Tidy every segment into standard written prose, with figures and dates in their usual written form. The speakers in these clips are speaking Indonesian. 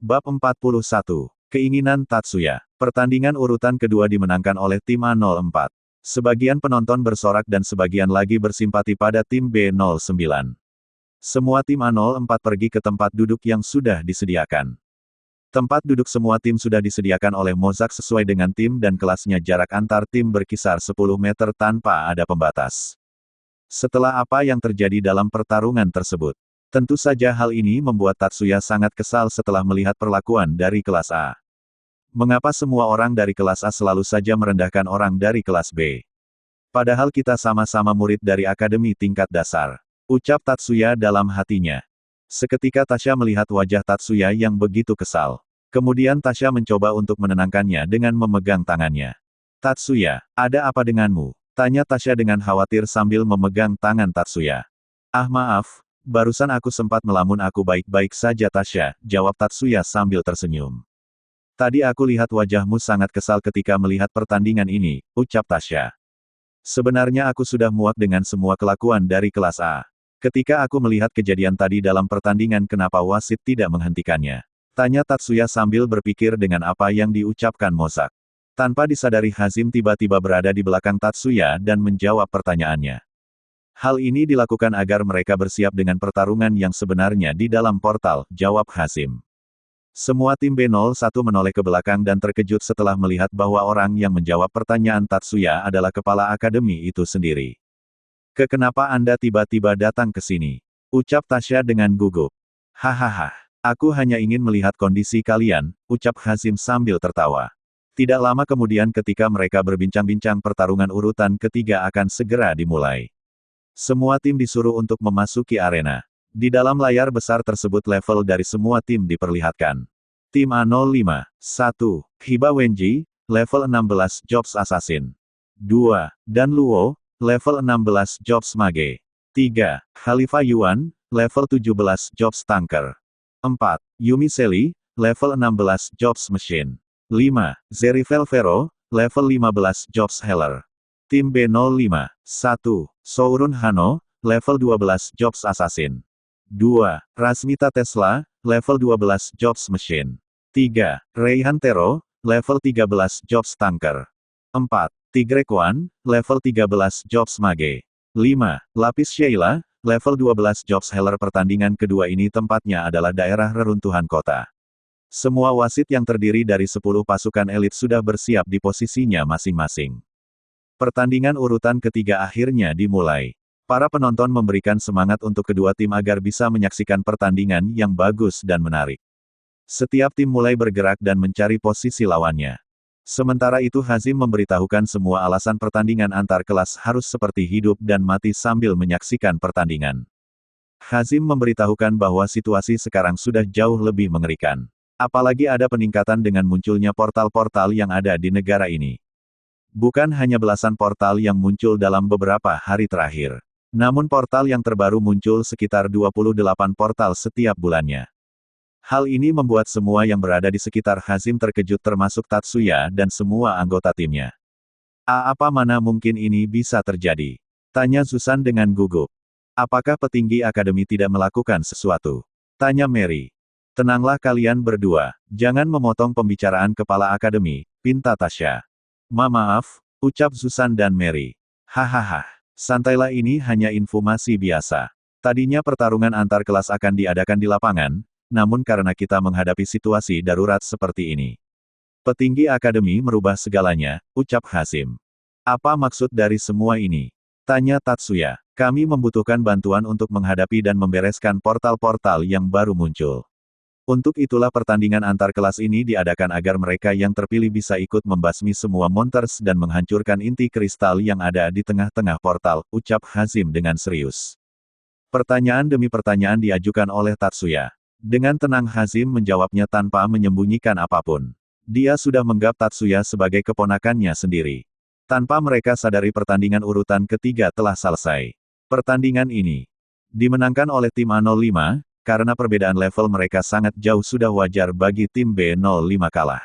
Bab 41. Keinginan Tatsuya. Pertandingan urutan kedua dimenangkan oleh tim A04. Sebagian penonton bersorak dan sebagian lagi bersimpati pada tim B09. Semua tim A04 pergi ke tempat duduk yang sudah disediakan. Tempat duduk semua tim sudah disediakan oleh Mozak sesuai dengan tim dan kelasnya, jarak antar tim berkisar 10 meter tanpa ada pembatas. Setelah apa yang terjadi dalam pertarungan tersebut, tentu saja hal ini membuat Tatsuya sangat kesal setelah melihat perlakuan dari kelas A. Mengapa semua orang dari kelas A selalu saja merendahkan orang dari kelas B? Padahal kita sama-sama murid dari akademi tingkat dasar, ucap Tatsuya dalam hatinya. Seketika Tasya melihat wajah Tatsuya yang begitu kesal. Kemudian Tasya mencoba untuk menenangkannya dengan memegang tangannya. Tatsuya, ada apa denganmu? Tanya Tasya dengan khawatir sambil memegang tangan Tatsuya. Ah maaf, barusan aku sempat melamun. Aku baik-baik saja Tasya, jawab Tatsuya sambil tersenyum. Tadi aku lihat wajahmu sangat kesal ketika melihat pertandingan ini, ucap Tasya. Sebenarnya aku sudah muak dengan semua kelakuan dari kelas A. Ketika aku melihat kejadian tadi dalam pertandingan, kenapa wasit tidak menghentikannya? Tanya Tatsuya sambil berpikir dengan apa yang diucapkan Mozak. Tanpa disadari Hazim tiba-tiba berada di belakang Tatsuya dan menjawab pertanyaannya. Hal ini dilakukan agar mereka bersiap dengan pertarungan yang sebenarnya di dalam portal, jawab Hazim. Semua tim B01 menoleh ke belakang dan terkejut setelah melihat bahwa orang yang menjawab pertanyaan Tatsuya adalah kepala akademi itu sendiri. Kenapa Anda tiba-tiba datang ke sini? Ucap Tasya dengan gugup. Hahaha, aku hanya ingin melihat kondisi kalian, ucap Hazim sambil tertawa. Tidak lama kemudian ketika mereka berbincang-bincang, pertarungan urutan ketiga akan segera dimulai. Semua tim disuruh untuk memasuki arena. Di dalam layar besar tersebut level dari semua tim diperlihatkan. Tim A05, 1, Hiba Wenji, level 16 Jobs Assassin. 2, Dan Luo, level 16 Jobs Mage. 3, Khalifa Yuan, level 17 Jobs Tanker. 4, Yumi Seli, level 16 Jobs Machine. 5, Zeri Velvero, level 15 Jobs Healer. Tim B05, 1, Sourun Hano, level 12 Jobs Assassin. 2, Rasmita Tesla, level 12 Jobs Machine. 3, Reihan Tero, level 13 Jobs Tanker. 4, Tigre Kwan, level 13 Jobs Mage. 5, Lapis Sheila, level 12 Jobs Healer. Pertandingan kedua ini tempatnya adalah daerah reruntuhan kota. Semua wasit yang terdiri dari 10 pasukan elit sudah bersiap di posisinya masing-masing. Pertandingan urutan ketiga akhirnya dimulai. Para penonton memberikan semangat untuk kedua tim agar bisa menyaksikan pertandingan yang bagus dan menarik. Setiap tim mulai bergerak dan mencari posisi lawannya. Sementara itu Hazim memberitahukan semua alasan pertandingan antar kelas harus seperti hidup dan mati sambil menyaksikan pertandingan. Hazim memberitahukan bahwa situasi sekarang sudah jauh lebih mengerikan. Apalagi ada peningkatan dengan munculnya portal-portal yang ada di negara ini. Bukan hanya belasan portal yang muncul dalam beberapa hari terakhir. Namun portal yang terbaru muncul sekitar 28 portal setiap bulannya. Hal ini membuat semua yang berada di sekitar Hazim terkejut termasuk Tatsuya dan semua anggota timnya. Apa mana mungkin ini bisa terjadi? Tanya Susan dengan gugup. Apakah petinggi akademi tidak melakukan sesuatu? Tanya Mary. Tenanglah kalian berdua, jangan memotong pembicaraan kepala akademi, pinta Tasya. Maaf, ucap Susan dan Mary. Hahaha, santailah, ini hanya informasi biasa. Tadinya pertarungan antar kelas akan diadakan di lapangan, namun karena kita menghadapi situasi darurat seperti ini. Petinggi akademi merubah segalanya, ucap Hazim. Apa maksud dari semua ini? Tanya Tatsuya. Kami membutuhkan bantuan untuk menghadapi dan membereskan portal-portal yang baru muncul. Untuk itulah pertandingan antar kelas ini diadakan agar mereka yang terpilih bisa ikut membasmi semua monsters dan menghancurkan inti kristal yang ada di tengah-tengah portal, ucap Hazim dengan serius. Pertanyaan demi pertanyaan diajukan oleh Tatsuya. Dengan tenang Hazim menjawabnya tanpa menyembunyikan apapun. Dia sudah menganggap Tatsuya sebagai keponakannya sendiri. Tanpa mereka sadari pertandingan urutan ketiga telah selesai. Pertandingan ini dimenangkan oleh tim A05. Karena perbedaan level mereka sangat jauh, sudah wajar bagi tim B05 kalah.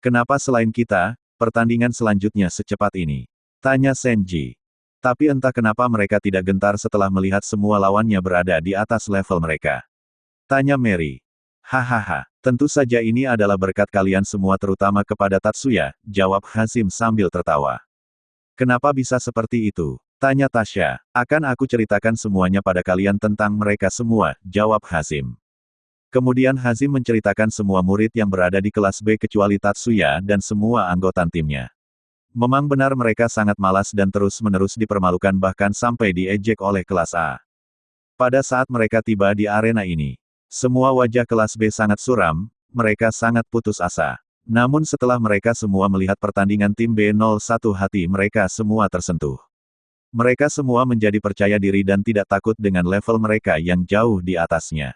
Kenapa selain kita, pertandingan selanjutnya secepat ini? Tanya Senji. Tapi entah kenapa mereka tidak gentar setelah melihat semua lawannya berada di atas level mereka. Tanya Mary. Hahaha, Tentu saja ini adalah berkat kalian semua terutama kepada Tatsuya, jawab Hazim sambil tertawa. Kenapa bisa seperti itu? Tanya Tasya. Akan aku ceritakan semuanya pada kalian tentang mereka semua, jawab Hazim. Kemudian Hazim menceritakan semua murid yang berada di kelas B kecuali Tatsuya dan semua anggota timnya. Memang benar mereka sangat malas dan terus-menerus dipermalukan bahkan sampai diejek oleh kelas A. Pada saat mereka tiba di arena ini, semua wajah kelas B sangat suram, mereka sangat putus asa. Namun setelah mereka semua melihat pertandingan tim B01 hati mereka semua tersentuh. Mereka semua menjadi percaya diri dan tidak takut dengan level mereka yang jauh di atasnya.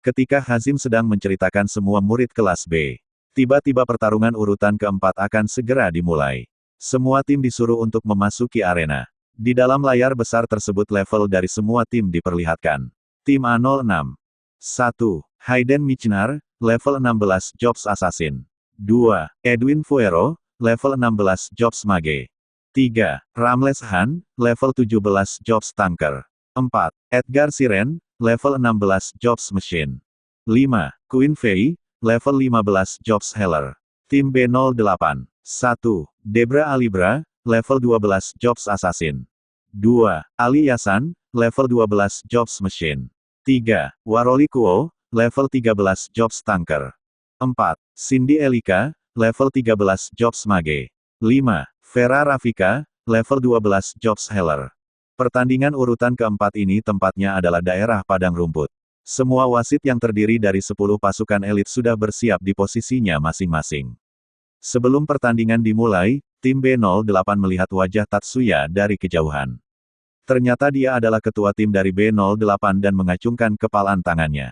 Ketika Hazim sedang menceritakan semua murid kelas B, tiba-tiba pertarungan urutan keempat akan segera dimulai. Semua tim disuruh untuk memasuki arena. Di dalam layar besar tersebut level dari semua tim diperlihatkan. Tim A06. 1. Hayden Michnar, level 16 Jobs Assassin. 2. Edwin Fuero, level 16 Jobs Mage. 3. Ramles Han, level 17 Jobs Tanker. 4. Edgar Siren, level 16 Jobs Machine. 5. Queen Fei, level 15 Jobs Healer. Tim B08. 1. Debra Alibra, level 12 Jobs Assassin. 2. Ali Yasan, level 12 Jobs Machine. 3. Waroli Kuo, level 13 Jobs Tanker. 4. Cindy Elika, level 13 Jobs Mage. 5. Vera Rafika, level 12 Jobs Healer. Pertandingan urutan keempat ini tempatnya adalah daerah padang rumput. Semua wasit yang terdiri dari 10 pasukan elit sudah bersiap di posisinya masing-masing. Sebelum pertandingan dimulai, tim B08 melihat wajah Tatsuya dari kejauhan. Ternyata dia adalah ketua tim dari B08 dan mengacungkan kepalan tangannya.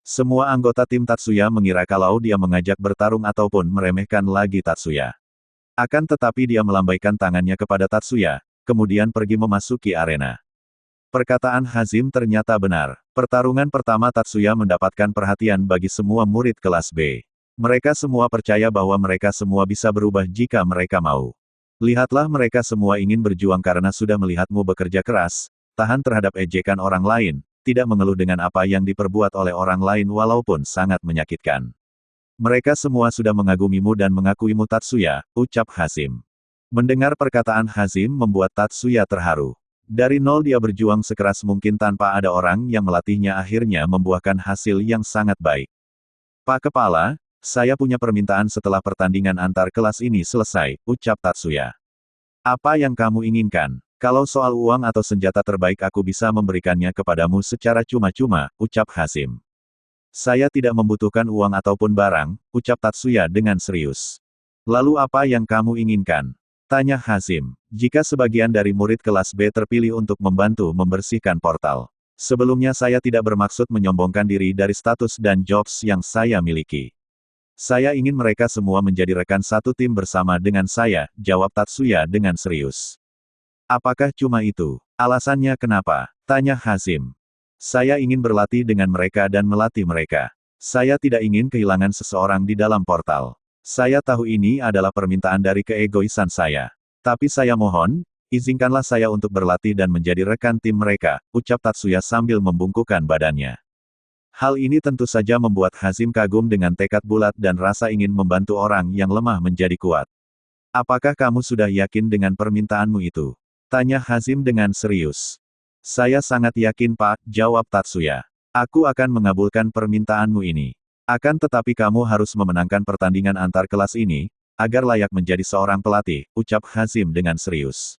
Semua anggota tim Tatsuya mengira kalau dia mengajak bertarung ataupun meremehkan lagi Tatsuya. Akan tetapi dia melambaikan tangannya kepada Tatsuya, kemudian pergi memasuki arena. Perkataan Hazim ternyata benar. Pertarungan pertama Tatsuya mendapatkan perhatian bagi semua murid kelas B. Mereka semua percaya bahwa mereka semua bisa berubah jika mereka mau. Lihatlah mereka semua ingin berjuang karena sudah melihatmu bekerja keras, tahan terhadap ejekan orang lain, tidak mengeluh dengan apa yang diperbuat oleh orang lain walaupun sangat menyakitkan. Mereka semua sudah mengagumimu dan mengakuimu Tatsuya, ucap Hazim. Mendengar perkataan Hazim membuat Tatsuya terharu. Dari nol dia berjuang sekeras mungkin tanpa ada orang yang melatihnya akhirnya membuahkan hasil yang sangat baik. Pak Kepala, saya punya permintaan setelah pertandingan antar kelas ini selesai, ucap Tatsuya. Apa yang kamu inginkan? Kalau soal uang atau senjata terbaik aku bisa memberikannya kepadamu secara cuma-cuma, ucap Hazim. Saya tidak membutuhkan uang ataupun barang, ucap Tatsuya dengan serius. Lalu apa yang kamu inginkan? Tanya Hazim. Jika sebagian dari murid kelas B terpilih untuk membantu membersihkan portal. Sebelumnya saya tidak bermaksud menyombongkan diri dari status dan jobs yang saya miliki. Saya ingin mereka semua menjadi rekan satu tim bersama dengan saya, jawab Tatsuya dengan serius. Apakah cuma itu? Alasannya kenapa? Tanya Hazim. Saya ingin berlatih dengan mereka dan melatih mereka. Saya tidak ingin kehilangan seseorang di dalam portal. Saya tahu ini adalah permintaan dari keegoisan saya. Tapi saya mohon, izinkanlah saya untuk berlatih dan menjadi rekan tim mereka, ucap Tatsuya sambil membungkukkan badannya. Hal ini tentu saja membuat Hazim kagum dengan tekad bulat dan rasa ingin membantu orang yang lemah menjadi kuat. Apakah kamu sudah yakin dengan permintaanmu itu? Tanya Hazim dengan serius. Saya sangat yakin Pak, jawab Tatsuya. Aku akan mengabulkan permintaanmu ini. Akan tetapi kamu harus memenangkan pertandingan antar kelas ini, agar layak menjadi seorang pelatih, ucap Hazim dengan serius.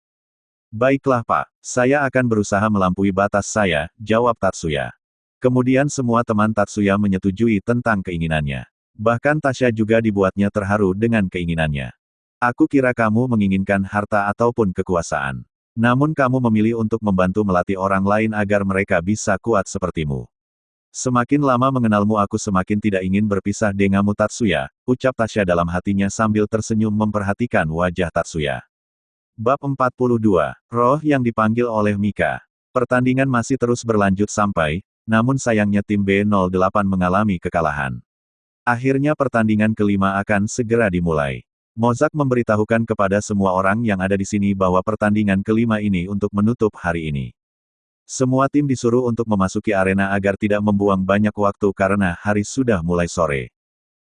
Baiklah Pak, saya akan berusaha melampaui batas saya, jawab Tatsuya. Kemudian semua teman Tatsuya menyetujui tentang keinginannya. Bahkan Tasya juga dibuatnya terharu dengan keinginannya. Aku kira kamu menginginkan harta ataupun kekuasaan. Namun kamu memilih untuk membantu melatih orang lain agar mereka bisa kuat sepertimu. Semakin lama mengenalmu aku semakin tidak ingin berpisah denganmu Tatsuya, ucap Tasya dalam hatinya sambil tersenyum memperhatikan wajah Tatsuya. Bab 42. Roh yang dipanggil oleh Mika. Pertandingan masih terus berlanjut sampai, namun sayangnya tim B08 mengalami kekalahan. Akhirnya pertandingan kelima akan segera dimulai. Mozak memberitahukan kepada semua orang yang ada di sini bahwa pertandingan kelima ini untuk menutup hari ini. Semua tim disuruh untuk memasuki arena agar tidak membuang banyak waktu karena hari sudah mulai sore.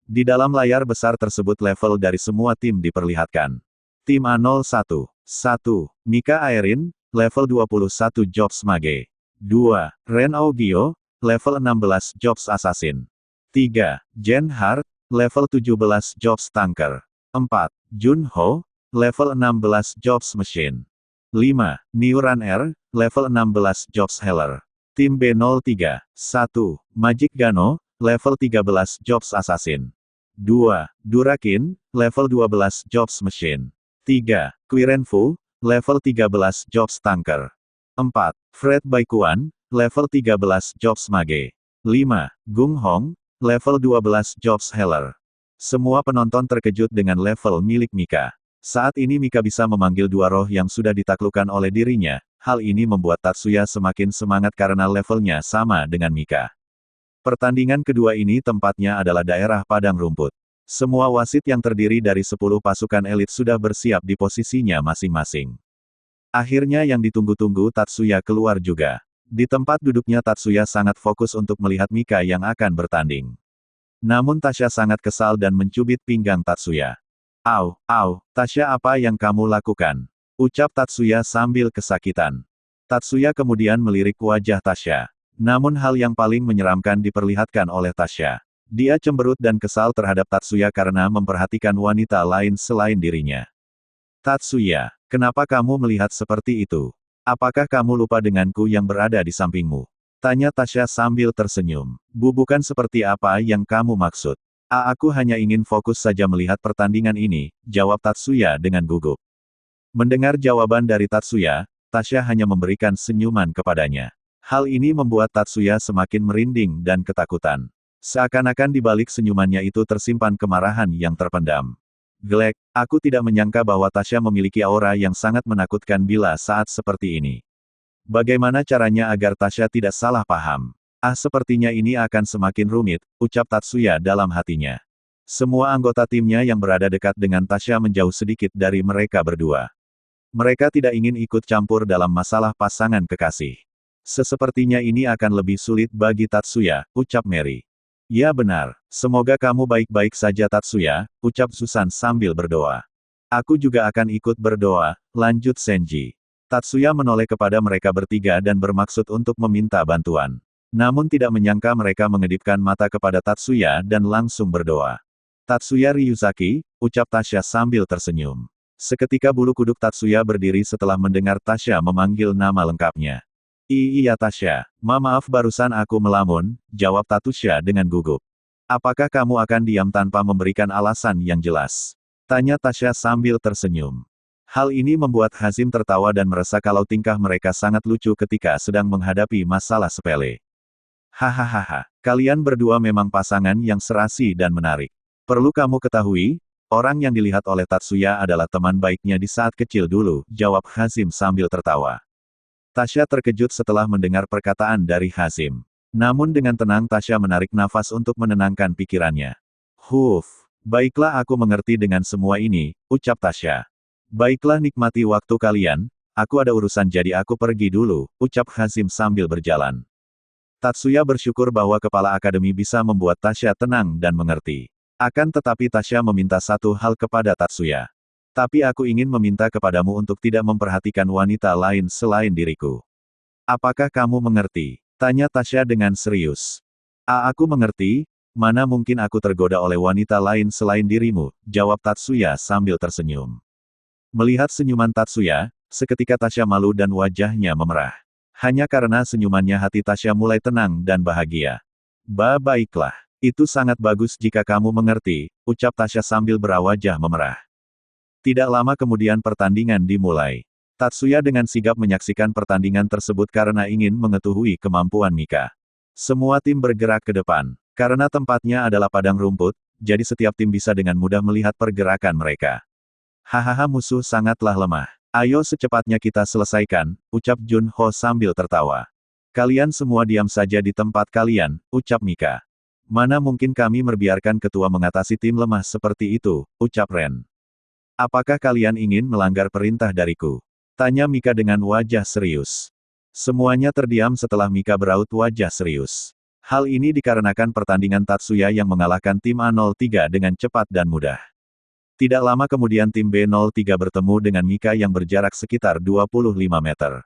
Di dalam layar besar tersebut level dari semua tim diperlihatkan. Tim A01. 1. Mika Aerin, level 21 Jobs Mage. 2. Ren Aogio, level 16 Jobs Assassin. 3. Jen Hart, level 17 Jobs Tanker. 4. Jun Ho, level 16 Jobs Machine. 5. Niuran R, level 16 Jobs Healer. Tim B03. 1. Magic Gano, level 13 Jobs Assassin. 2. Durakin, level 12 Jobs Machine. 3. Quiren Fu, level 13 Jobs Tanker. 4. Fred Baikuan, level 13 Jobs Mage. 5. Gung Hong, level 12 Jobs Healer. Semua penonton terkejut dengan level milik Mika. Saat ini Mika bisa memanggil dua roh yang sudah ditaklukkan oleh dirinya, hal ini membuat Tatsuya semakin semangat karena levelnya sama dengan Mika. Pertandingan kedua ini tempatnya adalah daerah padang rumput. Semua wasit yang terdiri dari 10 pasukan elit sudah bersiap di posisinya masing-masing. Akhirnya yang ditunggu-tunggu Tatsuya keluar juga. Di tempat duduknya Tatsuya sangat fokus untuk melihat Mika yang akan bertanding. Namun Tasya sangat kesal dan mencubit pinggang Tatsuya. Au, Tasya apa yang kamu lakukan? Ucap Tatsuya sambil kesakitan. Tatsuya kemudian melirik wajah Tasya. Namun hal yang paling menyeramkan diperlihatkan oleh Tasya. Dia cemberut dan kesal terhadap Tatsuya karena memperhatikan wanita lain selain dirinya. Tatsuya, kenapa kamu melihat seperti itu? Apakah kamu lupa denganku yang berada di sampingmu? Tanya Tasya sambil tersenyum. Bukan seperti apa yang kamu maksud. Aku hanya ingin fokus saja melihat pertandingan ini, jawab Tatsuya dengan gugup. Mendengar jawaban dari Tatsuya, Tasya hanya memberikan senyuman kepadanya. Hal ini membuat Tatsuya semakin merinding dan ketakutan. Seakan-akan di balik senyumannya itu tersimpan kemarahan yang terpendam. Glek, aku tidak menyangka bahwa Tasya memiliki aura yang sangat menakutkan bila saat seperti ini. Bagaimana caranya agar Tasya tidak salah paham? Sepertinya ini akan semakin rumit, ucap Tatsuya dalam hatinya. Semua anggota timnya yang berada dekat dengan Tasya menjauh sedikit dari mereka berdua. Mereka tidak ingin ikut campur dalam masalah pasangan kekasih. Sepertinya ini akan lebih sulit bagi Tatsuya, ucap Mary. Ya benar, semoga kamu baik-baik saja Tatsuya, ucap Susan sambil berdoa. Aku juga akan ikut berdoa, lanjut Senji. Tatsuya menoleh kepada mereka bertiga dan bermaksud untuk meminta bantuan. Namun tidak menyangka mereka mengedipkan mata kepada Tatsuya dan langsung berdoa. Tatsuya Ryuzaki, ucap Tasya sambil tersenyum. Seketika bulu kuduk Tatsuya berdiri setelah mendengar Tasya memanggil nama lengkapnya. Iya Tasya, maaf barusan aku melamun, jawab Tatsuya dengan gugup. Apakah kamu akan diam tanpa memberikan alasan yang jelas? Tanya Tasya sambil tersenyum. Hal ini membuat Hazim tertawa dan merasa kalau tingkah mereka sangat lucu ketika sedang menghadapi masalah sepele. Hahaha, kalian berdua memang pasangan yang serasi dan menarik. Perlu kamu ketahui, orang yang dilihat oleh Tatsuya adalah teman baiknya di saat kecil dulu, jawab Hazim sambil tertawa. Tasya terkejut setelah mendengar perkataan dari Hazim. Namun dengan tenang Tasya menarik nafas untuk menenangkan pikirannya. Baiklah aku mengerti dengan semua ini, ucap Tasya. Baiklah nikmati waktu kalian, aku ada urusan jadi aku pergi dulu, ucap Hazim sambil berjalan. Tatsuya bersyukur bahwa kepala akademi bisa membuat Tasya tenang dan mengerti. Akan tetapi Tasya meminta satu hal kepada Tatsuya. Tapi aku ingin meminta kepadamu untuk tidak memperhatikan wanita lain selain diriku. Apakah kamu mengerti? Tanya Tasya dengan serius. Aku mengerti, mana mungkin aku tergoda oleh wanita lain selain dirimu, jawab Tatsuya sambil tersenyum. Melihat senyuman Tatsuya, seketika Tasya malu dan wajahnya memerah. Hanya karena senyumannya hati Tasya mulai tenang dan bahagia. Baiklah, itu sangat bagus jika kamu mengerti, ucap Tasya sambil berwajah memerah. Tidak lama kemudian pertandingan dimulai. Tatsuya dengan sigap menyaksikan pertandingan tersebut karena ingin mengetahui kemampuan Mika. Semua tim bergerak ke depan. Karena tempatnya adalah padang rumput, jadi setiap tim bisa dengan mudah melihat pergerakan mereka. Hahaha musuh sangatlah lemah. Ayo secepatnya kita selesaikan, ucap Jun Ho sambil tertawa. Kalian semua diam saja di tempat kalian, ucap Mika. Mana mungkin kami membiarkan ketua mengatasi tim lemah seperti itu, ucap Ren. Apakah kalian ingin melanggar perintah dariku? Tanya Mika dengan wajah serius. Semuanya terdiam setelah Mika beraut wajah serius. Hal ini dikarenakan pertandingan Tatsuya yang mengalahkan tim A03 dengan cepat dan mudah. Tidak lama kemudian tim B03 bertemu dengan Mika yang berjarak sekitar 25 meter.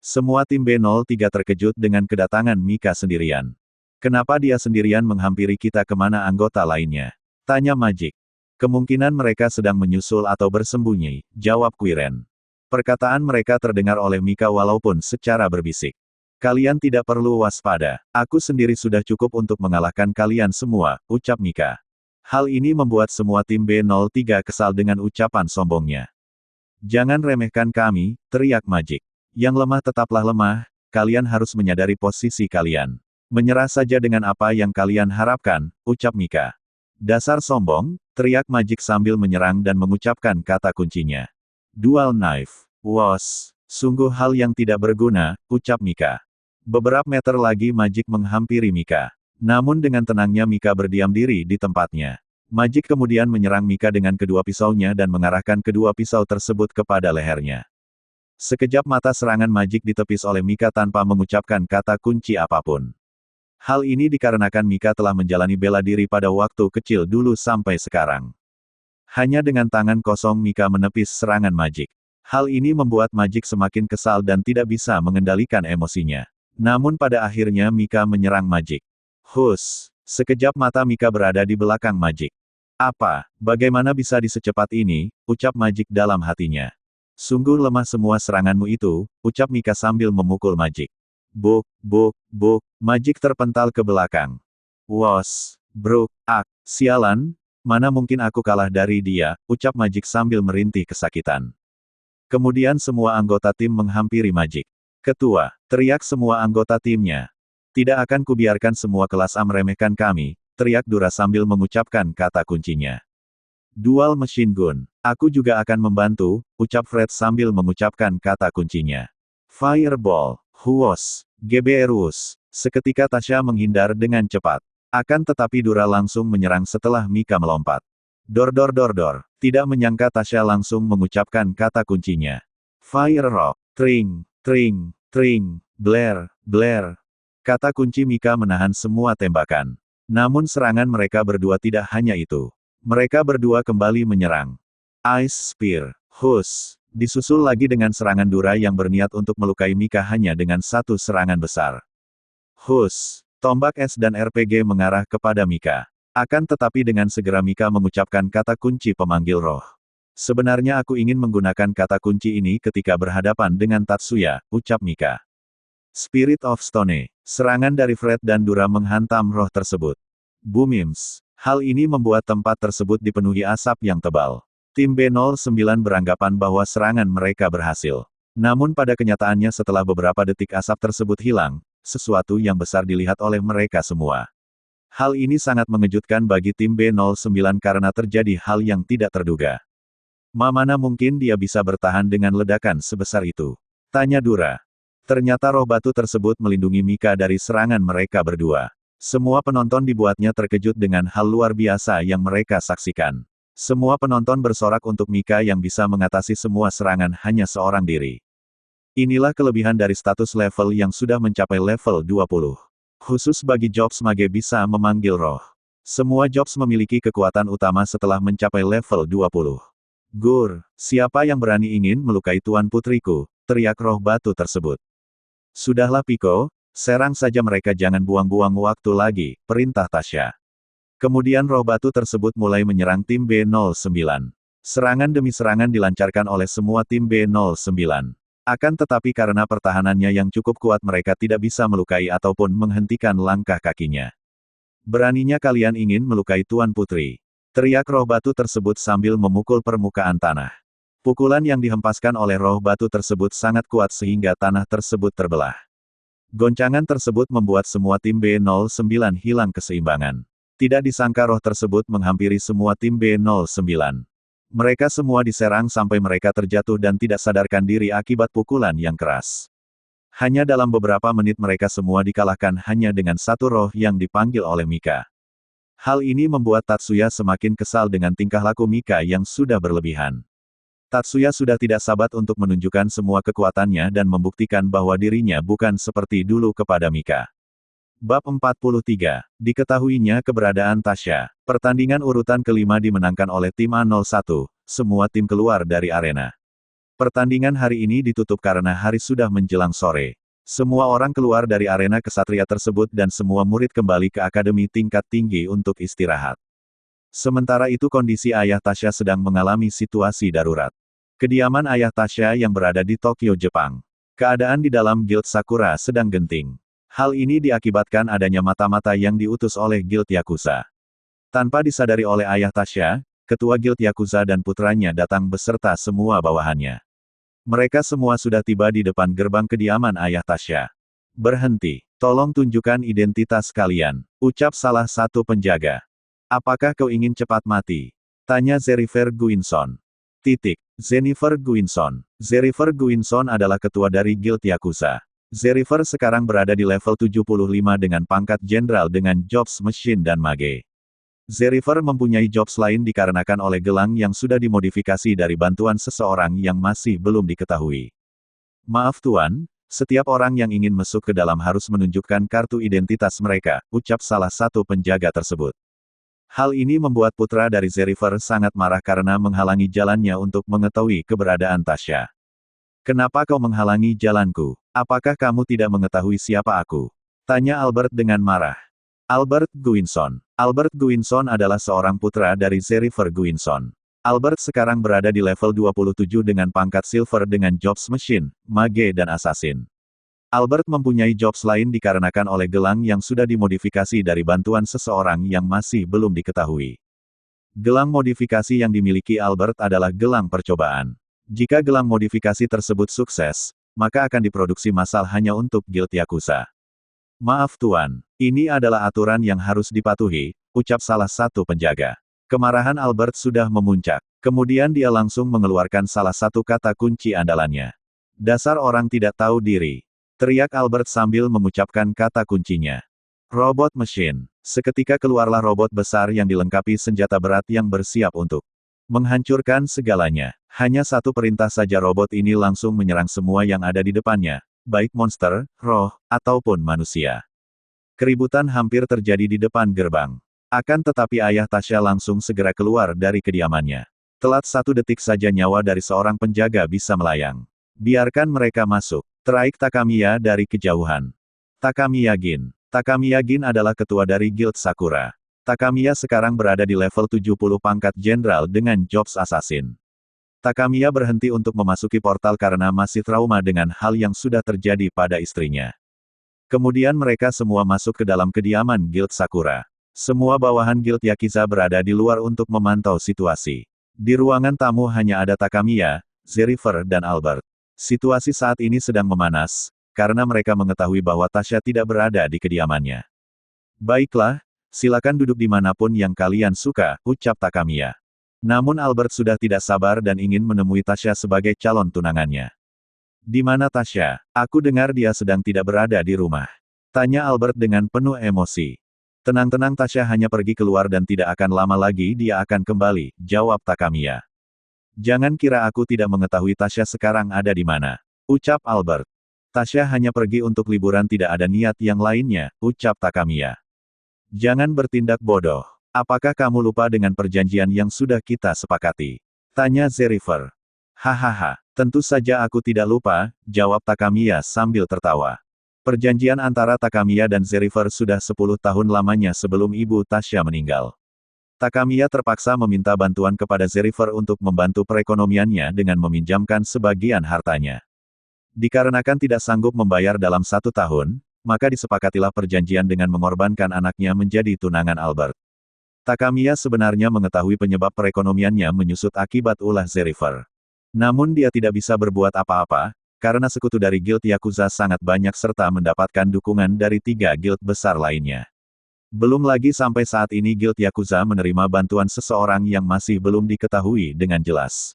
Semua tim B03 terkejut dengan kedatangan Mika sendirian. Kenapa dia sendirian menghampiri kita kemana anggota lainnya? Tanya Magic. Kemungkinan mereka sedang menyusul atau bersembunyi, jawab Quiren. Perkataan mereka terdengar oleh Mika walaupun secara berbisik. Kalian tidak perlu waspada, aku sendiri sudah cukup untuk mengalahkan kalian semua, ucap Mika. Hal ini membuat semua tim B03 kesal dengan ucapan sombongnya. Jangan remehkan kami, teriak Magic. Yang lemah tetaplah lemah, kalian harus menyadari posisi kalian. Menyerah saja dengan apa yang kalian harapkan, ucap Mika. Dasar sombong, teriak Magic sambil menyerang dan mengucapkan kata kuncinya. Dual Knife. Wos. Sungguh hal yang tidak berguna, ucap Mika. Beberapa meter lagi Magic menghampiri Mika. Namun dengan tenangnya Mika berdiam diri di tempatnya. Magic kemudian menyerang Mika dengan kedua pisaunya dan mengarahkan kedua pisau tersebut kepada lehernya. Sekejap mata serangan Magic ditepis oleh Mika tanpa mengucapkan kata kunci apapun. Hal ini dikarenakan Mika telah menjalani bela diri pada waktu kecil dulu sampai sekarang. Hanya dengan tangan kosong Mika menepis serangan Magic. Hal ini membuat Magic semakin kesal dan tidak bisa mengendalikan emosinya. Namun pada akhirnya Mika menyerang Magic. Hus! Sekejap mata Mika berada di belakang Magic. Apa? Bagaimana bisa disecepat ini? Ucap Magic dalam hatinya. Sungguh lemah semua seranganmu itu, ucap Mika sambil memukul Magic. Buk, buk, buk, Magic terpental ke belakang. Wos! Bruk! Ak! Sialan! Mana mungkin aku kalah dari dia, ucap Magic sambil merintih kesakitan. Kemudian semua anggota tim menghampiri Magic. Ketua, teriak semua anggota timnya. Tidak akan kubiarkan semua kelas A meremehkan kami, teriak Dura sambil mengucapkan kata kuncinya. Dual Machine Gun, aku juga akan membantu, ucap Fred sambil mengucapkan kata kuncinya. Fireball, Huos, Geberus. Seketika Tasha menghindar dengan cepat. Akan tetapi Dura langsung menyerang setelah Mika melompat. Dor dor dor dor. Tidak menyangka Tasha langsung mengucapkan kata kuncinya. Fire Rock. Tring, tring, tring, blare, blare. Kata kunci Mika menahan semua tembakan. Namun serangan mereka berdua tidak hanya itu. Mereka berdua kembali menyerang. Ice Spear. Hus. Disusul lagi dengan serangan Dura yang berniat untuk melukai Mika hanya dengan satu serangan besar. Hus. Tombak es dan RPG mengarah kepada Mika. Akan tetapi dengan segera Mika mengucapkan kata kunci pemanggil roh. Sebenarnya aku ingin menggunakan kata kunci ini ketika berhadapan dengan Tatsuya, ucap Mika. Spirit of Stone. Serangan dari Fred dan Dura menghantam roh tersebut. Boomims. Hal ini membuat tempat tersebut dipenuhi asap yang tebal. Tim B09 beranggapan bahwa serangan mereka berhasil. Namun pada kenyataannya setelah beberapa detik asap tersebut hilang, sesuatu yang besar dilihat oleh mereka semua. Hal ini sangat mengejutkan bagi tim B09 karena terjadi hal yang tidak terduga. Mana mungkin dia bisa bertahan dengan ledakan sebesar itu? Tanya Dura. Ternyata roh batu tersebut melindungi Mika dari serangan mereka berdua. Semua penonton dibuatnya terkejut dengan hal luar biasa yang mereka saksikan. Semua penonton bersorak untuk Mika yang bisa mengatasi semua serangan hanya seorang diri. Inilah kelebihan dari status level yang sudah mencapai level 20. Khusus bagi Jobs Mage bisa memanggil roh. Semua Jobs memiliki kekuatan utama setelah mencapai level 20. Gur, siapa yang berani ingin melukai Tuan Putriku, teriak roh batu tersebut. Sudahlah Pico, serang saja mereka jangan buang-buang waktu lagi, perintah Tasha. Kemudian roh batu tersebut mulai menyerang tim B09. Serangan demi serangan dilancarkan oleh semua tim B09. Akan tetapi karena pertahanannya yang cukup kuat mereka tidak bisa melukai ataupun menghentikan langkah kakinya. Beraninya kalian ingin melukai Tuan Putri. Teriak roh batu tersebut sambil memukul permukaan tanah. Pukulan yang dihempaskan oleh roh batu tersebut sangat kuat sehingga tanah tersebut terbelah. Goncangan tersebut membuat semua tim B09 hilang keseimbangan. Tidak disangka roh tersebut menghampiri semua tim B09. Mereka semua diserang sampai mereka terjatuh dan tidak sadarkan diri akibat pukulan yang keras. Hanya dalam beberapa menit mereka semua dikalahkan hanya dengan satu roh yang dipanggil oleh Mika. Hal ini membuat Tatsuya semakin kesal dengan tingkah laku Mika yang sudah berlebihan. Tatsuya sudah tidak sabar untuk menunjukkan semua kekuatannya dan membuktikan bahwa dirinya bukan seperti dulu kepada Mika. Bab 43. Diketahuinya keberadaan Tasya. Pertandingan urutan kelima dimenangkan oleh tim A01, semua tim keluar dari arena. Pertandingan hari ini ditutup karena hari sudah menjelang sore. Semua orang keluar dari arena kesatria tersebut dan semua murid kembali ke akademi tingkat tinggi untuk istirahat. Sementara itu kondisi ayah Tasya sedang mengalami situasi darurat. Kediaman ayah Tasya yang berada di Tokyo, Jepang. Keadaan di dalam Guild Sakura sedang genting. Hal ini diakibatkan adanya mata-mata yang diutus oleh Guild Yakuza. Tanpa disadari oleh ayah Tasya, ketua Guild Yakuza dan putranya datang beserta semua bawahannya. Mereka semua sudah tiba di depan gerbang kediaman ayah Tasya. Berhenti, tolong tunjukkan identitas kalian, ucap salah satu penjaga. Apakah kau ingin cepat mati? Tanya Zerifer Guinson. Jennifer Guinson. Zerifer Guinson adalah ketua dari Guild Yakuza. Zerifer sekarang berada di level 75 dengan pangkat jenderal dengan Jobs Machine dan Mage. Zerifer mempunyai jobs lain dikarenakan oleh gelang yang sudah dimodifikasi dari bantuan seseorang yang masih belum diketahui. Maaf Tuan, setiap orang yang ingin masuk ke dalam harus menunjukkan kartu identitas mereka, ucap salah satu penjaga tersebut. Hal ini membuat putra dari Zerifer sangat marah karena menghalangi jalannya untuk mengetahui keberadaan Tasya. Kenapa kau menghalangi jalanku? Apakah kamu tidak mengetahui siapa aku? Tanya Albert dengan marah. Albert Guinson. Albert Guinson adalah seorang putra dari Zerifer Guinson. Albert sekarang berada di level 27 dengan pangkat silver dengan Jobs Machine, Mage dan Assassin. Albert mempunyai jobs lain dikarenakan oleh gelang yang sudah dimodifikasi dari bantuan seseorang yang masih belum diketahui. Gelang modifikasi yang dimiliki Albert adalah gelang percobaan. Jika gelang modifikasi tersebut sukses, maka akan diproduksi massal hanya untuk Guild Yakuza. Maaf Tuan, ini adalah aturan yang harus dipatuhi, ucap salah satu penjaga. Kemarahan Albert sudah memuncak. Kemudian dia langsung mengeluarkan salah satu kata kunci andalannya. Dasar orang tidak tahu diri. Teriak Albert sambil mengucapkan kata kuncinya. Robot Machine. Seketika keluarlah robot besar yang dilengkapi senjata berat yang bersiap untuk menghancurkan segalanya. Hanya satu perintah saja robot ini langsung menyerang semua yang ada di depannya, baik monster, roh, ataupun manusia. Keributan hampir terjadi di depan gerbang. Akan tetapi ayah Tasya langsung segera keluar dari kediamannya. Telat 1 detik saja nyawa dari seorang penjaga bisa melayang. Biarkan mereka masuk. Teraik Takamiya dari kejauhan. Takamiya Gin. Takamiya Gin adalah ketua dari Guild Sakura. Takamiya sekarang berada di level 70 pangkat jenderal dengan Jobs Assassin. Takamiya berhenti untuk memasuki portal karena masih trauma dengan hal yang sudah terjadi pada istrinya. Kemudian mereka semua masuk ke dalam kediaman Guild Sakura. Semua bawahan Guild Yakuza berada di luar untuk memantau situasi. Di ruangan tamu hanya ada Takamiya, Zerifer dan Albert. Situasi saat ini sedang memanas, karena mereka mengetahui bahwa Tasya tidak berada di kediamannya. Baiklah, silakan duduk dimanapun yang kalian suka, ucap Takamiya. Namun Albert sudah tidak sabar dan ingin menemui Tasya sebagai calon tunangannya. Di mana Tasya? Aku dengar dia sedang tidak berada di rumah. Tanya Albert dengan penuh emosi. Tenang-tenang Tasya hanya pergi keluar dan tidak akan lama lagi dia akan kembali, jawab Takamiya. Jangan kira aku tidak mengetahui Tasya sekarang ada di mana. Ucap Albert. Tasya hanya pergi untuk liburan tidak ada niat yang lainnya, ucap Takamiya. Jangan bertindak bodoh. Apakah kamu lupa dengan perjanjian yang sudah kita sepakati? Tanya Zerifer. Hahaha, tentu saja aku tidak lupa, jawab Takamiya sambil tertawa. Perjanjian antara Takamiya dan Zerifer sudah 10 tahun lamanya sebelum ibu Tasya meninggal. Takamiya terpaksa meminta bantuan kepada Zerifer untuk membantu perekonomiannya dengan meminjamkan sebagian hartanya. Dikarenakan tidak sanggup membayar dalam 1 tahun, maka disepakatilah perjanjian dengan mengorbankan anaknya menjadi tunangan Albert. Takamiya sebenarnya mengetahui penyebab perekonomiannya menyusut akibat ulah Zerifer. Namun dia tidak bisa berbuat apa-apa, karena sekutu dari Guild Yakuza sangat banyak serta mendapatkan dukungan dari 3 guild besar lainnya. Belum lagi sampai saat ini Guild Yakuza menerima bantuan seseorang yang masih belum diketahui dengan jelas.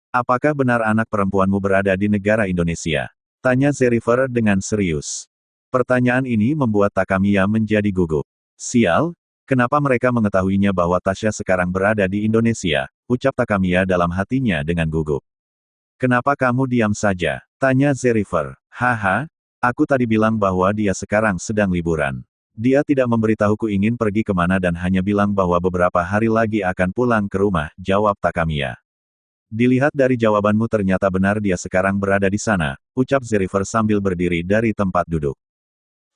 Apakah benar anak perempuanmu berada di negara Indonesia? Tanya Zerifer dengan serius. Pertanyaan ini membuat Takamiya menjadi gugup. Sial, kenapa mereka mengetahuinya bahwa Tasya sekarang berada di Indonesia? Ucap Takamiya dalam hatinya dengan gugup. Kenapa kamu diam saja? Tanya Zerifer. Haha, aku tadi bilang bahwa dia sekarang sedang liburan. Dia tidak memberitahuku ingin pergi kemana dan hanya bilang bahwa beberapa hari lagi akan pulang ke rumah, jawab Takamiya. Dilihat dari jawabanmu ternyata benar dia sekarang berada di sana, ucap Zerifer sambil berdiri dari tempat duduk.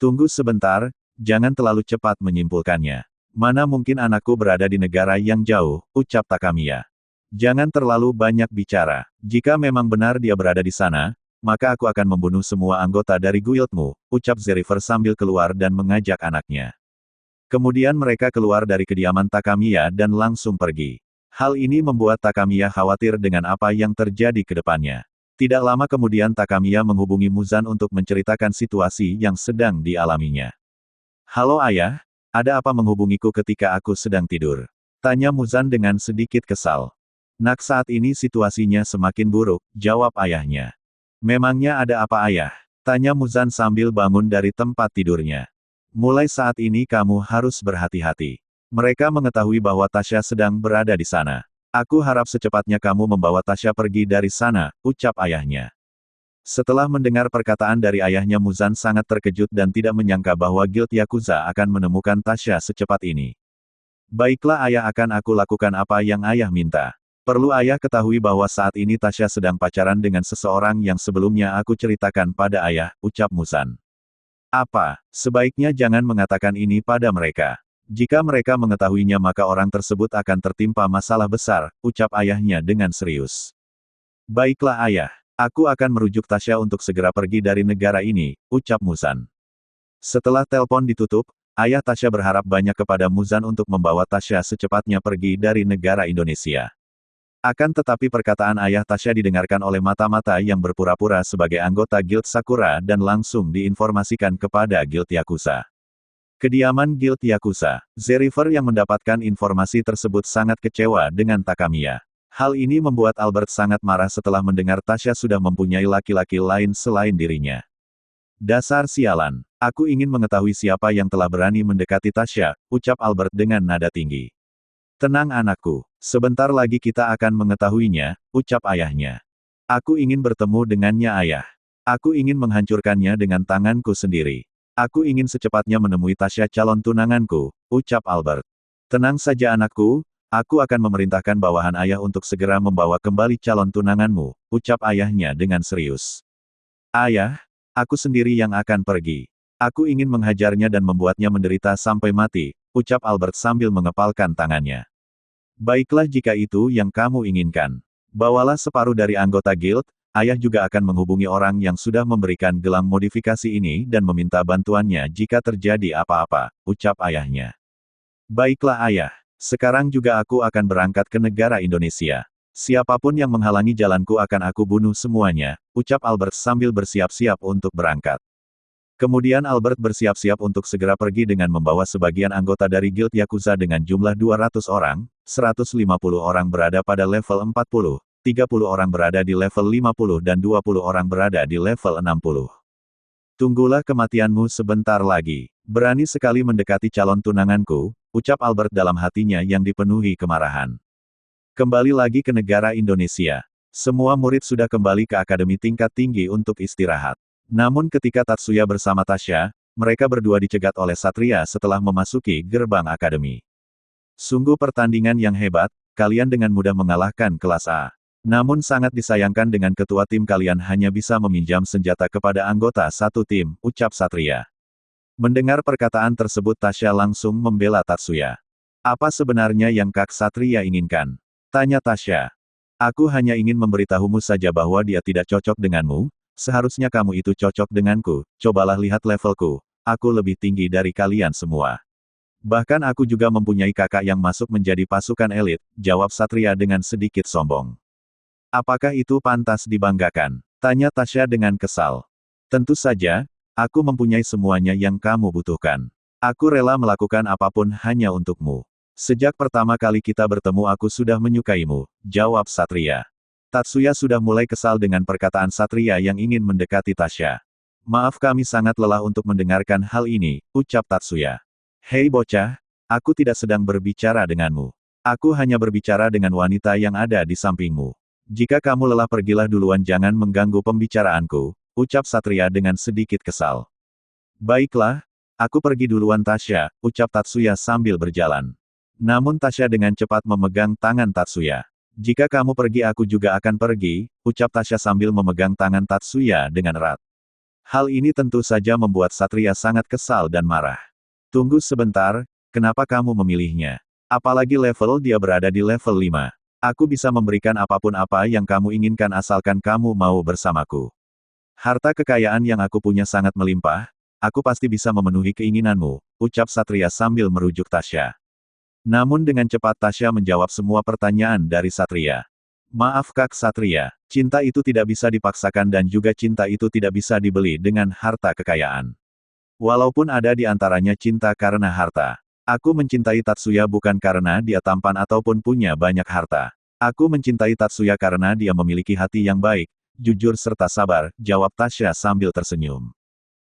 Tunggu sebentar, jangan terlalu cepat menyimpulkannya. Mana mungkin anakku berada di negara yang jauh, ucap Takamiya. Jangan terlalu banyak bicara. Jika memang benar dia berada di sana, maka aku akan membunuh semua anggota dari guildmu, ucap Zerifer sambil keluar dan mengajak anaknya. Kemudian mereka keluar dari kediaman Takamiya dan langsung pergi. Hal ini membuat Takamiya khawatir dengan apa yang terjadi ke depannya. Tidak lama kemudian Takamiya menghubungi Muzan untuk menceritakan situasi yang sedang dialaminya. Halo ayah, ada apa menghubungiku ketika aku sedang tidur? Tanya Muzan dengan sedikit kesal. Nak saat ini situasinya semakin buruk, jawab ayahnya. Memangnya ada apa ayah? Tanya Muzan sambil bangun dari tempat tidurnya. Mulai saat ini kamu harus berhati-hati. Mereka mengetahui bahwa Tasya sedang berada di sana. Aku harap secepatnya kamu membawa Tasya pergi dari sana, ucap ayahnya. Setelah mendengar perkataan dari ayahnya Muzan sangat terkejut dan tidak menyangka bahwa Guild Yakuza akan menemukan Tasya secepat ini. Baiklah ayah akan aku lakukan apa yang ayah minta. Perlu ayah ketahui bahwa saat ini Tasya sedang pacaran dengan seseorang yang sebelumnya aku ceritakan pada ayah, ucap Muzan. Apa? Sebaiknya jangan mengatakan ini pada mereka. Jika mereka mengetahuinya maka orang tersebut akan tertimpa masalah besar, ucap ayahnya dengan serius. Baiklah ayah, aku akan merujuk Tasya untuk segera pergi dari negara ini, ucap Muzan. Setelah telepon ditutup, ayah Tasya berharap banyak kepada Muzan untuk membawa Tasya secepatnya pergi dari negara Indonesia. Akan tetapi perkataan ayah Tasya didengarkan oleh mata-mata yang berpura-pura sebagai anggota Guild Sakura dan langsung diinformasikan kepada Guild Yakuza. Kediaman Guild Yakuza. Zerifer yang mendapatkan informasi tersebut sangat kecewa dengan Takamiya. Hal ini membuat Albert sangat marah setelah mendengar Tasya sudah mempunyai laki-laki lain selain dirinya. Dasar sialan. Aku ingin mengetahui siapa yang telah berani mendekati Tasya, ucap Albert dengan nada tinggi. Tenang anakku, sebentar lagi kita akan mengetahuinya, ucap ayahnya. Aku ingin bertemu dengannya ayah. Aku ingin menghancurkannya dengan tanganku sendiri. Aku ingin secepatnya menemui Tasya calon tunanganku, ucap Albert. Tenang saja anakku, aku akan memerintahkan bawahan ayah untuk segera membawa kembali calon tunanganmu, ucap ayahnya dengan serius. Ayah, aku sendiri yang akan pergi. Aku ingin menghajarnya dan membuatnya menderita sampai mati, ucap Albert sambil mengepalkan tangannya. Baiklah jika itu yang kamu inginkan. Bawalah separuh dari anggota guild, ayah juga akan menghubungi orang yang sudah memberikan gelang modifikasi ini dan meminta bantuannya jika terjadi apa-apa, ucap ayahnya. Baiklah ayah, sekarang juga aku akan berangkat ke negara Indonesia. Siapapun yang menghalangi jalanku akan aku bunuh semuanya, ucap Albert sambil bersiap-siap untuk berangkat. Kemudian Albert bersiap-siap untuk segera pergi dengan membawa sebagian anggota dari Guild Yakuza dengan jumlah 200 orang, 150 orang berada pada level 40, 30 orang berada di level 50 dan 20 orang berada di level 60. Tunggulah kematianmu sebentar lagi. Berani sekali mendekati calon tunanganku, ucap Albert dalam hatinya yang dipenuhi kemarahan. Kembali lagi ke negara Indonesia. Semua murid sudah kembali ke akademi tingkat tinggi untuk istirahat. Namun ketika Tatsuya bersama Tasya, mereka berdua dicegat oleh Satria setelah memasuki gerbang akademi. Sungguh pertandingan yang hebat, kalian dengan mudah mengalahkan kelas A. Namun sangat disayangkan dengan ketua tim kalian hanya bisa meminjam senjata kepada anggota satu tim, ucap Satria. Mendengar perkataan tersebut Tasya langsung membela Tatsuya. Apa sebenarnya yang Kak Satria inginkan? Tanya Tasya. Aku hanya ingin memberitahumu saja bahwa dia tidak cocok denganmu. Seharusnya kamu itu cocok denganku, cobalah lihat levelku, aku lebih tinggi dari kalian semua. Bahkan aku juga mempunyai kakak yang masuk menjadi pasukan elit, jawab Satria dengan sedikit sombong. Apakah itu pantas dibanggakan? Tanya Tasya dengan kesal. Tentu saja, aku mempunyai semuanya yang kamu butuhkan. Aku rela melakukan apapun hanya untukmu. Sejak pertama kali kita bertemu aku sudah menyukaimu, jawab Satria. Tatsuya sudah mulai kesal dengan perkataan Satria yang ingin mendekati Tasya. Maaf kami sangat lelah untuk mendengarkan hal ini, ucap Tatsuya. Hei bocah, aku tidak sedang berbicara denganmu. Aku hanya berbicara dengan wanita yang ada di sampingmu. Jika kamu lelah pergilah duluan, jangan mengganggu pembicaraanku, ucap Satria dengan sedikit kesal. Baiklah, aku pergi duluan Tasya, ucap Tatsuya sambil berjalan. Namun Tasya dengan cepat memegang tangan Tatsuya. Jika kamu pergi aku juga akan pergi, ucap Tasya sambil memegang tangan Tatsuya dengan erat. Hal ini tentu saja membuat Satria sangat kesal dan marah. Tunggu sebentar, kenapa kamu memilihnya? Apalagi level dia berada di level 5. Aku bisa memberikan apapun apa yang kamu inginkan asalkan kamu mau bersamaku. Harta kekayaan yang aku punya sangat melimpah, aku pasti bisa memenuhi keinginanmu, ucap Satria sambil merujuk Tasya. Namun dengan cepat Tasya menjawab semua pertanyaan dari Satria. Maaf Kak Satria, cinta itu tidak bisa dipaksakan dan juga cinta itu tidak bisa dibeli dengan harta kekayaan. Walaupun ada di antaranya cinta karena harta. Aku mencintai Tatsuya bukan karena dia tampan ataupun punya banyak harta. Aku mencintai Tatsuya karena dia memiliki hati yang baik, jujur serta sabar, jawab Tasya sambil tersenyum.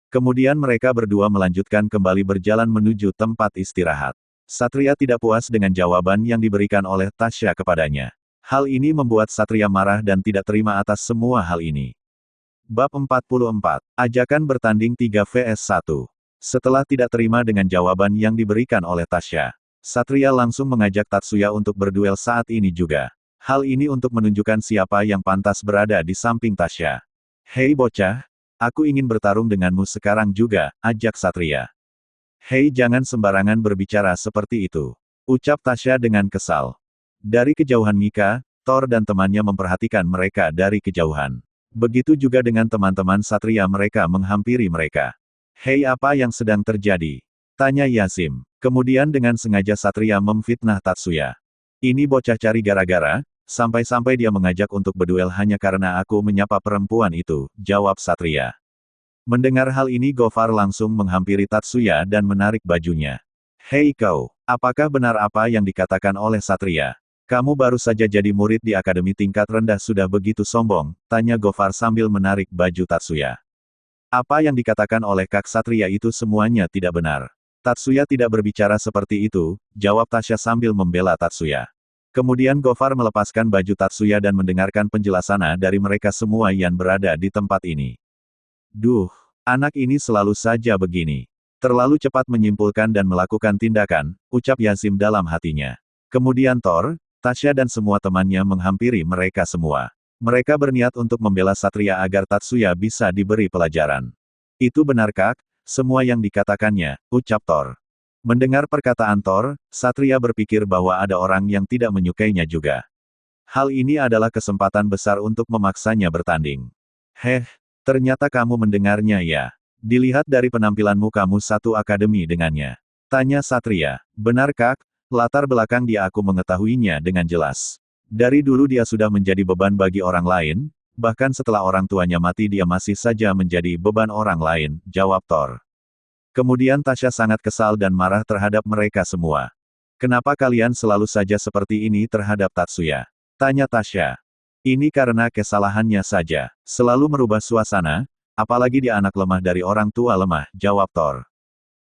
Kemudian mereka berdua melanjutkan kembali berjalan menuju tempat istirahat. Satria tidak puas dengan jawaban yang diberikan oleh Tasya kepadanya. Hal ini membuat Satria marah dan tidak terima atas semua hal ini. Bab 44. Ajakan bertanding 3 vs 1. Setelah tidak terima dengan jawaban yang diberikan oleh Tasya, Satria langsung mengajak Tatsuya untuk berduel saat ini juga. Hal ini untuk menunjukkan siapa yang pantas berada di samping Tasya. Hei bocah, aku ingin bertarung denganmu sekarang juga, ajak Satria. Hei jangan sembarangan berbicara seperti itu, ucap Tasya dengan kesal. Dari kejauhan Mika, Thor dan temannya memperhatikan mereka dari kejauhan. Begitu juga dengan teman-teman Satria mereka menghampiri mereka. Hei apa yang sedang terjadi? Tanya Yasim. Kemudian dengan sengaja Satria memfitnah Tatsuya. Ini bocah cari gara-gara, sampai-sampai dia mengajak untuk berduel hanya karena aku menyapa perempuan itu, jawab Satria. Mendengar hal ini Gofar langsung menghampiri Tatsuya dan menarik bajunya. Hei kau, apakah benar apa yang dikatakan oleh Satria? Kamu baru saja jadi murid di akademi tingkat rendah sudah begitu sombong, tanya Gofar sambil menarik baju Tatsuya. Apa yang dikatakan oleh Kak Satria itu semuanya tidak benar. Tatsuya tidak berbicara seperti itu, jawab Tasya sambil membela Tatsuya. Kemudian Gofar melepaskan baju Tatsuya dan mendengarkan penjelasan dari mereka semua yang berada di tempat ini. Duh, anak ini selalu saja begini. Terlalu cepat menyimpulkan dan melakukan tindakan, ucap Yasim dalam hatinya. Kemudian Thor, Tasya dan semua temannya menghampiri mereka semua. Mereka berniat untuk membela Satria agar Tatsuya bisa diberi pelajaran. Itu benar Kak, semua yang dikatakannya, ucap Thor. Mendengar perkataan Thor, Satria berpikir bahwa ada orang yang tidak menyukainya juga. Hal ini adalah kesempatan besar untuk memaksanya bertanding. Heh, ternyata kamu mendengarnya ya. Dilihat dari penampilanmu kamu satu akademi dengannya. Tanya Satria. Benar Kak, latar belakang dia aku mengetahuinya dengan jelas. Dari dulu dia sudah menjadi beban bagi orang lain, bahkan setelah orang tuanya mati dia masih saja menjadi beban orang lain, jawab Thor. Kemudian Tasya sangat kesal dan marah terhadap mereka semua. Kenapa kalian selalu saja seperti ini terhadap Tatsuya? Tanya Tasya. Ini karena kesalahannya saja, selalu merubah suasana, apalagi dia anak lemah dari orang tua lemah, jawab Thor.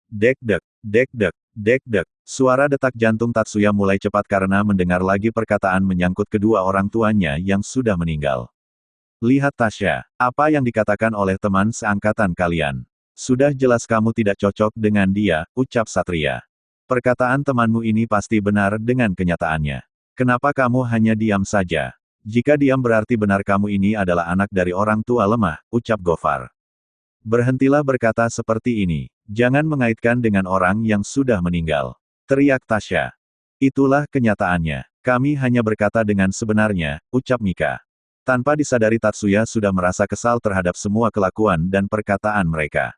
Dek-dek, dek-dek, dek-dek. Suara detak jantung Tatsuya mulai cepat karena mendengar lagi perkataan menyangkut kedua orang tuanya yang sudah meninggal. Lihat Tasya, apa yang dikatakan oleh teman seangkatan kalian. Sudah jelas kamu tidak cocok dengan dia, ucap Satria. Perkataan temanmu ini pasti benar dengan kenyataannya. Kenapa kamu hanya diam saja? Jika diam berarti benar kamu ini adalah anak dari orang tua lemah, ucap Gofar. Berhentilah berkata seperti ini. Jangan mengaitkan dengan orang yang sudah meninggal. Teriak Tasya. Itulah kenyataannya. Kami hanya berkata dengan sebenarnya, ucap Mika. Tanpa disadari Tatsuya sudah merasa kesal terhadap semua kelakuan dan perkataan mereka.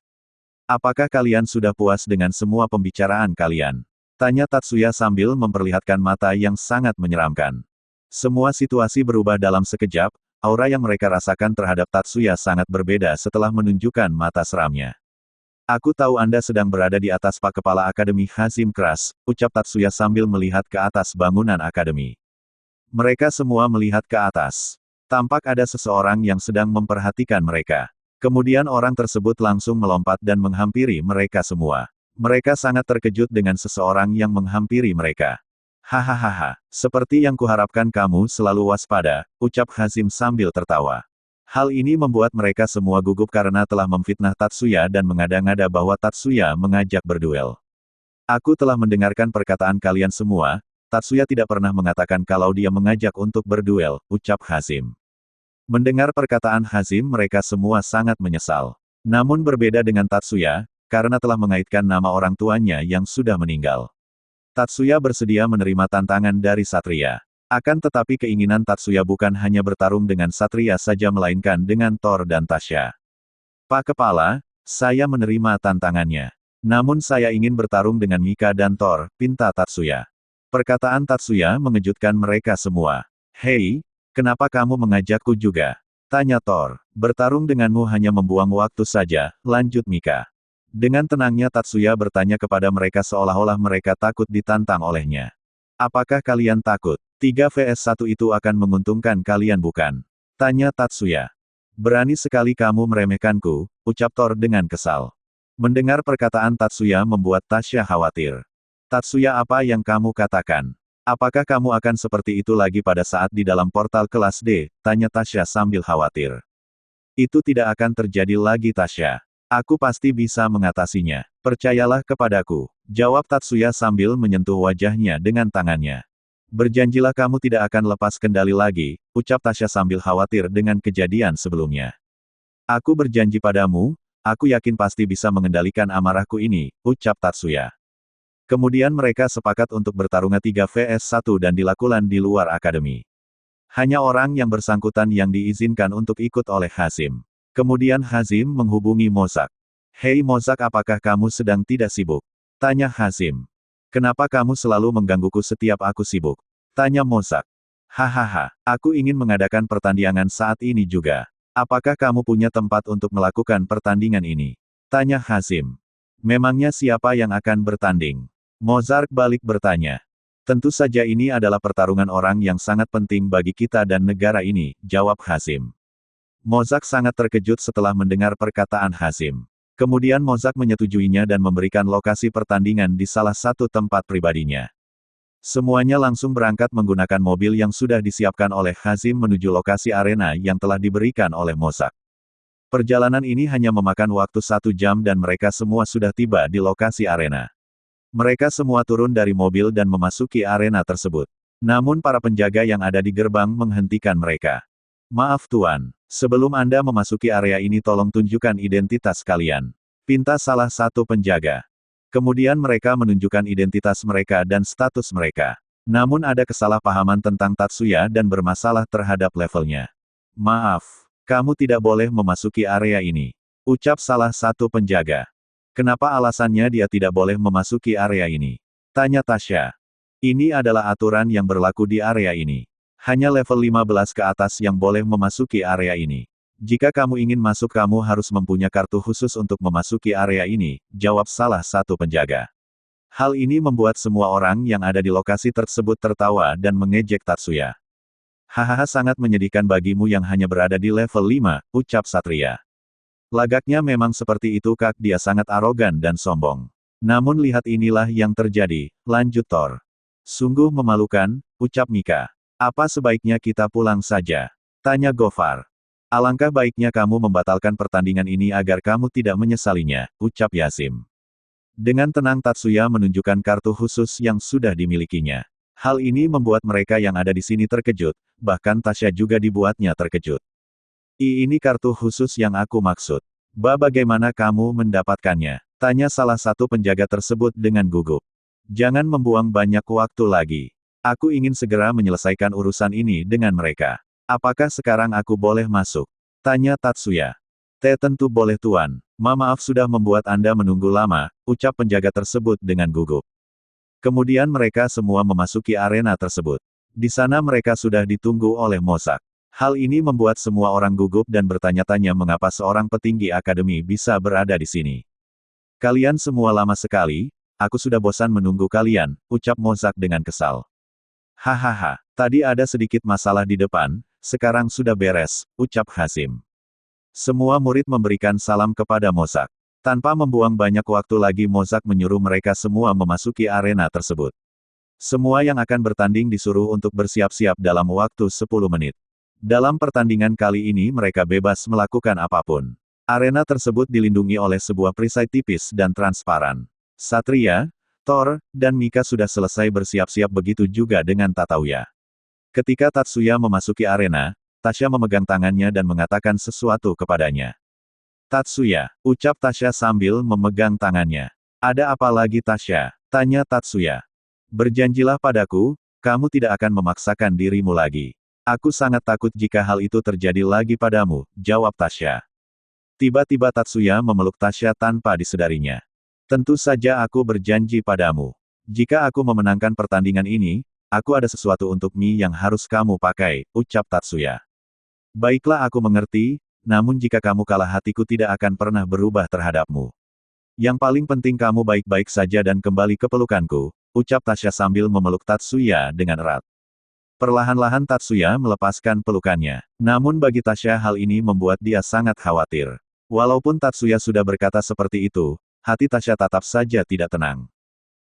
Apakah kalian sudah puas dengan semua pembicaraan kalian? Tanya Tatsuya sambil memperlihatkan mata yang sangat menyeramkan. Semua situasi berubah dalam sekejap, aura yang mereka rasakan terhadap Tatsuya sangat berbeda setelah menunjukkan mata seramnya. Aku tahu Anda sedang berada di atas Pak Kepala Akademi Hazim Keras, ucap Tatsuya sambil melihat ke atas bangunan akademi. Mereka semua melihat ke atas. Tampak ada seseorang yang sedang memperhatikan mereka. Kemudian orang tersebut langsung melompat dan menghampiri mereka semua. Mereka sangat terkejut dengan seseorang yang menghampiri mereka. Hahaha, seperti yang kuharapkan kamu selalu waspada, ucap Hazim sambil tertawa. Hal ini membuat mereka semua gugup karena telah memfitnah Tatsuya dan mengada-ngada bahwa Tatsuya mengajak berduel. Aku telah mendengarkan perkataan kalian semua, Tatsuya tidak pernah mengatakan kalau dia mengajak untuk berduel, ucap Hazim. Mendengar perkataan Hazim mereka semua sangat menyesal. Namun berbeda dengan Tatsuya, karena telah mengaitkan nama orang tuanya yang sudah meninggal. Tatsuya bersedia menerima tantangan dari Satria. Akan tetapi keinginan Tatsuya bukan hanya bertarung dengan Satria saja melainkan dengan Thor dan Tasha. Pak Kepala, saya menerima tantangannya. Namun saya ingin bertarung dengan Mika dan Thor, pinta Tatsuya. Perkataan Tatsuya mengejutkan mereka semua. Hei, kenapa kamu mengajakku juga? Tanya Thor. Bertarung denganmu hanya membuang waktu saja, lanjut Mika. Dengan tenangnya Tatsuya bertanya kepada mereka seolah-olah mereka takut ditantang olehnya. Apakah kalian takut? 3 vs 1 itu akan menguntungkan kalian bukan? Tanya Tatsuya. Berani sekali kamu meremehkanku, ucap Thor dengan kesal. Mendengar perkataan Tatsuya membuat Tasha khawatir. Tatsuya apa yang kamu katakan? Apakah kamu akan seperti itu lagi pada saat di dalam portal kelas D? Tanya Tasha sambil khawatir. Itu tidak akan terjadi lagi Tasha. Aku pasti bisa mengatasinya. Percayalah kepadaku. Jawab Tatsuya sambil menyentuh wajahnya dengan tangannya. Berjanjilah kamu tidak akan lepas kendali lagi, ucap Tasha sambil khawatir dengan kejadian sebelumnya. Aku berjanji padamu, aku yakin pasti bisa mengendalikan amarahku ini, ucap Tatsuya. Kemudian mereka sepakat untuk bertarung 3 vs 1 dan dilakukan di luar akademi. Hanya orang yang bersangkutan yang diizinkan untuk ikut oleh Hazim. Kemudian Hazim menghubungi Mozak. Hei Mozak, apakah kamu sedang tidak sibuk? Tanya Hazim. Kenapa kamu selalu menggangguku setiap aku sibuk? Tanya Mozak. Hahaha, aku ingin mengadakan pertandingan saat ini juga. Apakah kamu punya tempat untuk melakukan pertandingan ini? Tanya Hazim. Memangnya siapa yang akan bertanding? Mozart balik bertanya. Tentu saja ini adalah pertarungan orang yang sangat penting bagi kita dan negara ini, jawab Hazim. Mozak sangat terkejut setelah mendengar perkataan Hazim. Kemudian Mozak menyetujuinya dan memberikan lokasi pertandingan di salah satu tempat pribadinya. Semuanya langsung berangkat menggunakan mobil yang sudah disiapkan oleh Hazim menuju lokasi arena yang telah diberikan oleh Mozak. Perjalanan ini hanya memakan waktu 1 jam dan mereka semua sudah tiba di lokasi arena. Mereka semua turun dari mobil dan memasuki arena tersebut. Namun para penjaga yang ada di gerbang menghentikan mereka. Maaf Tuan, sebelum Anda memasuki area ini tolong tunjukkan identitas kalian. Pinta salah satu penjaga. Kemudian mereka menunjukkan identitas mereka dan status mereka. Namun ada kesalahpahaman tentang Tatsuya dan bermasalah terhadap levelnya. Maaf, kamu tidak boleh memasuki area ini. Ucap salah satu penjaga. Kenapa alasannya dia tidak boleh memasuki area ini? Tanya Tasha. Ini adalah aturan yang berlaku di area ini. Hanya level 15 ke atas yang boleh memasuki area ini. Jika kamu ingin masuk kamu harus mempunyai kartu khusus untuk memasuki area ini, jawab salah satu penjaga. Hal ini membuat semua orang yang ada di lokasi tersebut tertawa dan mengejek Tatsuya. Hahaha, sangat menyedihkan bagimu yang hanya berada di level 5, ucap Satria. Lagaknya memang seperti itu Kak, dia sangat arogan dan sombong. Namun lihat inilah yang terjadi, lanjut Thor. Sungguh memalukan, ucap Mika. Apa sebaiknya kita pulang saja? Tanya Gofar. Alangkah baiknya kamu membatalkan pertandingan ini agar kamu tidak menyesalinya, ucap Yasim. Dengan tenang Tatsuya menunjukkan kartu khusus yang sudah dimilikinya. Hal ini membuat mereka yang ada di sini terkejut, bahkan Tasha juga dibuatnya terkejut. Ini kartu khusus yang aku maksud. Bagaimana kamu mendapatkannya? Tanya salah satu penjaga tersebut dengan gugup. Jangan membuang banyak waktu lagi. Aku ingin segera menyelesaikan urusan ini dengan mereka. Apakah sekarang aku boleh masuk? Tanya Tatsuya. Tentu boleh Tuan. Maaf sudah membuat Anda menunggu lama, ucap penjaga tersebut dengan gugup. Kemudian mereka semua memasuki arena tersebut. Di sana mereka sudah ditunggu oleh Mozak. Hal ini membuat semua orang gugup dan bertanya-tanya mengapa seorang petinggi akademi bisa berada di sini. Kalian semua lama sekali, aku sudah bosan menunggu kalian, ucap Mozak dengan kesal. Hahaha, tadi ada sedikit masalah di depan, sekarang sudah beres, ucap Hazim. Semua murid memberikan salam kepada Mozak. Tanpa membuang banyak waktu lagi Mozak menyuruh mereka semua memasuki arena tersebut. Semua yang akan bertanding disuruh untuk bersiap-siap dalam waktu 10 menit. Dalam pertandingan kali ini mereka bebas melakukan apapun. Arena tersebut dilindungi oleh sebuah perisai tipis dan transparan. Satria, Thor, dan Mika sudah selesai bersiap-siap, begitu juga dengan Tatsuya. Ketika Tatsuya memasuki arena, Tasya memegang tangannya dan mengatakan sesuatu kepadanya. Tatsuya, ucap Tasya sambil memegang tangannya. Ada apa lagi Tasya? Tanya Tatsuya. Berjanjilah padaku, kamu tidak akan memaksakan dirimu lagi. Aku sangat takut jika hal itu terjadi lagi padamu, jawab Tasya. Tiba-tiba Tatsuya memeluk Tasya tanpa disadarinya. Tentu saja aku berjanji padamu. Jika aku memenangkan pertandingan ini, aku ada sesuatu untuk Mi yang harus kamu pakai, ucap Tatsuya. Baiklah, aku mengerti, namun jika kamu kalah hatiku tidak akan pernah berubah terhadapmu. Yang paling penting kamu baik-baik saja dan kembali ke pelukanku, ucap Tasya sambil memeluk Tatsuya dengan erat. Perlahan-lahan Tatsuya melepaskan pelukannya. Namun bagi Tasya hal ini membuat dia sangat khawatir. Walaupun Tatsuya sudah berkata seperti itu, hati Tasya tetap saja tidak tenang.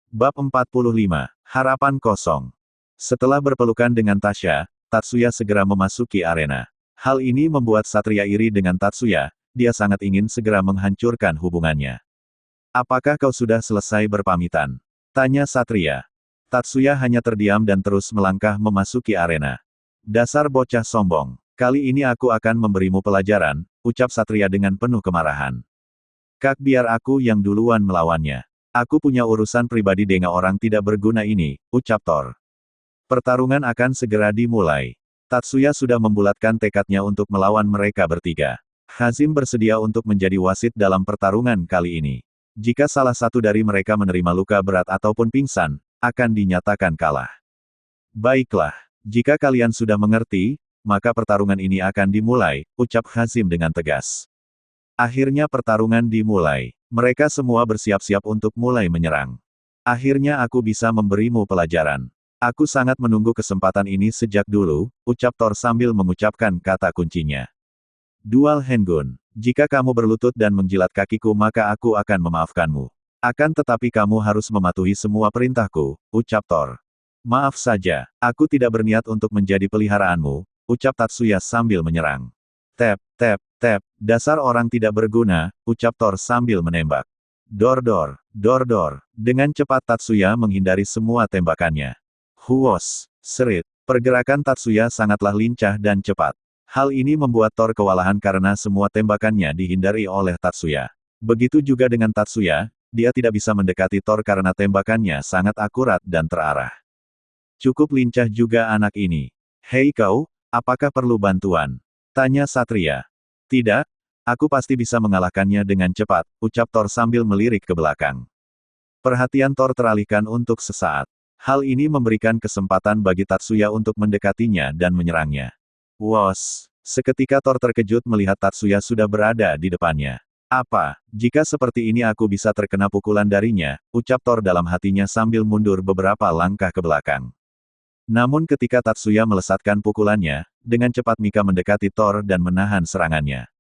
Bab 45. Harapan kosong. Setelah berpelukan dengan Tasya, Tatsuya segera memasuki arena. Hal ini membuat Satria iri dengan Tatsuya, dia sangat ingin segera menghancurkan hubungannya. Apakah kau sudah selesai berpamitan? Tanya Satria. Tatsuya hanya terdiam dan terus melangkah memasuki arena. Dasar bocah sombong. Kali ini aku akan memberimu pelajaran, ucap Satria dengan penuh kemarahan. Kak, biar aku yang duluan melawannya. Aku punya urusan pribadi dengan orang tidak berguna ini, ucap Thor. Pertarungan akan segera dimulai. Tatsuya sudah membulatkan tekadnya untuk melawan mereka bertiga. Hazim bersedia untuk menjadi wasit dalam pertarungan kali ini. Jika salah satu dari mereka menerima luka berat ataupun pingsan, akan dinyatakan kalah. Baiklah, jika kalian sudah mengerti, maka pertarungan ini akan dimulai, ucap Hazim dengan tegas. Akhirnya pertarungan dimulai. Mereka semua bersiap-siap untuk mulai menyerang. Akhirnya aku bisa memberimu pelajaran. Aku sangat menunggu kesempatan ini sejak dulu, ucap Thor sambil mengucapkan kata kuncinya. Dual Hengun. Jika kamu berlutut dan menjilat kakiku maka aku akan memaafkanmu. Akan tetapi kamu harus mematuhi semua perintahku, ucap Thor. Maaf saja, aku tidak berniat untuk menjadi peliharaanmu, ucap Tatsuya sambil menyerang. Tap, tap, tap, dasar orang tidak berguna, ucap Thor sambil menembak. Dor-dor, dor-dor. Dengan cepat Tatsuya menghindari semua tembakannya. Huos, serit. Pergerakan Tatsuya sangatlah lincah dan cepat. Hal ini membuat Thor kewalahan karena semua tembakannya dihindari oleh Tatsuya. Begitu juga dengan Tatsuya, dia tidak bisa mendekati Thor karena tembakannya sangat akurat dan terarah. Cukup lincah juga anak ini. Hei kau, apakah perlu bantuan? Tanya Satria. Tidak, aku pasti bisa mengalahkannya dengan cepat, ucap Thor sambil melirik ke belakang. Perhatian Thor teralihkan untuk sesaat. Hal ini memberikan kesempatan bagi Tatsuya untuk mendekatinya dan menyerangnya. Wos! Seketika Thor terkejut melihat Tatsuya sudah berada di depannya. Apa, jika seperti ini aku bisa terkena pukulan darinya, ucap Thor dalam hatinya sambil mundur beberapa langkah ke belakang. Namun ketika Tatsuya melesatkan pukulannya, dengan cepat Mika mendekati Thor dan menahan serangannya.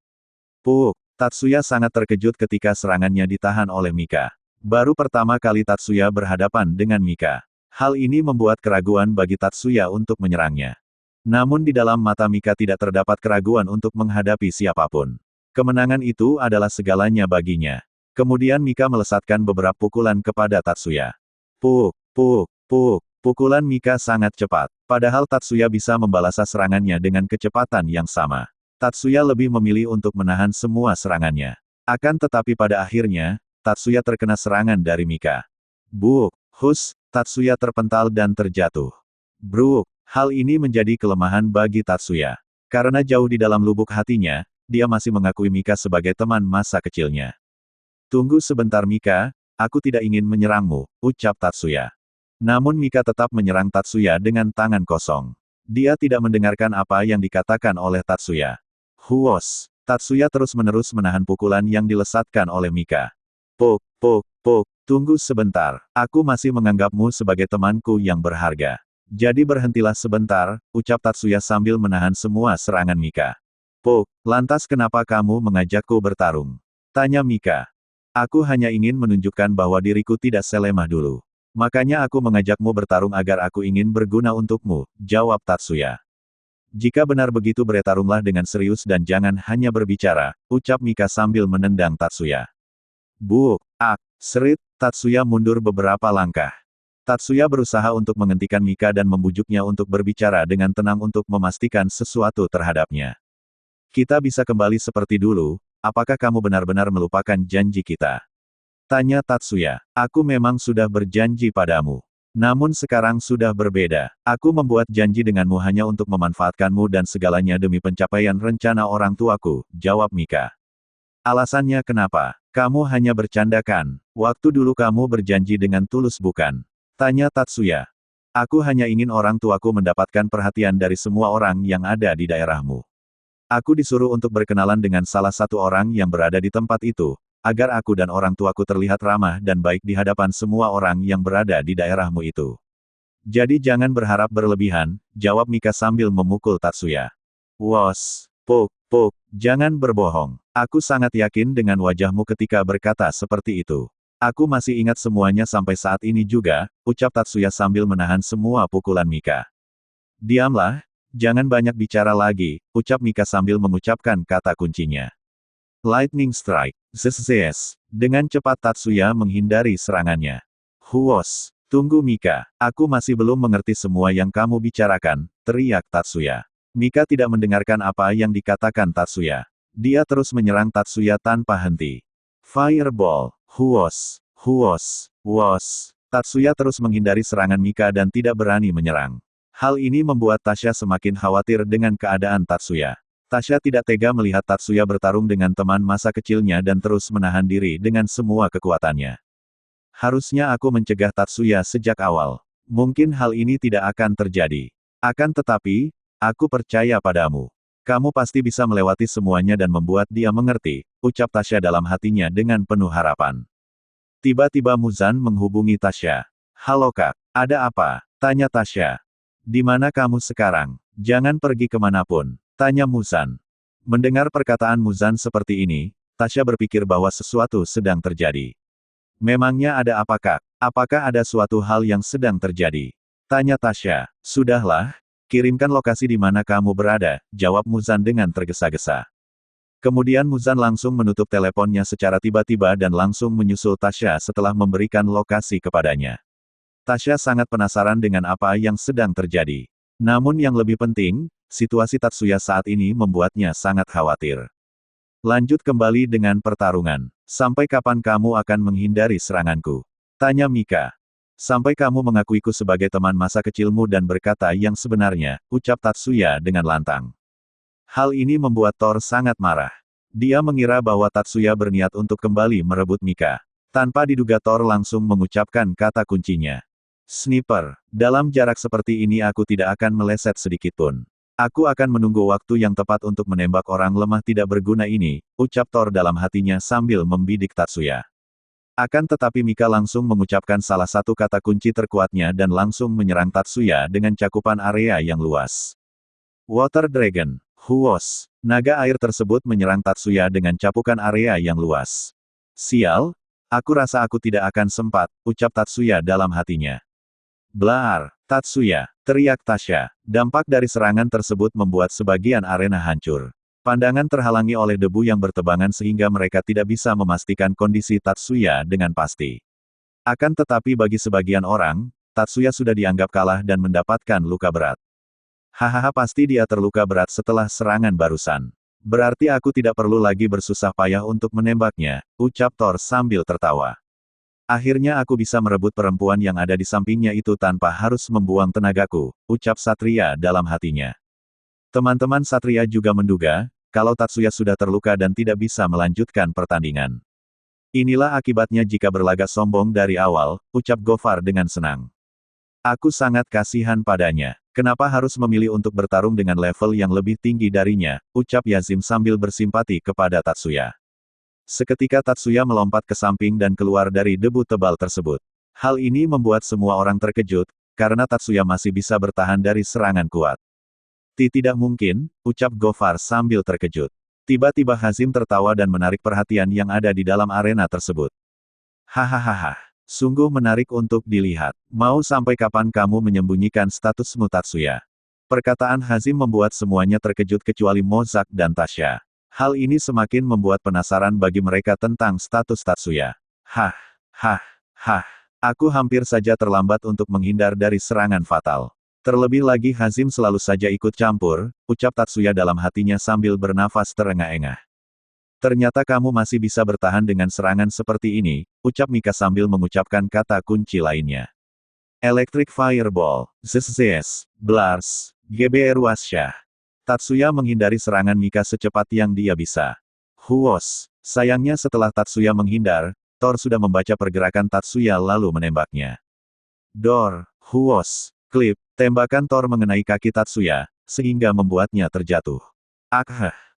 Puk! Tatsuya sangat terkejut ketika serangannya ditahan oleh Mika. Baru pertama kali Tatsuya berhadapan dengan Mika. Hal ini membuat keraguan bagi Tatsuya untuk menyerangnya. Namun di dalam mata Mika tidak terdapat keraguan untuk menghadapi siapapun. Kemenangan itu adalah segalanya baginya. Kemudian Mika melesatkan beberapa pukulan kepada Tatsuya. Puk, puk, puk. Pukulan Mika sangat cepat. Padahal Tatsuya bisa membalas serangannya dengan kecepatan yang sama. Tatsuya lebih memilih untuk menahan semua serangannya. Akan tetapi pada akhirnya, Tatsuya terkena serangan dari Mika. Buk, hus, Tatsuya terpental dan terjatuh. Bruk, hal ini menjadi kelemahan bagi Tatsuya. Karena jauh di dalam lubuk hatinya, dia masih mengakui Mika sebagai teman masa kecilnya. Tunggu sebentar Mika, aku tidak ingin menyerangmu, ucap Tatsuya. Namun Mika tetap menyerang Tatsuya dengan tangan kosong. Dia tidak mendengarkan apa yang dikatakan oleh Tatsuya. Huos! Tatsuya terus-menerus menahan pukulan yang dilesatkan oleh Mika. Puk, puk, puk, tunggu sebentar. Aku masih menganggapmu sebagai temanku yang berharga. Jadi berhentilah sebentar, ucap Tatsuya sambil menahan semua serangan Mika. Puk, lantas kenapa kamu mengajakku bertarung? Tanya Mika. Aku hanya ingin menunjukkan bahwa diriku tidak selemah dulu. Makanya aku mengajakmu bertarung agar aku ingin berguna untukmu, jawab Tatsuya. Jika benar begitu bertarunglah dengan serius dan jangan hanya berbicara, ucap Mika sambil menendang Tatsuya. Serit, Tatsuya mundur beberapa langkah. Tatsuya berusaha untuk menghentikan Mika dan membujuknya untuk berbicara dengan tenang untuk memastikan sesuatu terhadapnya. Kita bisa kembali seperti dulu, apakah kamu benar-benar melupakan janji kita? Tanya Tatsuya. Aku memang sudah berjanji padamu. Namun sekarang sudah berbeda. Aku membuat janji denganmu hanya untuk memanfaatkanmu dan segalanya demi pencapaian rencana orang tuaku, jawab Mika. Alasannya kenapa? Kamu hanya bercanda kan? Waktu dulu kamu berjanji dengan tulus bukan? Tanya Tatsuya. Aku hanya ingin orang tuaku mendapatkan perhatian dari semua orang yang ada di daerahmu. Aku disuruh untuk berkenalan dengan salah satu orang yang berada di tempat itu, agar aku dan orang tuaku terlihat ramah dan baik di hadapan semua orang yang berada di daerahmu itu. Jadi jangan berharap berlebihan, jawab Mika sambil memukul Tatsuya. Jangan berbohong. Aku sangat yakin dengan wajahmu ketika berkata seperti itu. Aku masih ingat semuanya sampai saat ini juga, ucap Tatsuya sambil menahan semua pukulan Mika. Diamlah. Jangan banyak bicara lagi, ucap Mika sambil mengucapkan kata kuncinya. Lightning Strike. Zzz. Dengan cepat Tatsuya menghindari serangannya. Tunggu Mika. Aku masih belum mengerti semua yang kamu bicarakan, teriak Tatsuya. Mika tidak mendengarkan apa yang dikatakan Tatsuya. Dia terus menyerang Tatsuya tanpa henti. Fireball. Tatsuya terus menghindari serangan Mika dan tidak berani menyerang. Hal ini membuat Tasya semakin khawatir dengan keadaan Tatsuya. Tasya tidak tega melihat Tatsuya bertarung dengan teman masa kecilnya dan terus menahan diri dengan semua kekuatannya. Harusnya aku mencegah Tatsuya sejak awal. Mungkin hal ini tidak akan terjadi. Akan tetapi, aku percaya padamu. Kamu pasti bisa melewati semuanya dan membuat dia mengerti, ucap Tasya dalam hatinya dengan penuh harapan. Tiba-tiba Muzan menghubungi Tasya. Halo Kak, ada apa? Tanya Tasya. Di mana kamu sekarang? Jangan pergi kemanapun, tanya Muzan. Mendengar perkataan Muzan seperti ini, Tasya berpikir bahwa sesuatu sedang terjadi. Memangnya ada apa Kak? Apakah ada suatu hal yang sedang terjadi? Tanya Tasya. Sudahlah, kirimkan lokasi di mana kamu berada, jawab Muzan dengan tergesa-gesa. Kemudian Muzan langsung menutup teleponnya secara tiba-tiba dan langsung menyusul Tasya setelah memberikan lokasi kepadanya. Tasya sangat penasaran dengan apa yang sedang terjadi. Namun yang lebih penting, situasi Tatsuya saat ini membuatnya sangat khawatir. Lanjut kembali dengan pertarungan. Sampai kapan kamu akan menghindari seranganku? Tanya Mika. Sampai kamu mengakuiku sebagai teman masa kecilmu dan berkata yang sebenarnya, ucap Tatsuya dengan lantang. Hal ini membuat Thor sangat marah. Dia mengira bahwa Tatsuya berniat untuk kembali merebut Mika. Tanpa diduga Thor langsung mengucapkan kata kuncinya. Sniper, dalam jarak seperti ini aku tidak akan meleset sedikitpun. Aku akan menunggu waktu yang tepat untuk menembak orang lemah tidak berguna ini, ucap Thor dalam hatinya sambil membidik Tatsuya. Akan tetapi Mika langsung mengucapkan salah satu kata kunci terkuatnya dan langsung menyerang Tatsuya dengan cakupan area yang luas. Water Dragon. Naga air tersebut menyerang Tatsuya dengan capukan area yang luas. Sial, aku rasa aku tidak akan sempat, ucap Tatsuya dalam hatinya. Blaar, Tatsuya, teriak Tasya. Dampak dari serangan tersebut membuat sebagian arena hancur. Pandangan terhalangi oleh debu yang bertebangan sehingga mereka tidak bisa memastikan kondisi Tatsuya dengan pasti. Akan tetapi bagi sebagian orang, Tatsuya sudah dianggap kalah dan mendapatkan luka berat. Hahaha pasti dia terluka berat setelah serangan barusan. Berarti aku tidak perlu lagi bersusah payah untuk menembaknya, ucap Thor sambil tertawa. Akhirnya aku bisa merebut perempuan yang ada di sampingnya itu tanpa harus membuang tenagaku, ucap Satria dalam hatinya. Teman-teman Satria juga menduga, kalau Tatsuya sudah terluka dan tidak bisa melanjutkan pertandingan. Inilah akibatnya jika berlagak sombong dari awal, ucap Gofar dengan senang. Aku sangat kasihan padanya. Kenapa harus memilih untuk bertarung dengan level yang lebih tinggi darinya, ucap Yazim sambil bersimpati kepada Tatsuya. Seketika Tatsuya melompat ke samping dan keluar dari debu tebal tersebut. Hal ini membuat semua orang terkejut, karena Tatsuya masih bisa bertahan dari serangan kuat. Tidak mungkin, ucap Gofar sambil terkejut. Tiba-tiba Hazim tertawa dan menarik perhatian yang ada di dalam arena tersebut. Hahaha. Sungguh menarik untuk dilihat. Mau sampai kapan kamu menyembunyikan statusmu Tatsuya? Perkataan Hazim membuat semuanya terkejut kecuali Mozak dan Tasya. Hal ini semakin membuat penasaran bagi mereka tentang status Tatsuya. Hah, hah, hah. Aku hampir saja terlambat untuk menghindar dari serangan fatal. Terlebih lagi Hazim selalu saja ikut campur, ucap Tatsuya dalam hatinya sambil bernafas terengah-engah. Ternyata kamu masih bisa bertahan dengan serangan seperti ini, ucap Mika sambil mengucapkan kata kunci lainnya. Electric Fireball, Zzz, Blars, GBR Wasyah. Tatsuya menghindari serangan Mika secepat yang dia bisa. Huos, sayangnya setelah Tatsuya menghindar, Thor sudah membaca pergerakan Tatsuya lalu menembaknya. Dor, Huos, klip, tembakan Thor mengenai kaki Tatsuya, sehingga membuatnya terjatuh.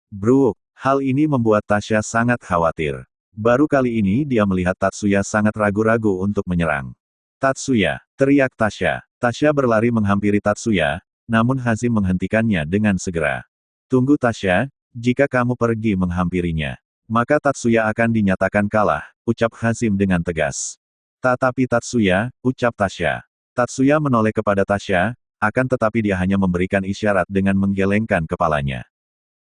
Bruk. Hal ini membuat Tasya sangat khawatir. Baru kali ini dia melihat Tatsuya sangat ragu-ragu untuk menyerang. Tatsuya, teriak Tasya. Tasya berlari menghampiri Tatsuya, namun Hazim menghentikannya dengan segera. Tunggu Tasya, jika kamu pergi menghampirinya, maka Tatsuya akan dinyatakan kalah, ucap Hazim dengan tegas. Tetapi Tatsuya, ucap Tasya. Tatsuya menoleh kepada Tasya, akan tetapi dia hanya memberikan isyarat dengan menggelengkan kepalanya.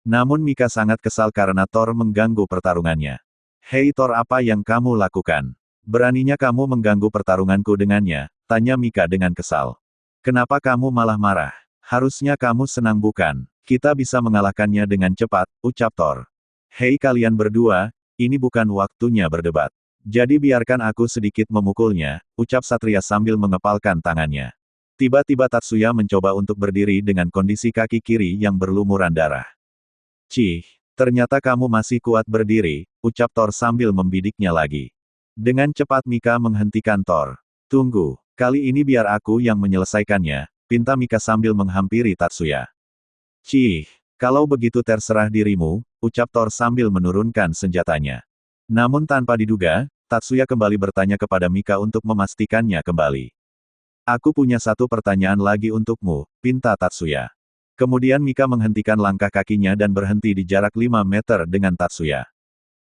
Namun Mika sangat kesal karena Thor mengganggu pertarungannya. Hei Thor, apa yang kamu lakukan? Beraninya kamu mengganggu pertarunganku dengannya, tanya Mika dengan kesal. Kenapa kamu malah marah? Harusnya kamu senang bukan? Kita bisa mengalahkannya dengan cepat, ucap Thor. Hei kalian berdua, ini bukan waktunya berdebat. Jadi biarkan aku sedikit memukulnya, ucap Satria sambil mengepalkan tangannya. Tiba-tiba Tatsuya mencoba untuk berdiri dengan kondisi kaki kiri yang berlumuran darah. Cih, ternyata kamu masih kuat berdiri, ucap Thor sambil membidiknya lagi. Dengan cepat Mika menghentikan Thor. Tunggu, kali ini biar aku yang menyelesaikannya, pinta Mika sambil menghampiri Tatsuya. Cih, kalau begitu terserah dirimu, ucap Thor sambil menurunkan senjatanya. Namun tanpa diduga, Tatsuya kembali bertanya kepada Mika untuk memastikannya kembali. Aku punya satu pertanyaan lagi untukmu, pinta Tatsuya. Kemudian Mika menghentikan langkah kakinya dan berhenti di jarak 5 meter dengan Tatsuya.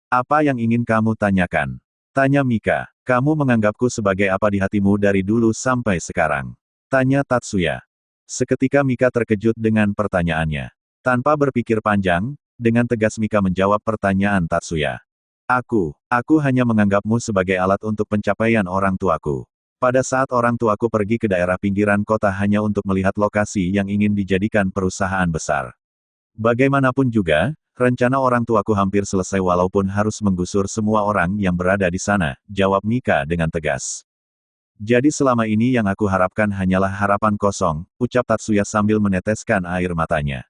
Apa yang ingin kamu tanyakan? Tanya Mika. Kamu menganggapku sebagai apa di hatimu dari dulu sampai sekarang? Tanya Tatsuya. Seketika Mika terkejut dengan pertanyaannya. Tanpa berpikir panjang, dengan tegas Mika menjawab pertanyaan Tatsuya. Aku hanya menganggapmu sebagai alat untuk pencapaian orang tuaku. Pada saat orang tuaku pergi ke daerah pinggiran kota hanya untuk melihat lokasi yang ingin dijadikan perusahaan besar. Bagaimanapun juga, rencana orang tuaku hampir selesai walaupun harus menggusur semua orang yang berada di sana, jawab Mika dengan tegas. Jadi selama ini yang aku harapkan hanyalah harapan kosong, ucap Tatsuya sambil meneteskan air matanya.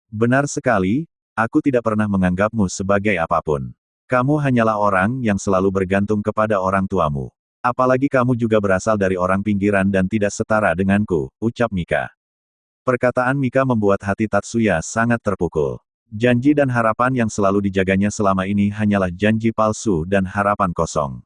Benar sekali, aku tidak pernah menganggapmu sebagai apapun. Kamu hanyalah orang yang selalu bergantung kepada orang tuamu. Apalagi kamu juga berasal dari orang pinggiran dan tidak setara denganku, ucap Mika. Perkataan Mika membuat hati Tatsuya sangat terpukul. Janji dan harapan yang selalu dijaganya selama ini hanyalah janji palsu dan harapan kosong.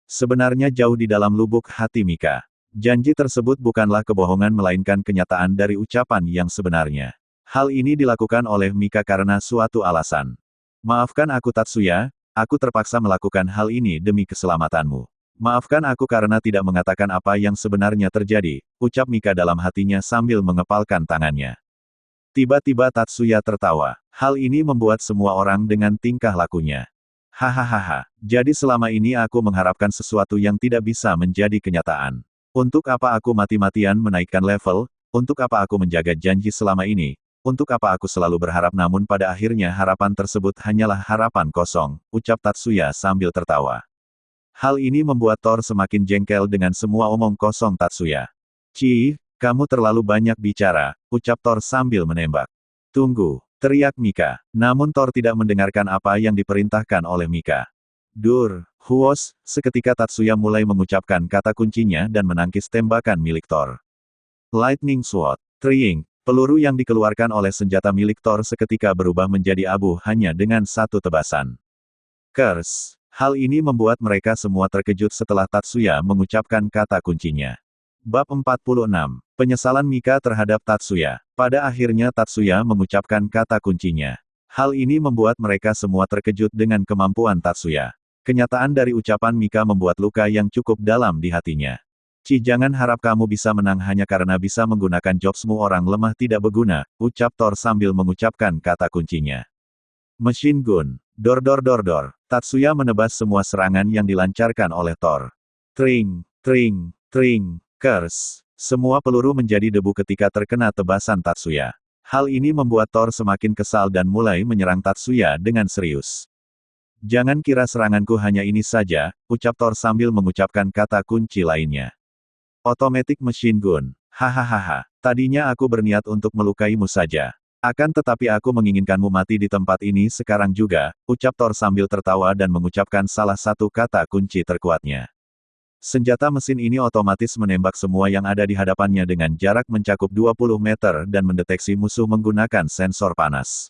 Sebenarnya jauh di dalam lubuk hati Mika, janji tersebut bukanlah kebohongan melainkan kenyataan dari ucapan yang sebenarnya. Hal ini dilakukan oleh Mika karena suatu alasan. Maafkan aku Tatsuya, aku terpaksa melakukan hal ini demi keselamatanmu. Maafkan aku karena tidak mengatakan apa yang sebenarnya terjadi, ucap Mika dalam hatinya sambil mengepalkan tangannya. Tiba-tiba Tatsuya tertawa. Hal ini membuat semua orang dengan tingkah lakunya. Hahaha, jadi selama ini aku mengharapkan sesuatu yang tidak bisa menjadi kenyataan. Untuk apa aku mati-matian menaikkan level, untuk apa aku menjaga janji selama ini, untuk apa aku selalu berharap namun pada akhirnya harapan tersebut hanyalah harapan kosong, ucap Tatsuya sambil tertawa. Hal ini membuat Thor semakin jengkel dengan semua omong kosong Tatsuya. Cih, kamu terlalu banyak bicara, ucap Thor sambil menembak. Tunggu, teriak Mika. Namun Thor tidak mendengarkan apa yang diperintahkan oleh Mika. Dur, Huos, seketika Tatsuya mulai mengucapkan kata kuncinya dan menangkis tembakan milik Thor. Lightning Sword, Tring, peluru yang dikeluarkan oleh senjata milik Thor seketika berubah menjadi abu hanya dengan satu tebasan. Curse. Hal ini membuat mereka semua terkejut setelah Tatsuya mengucapkan kata kuncinya. Bab 46. Penyesalan Mika terhadap Tatsuya. Pada akhirnya Tatsuya mengucapkan kata kuncinya. Hal ini membuat mereka semua terkejut dengan kemampuan Tatsuya. Kenyataan dari ucapan Mika membuat luka yang cukup dalam di hatinya. Jangan harap kamu bisa menang hanya karena bisa menggunakan jobsmu orang lemah tidak berguna, ucap Thor sambil mengucapkan kata kuncinya. Machine Gun. Dor dor dor dor. Tatsuya menebas semua serangan yang dilancarkan oleh Thor. Tring, tring, tring, curse. Semua peluru menjadi debu ketika terkena tebasan Tatsuya. Hal ini membuat Thor semakin kesal dan mulai menyerang Tatsuya dengan serius. Jangan kira seranganku hanya ini saja, ucap Thor sambil mengucapkan kata kunci lainnya. Automatic Machine Gun. Hahaha. Tadinya aku berniat untuk melukaimu saja. Akan tetapi aku menginginkanmu mati di tempat ini sekarang juga, ucap Thor sambil tertawa dan mengucapkan salah satu kata kunci terkuatnya. Senjata mesin ini otomatis menembak semua yang ada di hadapannya dengan jarak mencakup 20 meter dan mendeteksi musuh menggunakan sensor panas.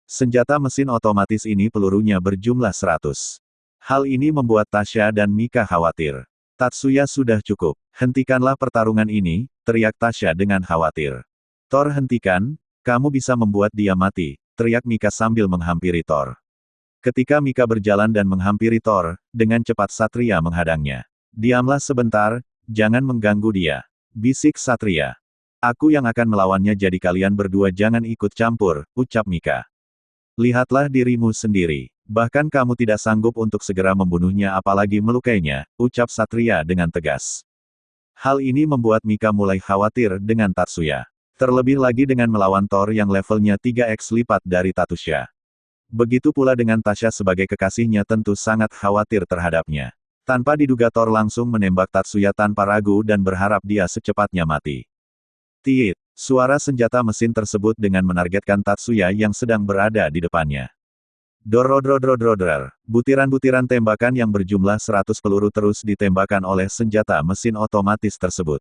Senjata mesin otomatis ini pelurunya berjumlah 100. Hal ini membuat Tasha dan Mika khawatir. Tatsuya sudah cukup. Hentikanlah pertarungan ini, teriak Tasha dengan khawatir. Thor hentikan, kamu bisa membuat dia mati, teriak Mika sambil menghampiri Thor. Ketika Mika berjalan dan menghampiri Thor, dengan cepat Satria menghadangnya. Diamlah sebentar, jangan mengganggu dia. Bisik Satria. Aku yang akan melawannya jadi kalian berdua jangan ikut campur, ucap Mika. Lihatlah dirimu sendiri. Bahkan kamu tidak sanggup untuk segera membunuhnya apalagi melukainya, ucap Satria dengan tegas. Hal ini membuat Mika mulai khawatir dengan Tatsuya. Terlebih lagi dengan melawan Thor yang levelnya 3x lipat dari Tatsuya. Begitu pula dengan Tasha sebagai kekasihnya tentu sangat khawatir terhadapnya. Tanpa diduga Thor langsung menembak Tatsuya tanpa ragu dan berharap dia secepatnya mati. Tiit, suara senjata mesin tersebut dengan menargetkan Tatsuya yang sedang berada di depannya. Dorodrodrodrodrer. Butiran-butiran tembakan yang berjumlah 100 peluru terus ditembakkan oleh senjata mesin otomatis tersebut.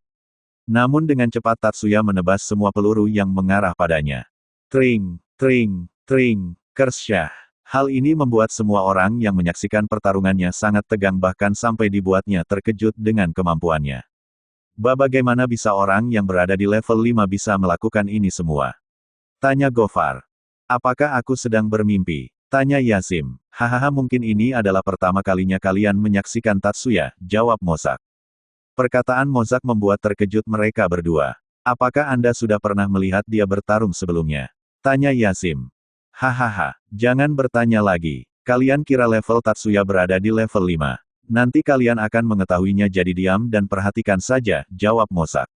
Namun dengan cepat Tatsuya menebas semua peluru yang mengarah padanya. Tring, tring, tring, kersyah. Hal ini membuat semua orang yang menyaksikan pertarungannya sangat tegang bahkan sampai dibuatnya terkejut dengan kemampuannya. Bagaimana bisa orang yang berada di level 5 bisa melakukan ini semua? Tanya Gofar. Apakah aku sedang bermimpi? Tanya Yasim. Hahaha mungkin ini adalah pertama kalinya kalian menyaksikan Tatsuya, jawab Mozak. Perkataan Mozak membuat terkejut mereka berdua. Apakah Anda sudah pernah melihat dia bertarung sebelumnya? Tanya Yasim. Hahaha, jangan bertanya lagi. Kalian kira level Tatsuya berada di level 5. Nanti kalian akan mengetahuinya jadi diam dan perhatikan saja, jawab Mozak.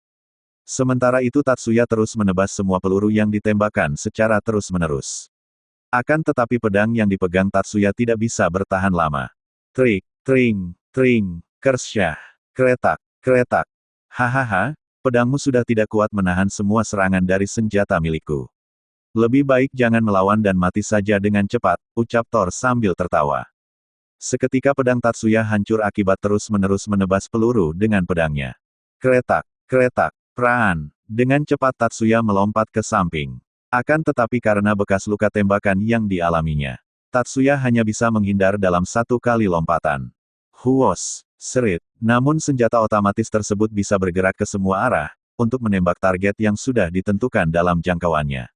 Sementara itu Tatsuya terus menebas semua peluru yang ditembakkan secara terus-menerus. Akan tetapi pedang yang dipegang Tatsuya tidak bisa bertahan lama. Trik, tring, tring, kersyah, kretak, kretak. Hahaha, pedangmu sudah tidak kuat menahan semua serangan dari senjata milikku. Lebih baik jangan melawan dan mati saja dengan cepat, ucap Thor sambil tertawa. Seketika pedang Tatsuya hancur akibat terus-menerus menebas peluru dengan pedangnya. Kretak, kretak, praan. Dengan cepat Tatsuya melompat ke samping. Akan tetapi karena bekas luka tembakan yang dialaminya, Tatsuya hanya bisa menghindar dalam satu kali lompatan. Huos, serit. Namun senjata otomatis tersebut bisa bergerak ke semua arah, untuk menembak target yang sudah ditentukan dalam jangkauannya.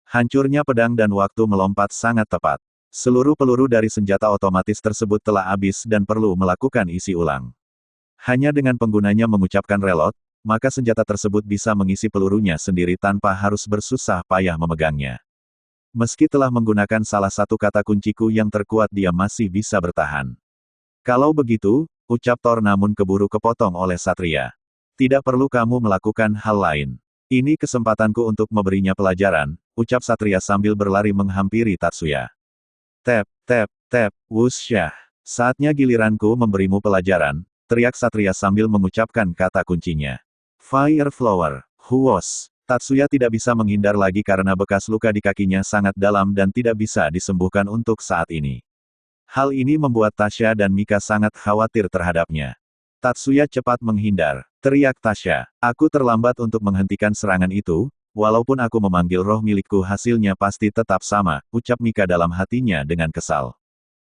Hancurnya pedang dan waktu melompat sangat tepat. Seluruh peluru dari senjata otomatis tersebut telah habis dan perlu melakukan isi ulang. Hanya dengan penggunanya mengucapkan reload, maka senjata tersebut bisa mengisi pelurunya sendiri tanpa harus bersusah payah memegangnya. Meski telah menggunakan salah satu kata kunciku yang terkuat dia masih bisa bertahan. Kalau begitu, ucap Thor namun keburu kepotong oleh Satria. Tidak perlu kamu melakukan hal lain. Ini kesempatanku untuk memberinya pelajaran, ucap Satria sambil berlari menghampiri Tatsuya. Tap, tap, tap, wusyah. Saatnya giliranku memberimu pelajaran, teriak Satria sambil mengucapkan kata kuncinya. Fire Flower, huos. Tatsuya tidak bisa menghindar lagi karena bekas luka di kakinya sangat dalam dan tidak bisa disembuhkan untuk saat ini. Hal ini membuat Tasha dan Mika sangat khawatir terhadapnya. Tatsuya cepat menghindar, teriak Tasha. Aku terlambat untuk menghentikan serangan itu, walaupun aku memanggil roh milikku hasilnya pasti tetap sama, ucap Mika dalam hatinya dengan kesal.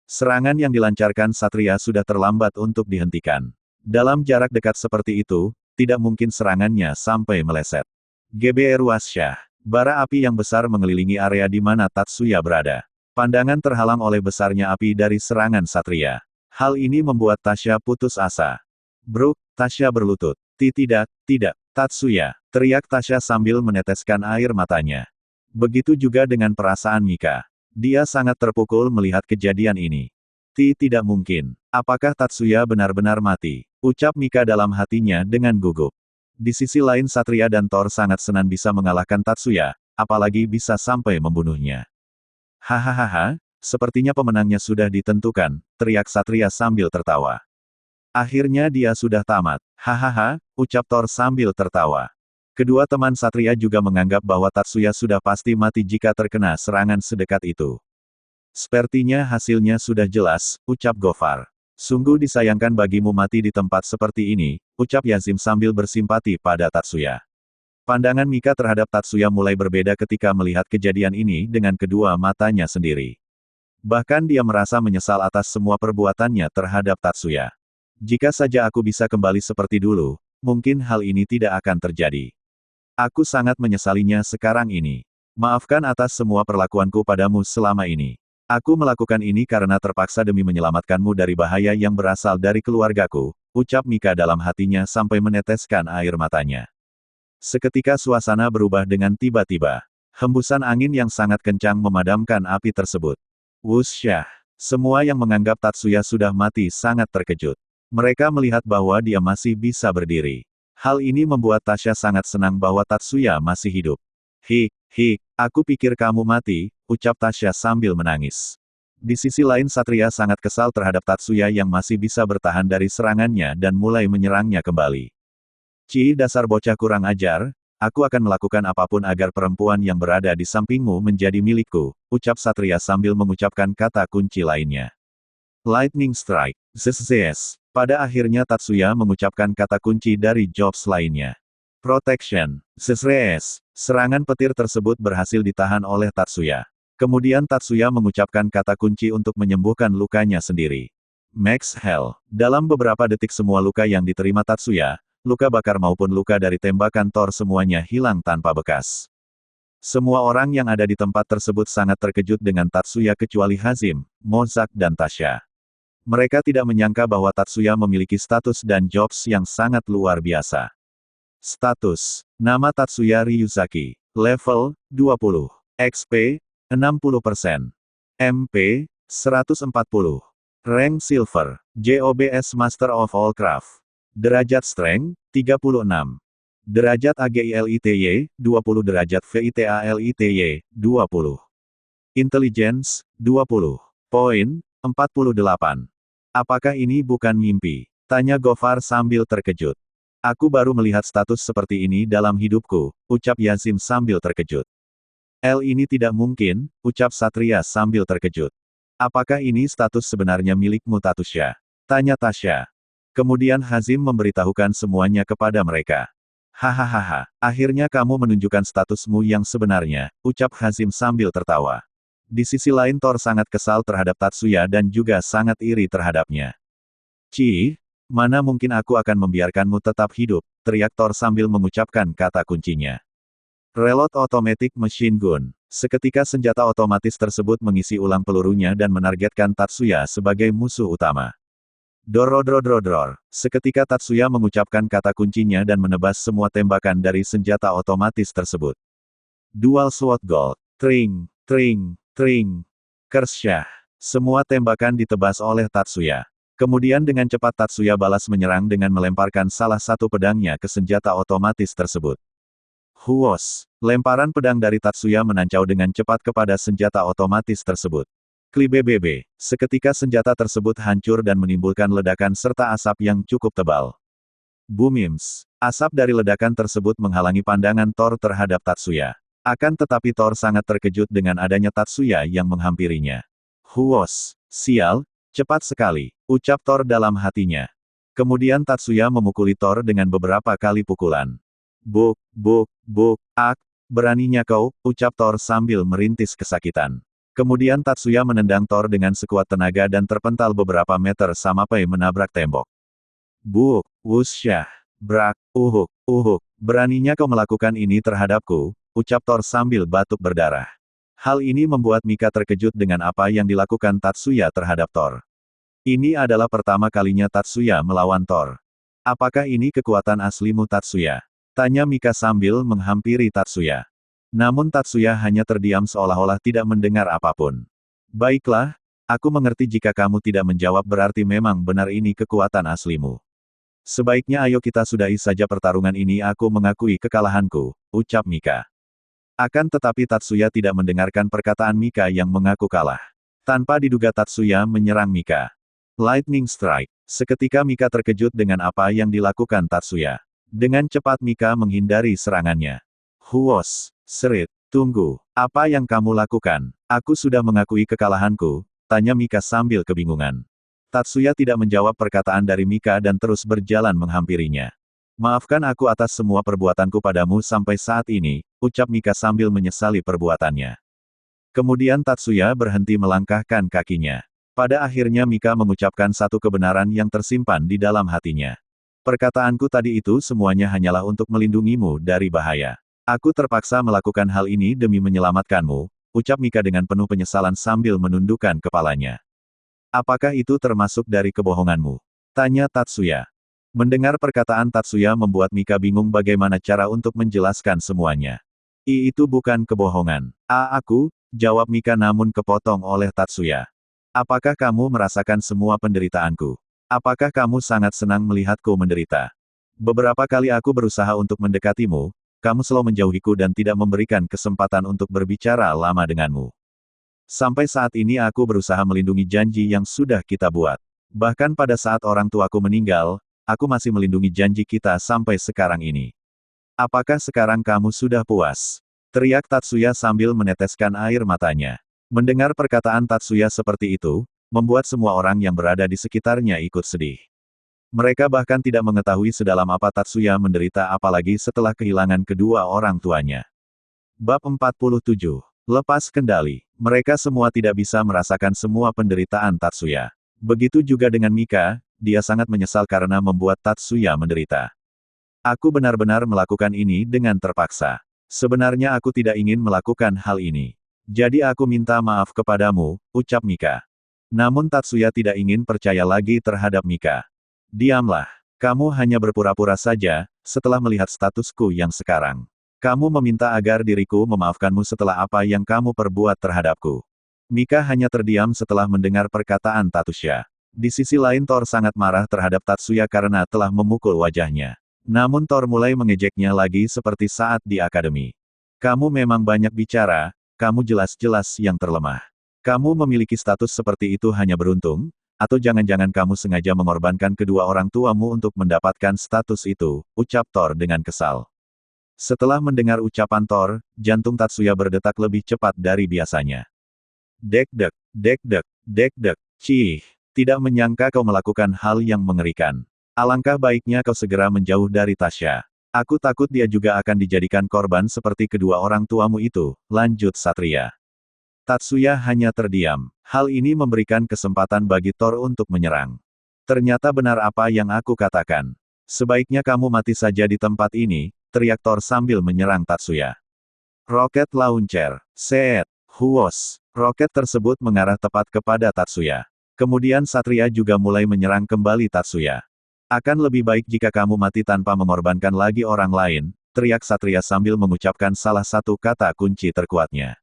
Serangan yang dilancarkan Satria sudah terlambat untuk dihentikan. Dalam jarak dekat seperti itu, tidak mungkin serangannya sampai meleset. GBR Wasyah. Bara api yang besar mengelilingi area di mana Tatsuya berada. Pandangan terhalang oleh besarnya api dari serangan Satria. Hal ini membuat Tasya putus asa. Brooke, Tasya berlutut. Tidak, tidak, Tatsuya, teriak Tasya sambil meneteskan air matanya. Begitu juga dengan perasaan Mika. Dia sangat terpukul melihat kejadian ini. Tidak mungkin. Apakah Tatsuya benar-benar mati? Ucap Mika dalam hatinya dengan gugup. Di sisi lain Satria dan Thor sangat senang bisa mengalahkan Tatsuya, apalagi bisa sampai membunuhnya. Hahaha, sepertinya pemenangnya sudah ditentukan, teriak Satria sambil tertawa. Akhirnya dia sudah tamat. Hahaha, ucap Thor sambil tertawa. Kedua teman Satria juga menganggap bahwa Tatsuya sudah pasti mati jika terkena serangan sedekat itu. Sepertinya hasilnya sudah jelas, ucap Gofar. Sungguh disayangkan bagimu mati di tempat seperti ini, ucap Yazim sambil bersimpati pada Tatsuya. Pandangan Mika terhadap Tatsuya mulai berbeda ketika melihat kejadian ini dengan kedua matanya sendiri. Bahkan dia merasa menyesal atas semua perbuatannya terhadap Tatsuya. Jika saja aku bisa kembali seperti dulu, mungkin hal ini tidak akan terjadi. Aku sangat menyesalinya sekarang ini. Maafkan atas semua perlakuanku padamu selama ini. Aku melakukan ini karena terpaksa demi menyelamatkanmu dari bahaya yang berasal dari keluargaku, ucap Mika dalam hatinya sampai meneteskan air matanya. Seketika suasana berubah dengan tiba-tiba. Hembusan angin yang sangat kencang memadamkan api tersebut. Wusyah! Semua yang menganggap Tatsuya sudah mati sangat terkejut. Mereka melihat bahwa dia masih bisa berdiri. Hal ini membuat Tasya sangat senang bahwa Tatsuya masih hidup. Aku pikir kamu mati, ucap Tasya sambil menangis. Di sisi lain Satria sangat kesal terhadap Tatsuya yang masih bisa bertahan dari serangannya dan mulai menyerangnya kembali. Dasar bocah kurang ajar, aku akan melakukan apapun agar perempuan yang berada di sampingmu menjadi milikku, ucap Satria sambil mengucapkan kata kunci lainnya. Lightning Strike, Zzz. Pada akhirnya Tatsuya mengucapkan kata kunci dari jobs lainnya. Protection, Zzz. Serangan petir tersebut berhasil ditahan oleh Tatsuya. Kemudian Tatsuya mengucapkan kata kunci untuk menyembuhkan lukanya sendiri. Max Hell. Dalam beberapa detik semua luka yang diterima Tatsuya, luka bakar maupun luka dari tembakan Thor semuanya hilang tanpa bekas. Semua orang yang ada di tempat tersebut sangat terkejut dengan Tatsuya kecuali Hazim, Mozak dan Tasya. Mereka tidak menyangka bahwa Tatsuya memiliki status dan jobs yang sangat luar biasa. Status. Nama Tatsuya Ryuzaki. Level, 20. XP, 60%. MP, 140. Rank Silver. JOBS Master of All Craft. Derajat Strength, 36. Derajat AGILITY, 20. Derajat VITALITY, 20. Intelligence, 20. Poin, 48. Apakah ini bukan mimpi? Tanya Gofar sambil terkejut. Aku baru melihat status seperti ini dalam hidupku, ucap Yazim sambil terkejut. Ini tidak mungkin, ucap Satria sambil terkejut. Apakah ini status sebenarnya milikmu Tatsuya? Tanya Tasya. Kemudian Hazim memberitahukan semuanya kepada mereka. Hahaha, akhirnya kamu menunjukkan statusmu yang sebenarnya, ucap Hazim sambil tertawa. Di sisi lain Thor sangat kesal terhadap Tatsuya dan juga sangat iri terhadapnya. Mana mungkin aku akan membiarkanmu tetap hidup, teriak Thor sambil mengucapkan kata kuncinya. Reload Automatic Machine Gun. Seketika senjata otomatis tersebut mengisi ulang pelurunya dan menargetkan Tatsuya sebagai musuh utama. Dorodrodrodror. Seketika Tatsuya mengucapkan kata kuncinya dan menebas semua tembakan dari senjata otomatis tersebut. Dual Sword Gold. Tring, tring, tring. Kersyah. Semua tembakan ditebas oleh Tatsuya. Kemudian dengan cepat Tatsuya balas menyerang dengan melemparkan salah satu pedangnya ke senjata otomatis tersebut. Huos! Lemparan pedang dari Tatsuya menancau dengan cepat kepada senjata otomatis tersebut. Klibbb! Seketika senjata tersebut hancur dan menimbulkan ledakan serta asap yang cukup tebal. Boomims! Asap dari ledakan tersebut menghalangi pandangan Thor terhadap Tatsuya. Akan tetapi Thor sangat terkejut dengan adanya Tatsuya yang menghampirinya. Huos! Sial! Cepat sekali, ucap Thor dalam hatinya. Kemudian Tatsuya memukuli Thor dengan beberapa kali pukulan. Buk, buk, buk, ak, beraninya kau, ucap Thor sambil merintis kesakitan. Kemudian Tatsuya menendang Thor dengan sekuat tenaga dan terpental beberapa meter sampai menabrak tembok. Buk, wusyah, brak, uhuk, beraninya kau melakukan ini terhadapku, ucap Thor sambil batuk berdarah. Hal ini membuat Mika terkejut dengan apa yang dilakukan Tatsuya terhadap Thor. Ini adalah pertama kalinya Tatsuya melawan Thor. Apakah ini kekuatan aslimu Tatsuya? Tanya Mika sambil menghampiri Tatsuya. Namun Tatsuya hanya terdiam seolah-olah tidak mendengar apapun. Baiklah, aku mengerti jika kamu tidak menjawab berarti memang benar ini kekuatan aslimu. Sebaiknya ayo kita sudahi saja pertarungan ini, aku mengakui kekalahanku, ucap Mika. Akan tetapi Tatsuya tidak mendengarkan perkataan Mika yang mengaku kalah. Tanpa diduga Tatsuya menyerang Mika. Lightning Strike. Seketika Mika terkejut dengan apa yang dilakukan Tatsuya. Dengan cepat Mika menghindari serangannya. Huos, serit, tunggu, apa yang kamu lakukan? Aku sudah mengakui kekalahanku, tanya Mika sambil kebingungan. Tatsuya tidak menjawab perkataan dari Mika dan terus berjalan menghampirinya. Maafkan aku atas semua perbuatanku padamu sampai saat ini, ucap Mika sambil menyesali perbuatannya. Kemudian Tatsuya berhenti melangkahkan kakinya. Pada akhirnya Mika mengucapkan satu kebenaran yang tersimpan di dalam hatinya. Perkataanku tadi itu semuanya hanyalah untuk melindungimu dari bahaya. Aku terpaksa melakukan hal ini demi menyelamatkanmu, ucap Mika dengan penuh penyesalan sambil menundukkan kepalanya. Apakah itu termasuk dari kebohonganmu? Tanya Tatsuya. Mendengar perkataan Tatsuya membuat Mika bingung bagaimana cara untuk menjelaskan semuanya. Itu bukan kebohongan. Aku, jawab Mika namun kepotong oleh Tatsuya. Apakah kamu merasakan semua penderitaanku? Apakah kamu sangat senang melihatku menderita? Beberapa kali aku berusaha untuk mendekatimu, kamu selalu menjauhiku dan tidak memberikan kesempatan untuk berbicara lama denganmu. Sampai saat ini aku berusaha melindungi janji yang sudah kita buat. Bahkan pada saat orang tuaku meninggal, aku masih melindungi janji kita sampai sekarang ini. Apakah sekarang kamu sudah puas? Teriak Tatsuya sambil meneteskan air matanya. Mendengar perkataan Tatsuya seperti itu, membuat semua orang yang berada di sekitarnya ikut sedih. Mereka bahkan tidak mengetahui sedalam apa Tatsuya menderita apalagi setelah kehilangan kedua orang tuanya. Bab 47. Lepas kendali. Mereka semua tidak bisa merasakan semua penderitaan Tatsuya. Begitu juga dengan Mika, dia sangat menyesal karena membuat Tatsuya menderita. Aku benar-benar melakukan ini dengan terpaksa. Sebenarnya aku tidak ingin melakukan hal ini. Jadi aku minta maaf kepadamu, ucap Mika. Namun Tatsuya tidak ingin percaya lagi terhadap Mika. Diamlah. Kamu hanya berpura-pura saja, setelah melihat statusku yang sekarang. Kamu meminta agar diriku memaafkanmu setelah apa yang kamu perbuat terhadapku. Mika hanya terdiam setelah mendengar perkataan Tatsuya. Di sisi lain Thor sangat marah terhadap Tatsuya karena telah memukul wajahnya. Namun Thor mulai mengejeknya lagi seperti saat di akademi. Kamu memang banyak bicara, kamu jelas-jelas yang terlemah. Kamu memiliki status seperti itu hanya beruntung, atau jangan-jangan kamu sengaja mengorbankan kedua orang tuamu untuk mendapatkan status itu, ucap Thor dengan kesal. Setelah mendengar ucapan Thor, jantung Tatsuya berdetak lebih cepat dari biasanya. Dek-dek, dek-dek, dek-dek, cih, tidak menyangka kau melakukan hal yang mengerikan. Alangkah baiknya kau segera menjauh dari Tasya. Aku takut dia juga akan dijadikan korban seperti kedua orang tuamu itu, lanjut Satria. Tatsuya hanya terdiam. Hal ini memberikan kesempatan bagi Thor untuk menyerang. Ternyata benar apa yang aku katakan. Sebaiknya kamu mati saja di tempat ini, teriak Thor sambil menyerang Tatsuya. Roket launcher. Set. Huos. Roket tersebut mengarah tepat kepada Tatsuya. Kemudian Satria juga mulai menyerang kembali Tatsuya. Akan lebih baik jika kamu mati tanpa mengorbankan lagi orang lain, teriak Satria sambil mengucapkan salah satu kata kunci terkuatnya.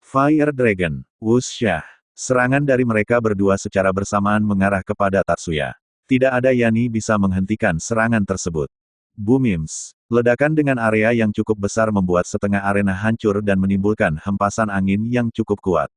Fire Dragon, Wushya. Serangan dari mereka berdua secara bersamaan mengarah kepada Tatsuya. Tidak ada Yani bisa menghentikan serangan tersebut. Boomims. Ledakan dengan area yang cukup besar membuat setengah arena hancur dan menimbulkan hempasan angin yang cukup kuat.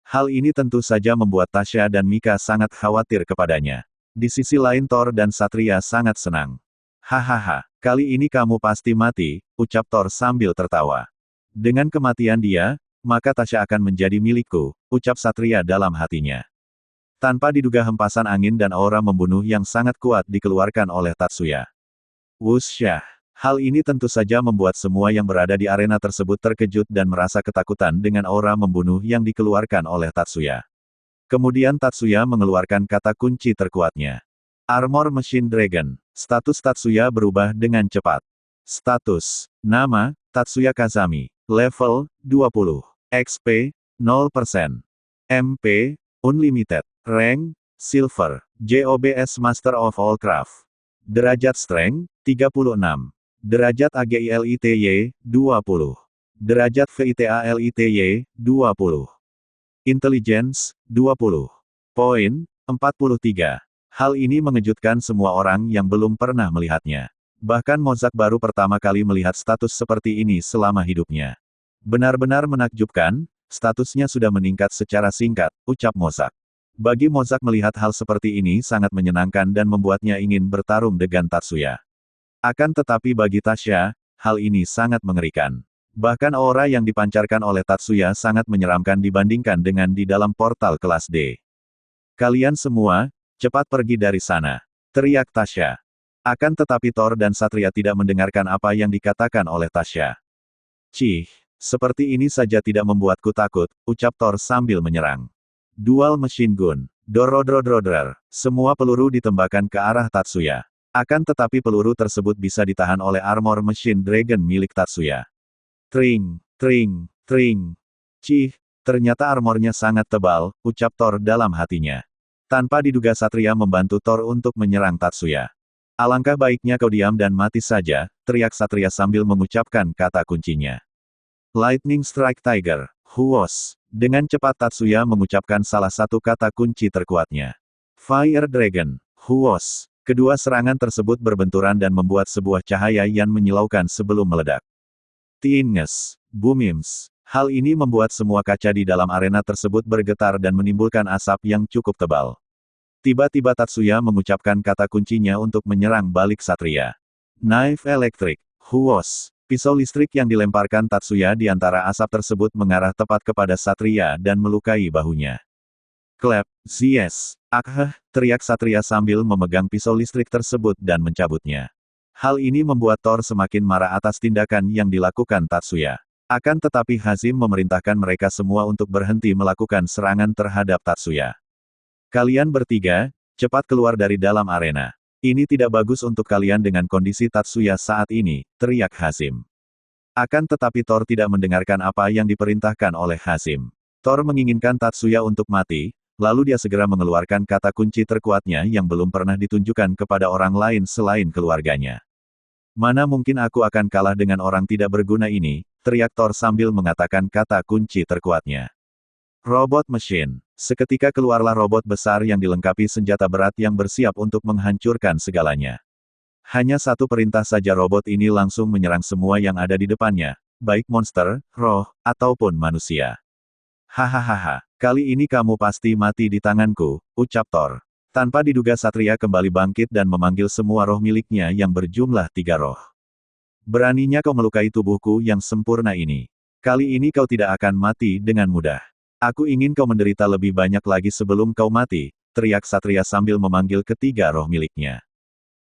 Hal ini tentu saja membuat Tasya dan Mika sangat khawatir kepadanya. Di sisi lain Thor dan Satria sangat senang. Hahaha, kali ini kamu pasti mati, ucap Thor sambil tertawa. Dengan kematian dia, maka Tasya akan menjadi milikku, ucap Satria dalam hatinya. Tanpa diduga hempasan angin dan aura membunuh yang sangat kuat dikeluarkan oleh Tatsuya. Wushya. Hal ini tentu saja membuat semua yang berada di arena tersebut terkejut dan merasa ketakutan dengan aura membunuh yang dikeluarkan oleh Tatsuya. Kemudian Tatsuya mengeluarkan kata kunci terkuatnya. Armor Machine Dragon. Status Tatsuya berubah dengan cepat. Status. Nama, Tatsuya Kazami. Level, 20. XP, 0%. MP, Unlimited. Rank, Silver, JOBS Master of All Craft. Derajat Strength, 36. Derajat AGILITY, 20. Derajat VITALITY, 20. Intelligence, 20. Poin, 43. Hal ini mengejutkan semua orang yang belum pernah melihatnya. Bahkan Mozak baru pertama kali melihat status seperti ini selama hidupnya. Benar-benar menakjubkan, statusnya sudah meningkat secara singkat, ucap Mozak. Bagi Mozak melihat hal seperti ini sangat menyenangkan dan membuatnya ingin bertarung dengan Tatsuya. Akan tetapi bagi Tasya, hal ini sangat mengerikan. Bahkan aura yang dipancarkan oleh Tatsuya sangat menyeramkan dibandingkan dengan di dalam portal kelas D. Kalian semua, cepat pergi dari sana, teriak Tasya. Akan tetapi Thor dan Satria tidak mendengarkan apa yang dikatakan oleh Tasya. Cih, seperti ini saja tidak membuatku takut, ucap Thor sambil menyerang. Dual Machine Gun. Dorodrodrodrer. Semua peluru ditembakkan ke arah Tatsuya. Akan tetapi peluru tersebut bisa ditahan oleh Armor Machine Dragon milik Tatsuya. Tring, tring, tring. Cih, ternyata armornya sangat tebal, ucap Thor dalam hatinya. Tanpa diduga Satria membantu Thor untuk menyerang Tatsuya. Alangkah baiknya kau diam dan mati saja, teriak Satria sambil mengucapkan kata kuncinya. Lightning Strike Tiger. Huos. Dengan cepat Tatsuya mengucapkan salah satu kata kunci terkuatnya. Fire Dragon. Huos. Kedua serangan tersebut berbenturan dan membuat sebuah cahaya yang menyilaukan sebelum meledak. Tiinges. Boomims. Hal ini membuat semua kaca di dalam arena tersebut bergetar dan menimbulkan asap yang cukup tebal. Tiba-tiba Tatsuya mengucapkan kata kuncinya untuk menyerang balik Satria. Knife Electric. Huos. Pisau listrik yang dilemparkan Tatsuya di antara asap tersebut mengarah tepat kepada Satria dan melukai bahunya. Clap, Zies. Teriak Satria sambil memegang pisau listrik tersebut dan mencabutnya. Hal ini membuat Thor semakin marah atas tindakan yang dilakukan Tatsuya. Akan tetapi Hazim memerintahkan mereka semua untuk berhenti melakukan serangan terhadap Tatsuya. Kalian bertiga, cepat keluar dari dalam arena. Ini tidak bagus untuk kalian dengan kondisi Tatsuya saat ini, teriak Hazim. Akan tetapi Thor tidak mendengarkan apa yang diperintahkan oleh Hazim. Thor menginginkan Tatsuya untuk mati, lalu dia segera mengeluarkan kata kunci terkuatnya yang belum pernah ditunjukkan kepada orang lain selain keluarganya. Mana mungkin aku akan kalah dengan orang tidak berguna ini, teriak Thor sambil mengatakan kata kunci terkuatnya. Robot Machine. Seketika keluarlah robot besar yang dilengkapi senjata berat yang bersiap untuk menghancurkan segalanya. Hanya satu perintah saja robot ini langsung menyerang semua yang ada di depannya, baik monster, roh, ataupun manusia. Hahaha, kali ini kamu pasti mati di tanganku, ucap Thor. Tanpa diduga Satria kembali bangkit dan memanggil semua roh miliknya yang berjumlah 3 roh. Beraninya kau melukai tubuhku yang sempurna ini. Kali ini kau tidak akan mati dengan mudah. Aku ingin kau menderita lebih banyak lagi sebelum kau mati, teriak Satria sambil memanggil ketiga roh miliknya.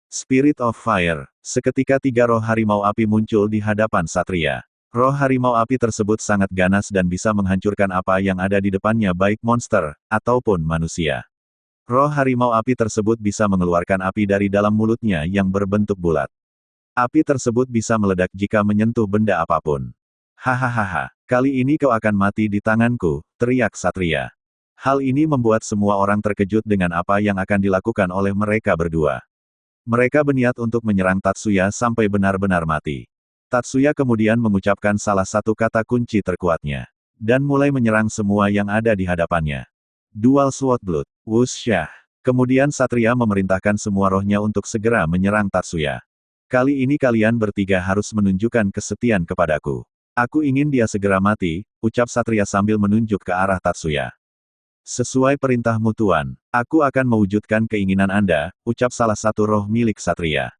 Spirit of Fire. Seketika 3 roh harimau api muncul di hadapan Satria. Roh harimau api tersebut sangat ganas dan bisa menghancurkan apa yang ada di depannya baik monster, ataupun manusia. Roh harimau api tersebut bisa mengeluarkan api dari dalam mulutnya yang berbentuk bulat. Api tersebut bisa meledak jika menyentuh benda apapun. Hahaha, kali ini kau akan mati di tanganku, teriak Satria. Hal ini membuat semua orang terkejut dengan apa yang akan dilakukan oleh mereka berdua. Mereka berniat untuk menyerang Tatsuya sampai benar-benar mati. Tatsuya kemudian mengucapkan salah satu kata kunci terkuatnya. Dan mulai menyerang semua yang ada di hadapannya. Dual Sword Blood. Wusyah. Kemudian Satria memerintahkan semua rohnya untuk segera menyerang Tatsuya. Kali ini kalian bertiga harus menunjukkan kesetiaan kepadaku. Aku ingin dia segera mati, ucap Satria sambil menunjuk ke arah Tatsuya. Sesuai perintahmu Tuan, aku akan mewujudkan keinginan Anda, ucap salah satu roh milik Satria.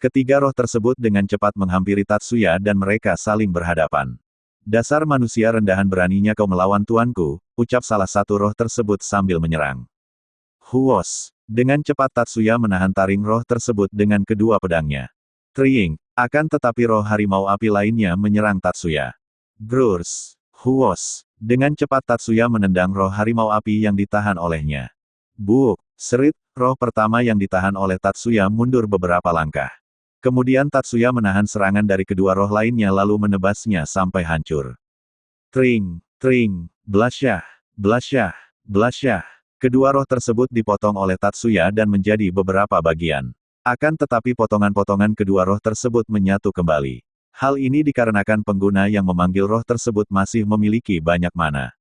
Ketiga roh tersebut dengan cepat menghampiri Tatsuya dan mereka saling berhadapan. Dasar manusia rendahan beraninya kau melawan tuanku, ucap salah satu roh tersebut sambil menyerang. Huos. Dengan cepat Tatsuya menahan taring roh tersebut dengan kedua pedangnya. Triing. Akan tetapi roh harimau api lainnya menyerang Tatsuya. Grurs. Huos. Dengan cepat Tatsuya menendang roh harimau api yang ditahan olehnya. Buk. Serit, roh pertama yang ditahan oleh Tatsuya mundur beberapa langkah. Kemudian Tatsuya menahan serangan dari kedua roh lainnya lalu menebasnya sampai hancur. Tring, tring, blasyah, blasyah, blasyah. Kedua roh tersebut dipotong oleh Tatsuya dan menjadi beberapa bagian. Akan tetapi potongan-potongan kedua roh tersebut menyatu kembali. Hal ini dikarenakan pengguna yang memanggil roh tersebut masih memiliki banyak mana.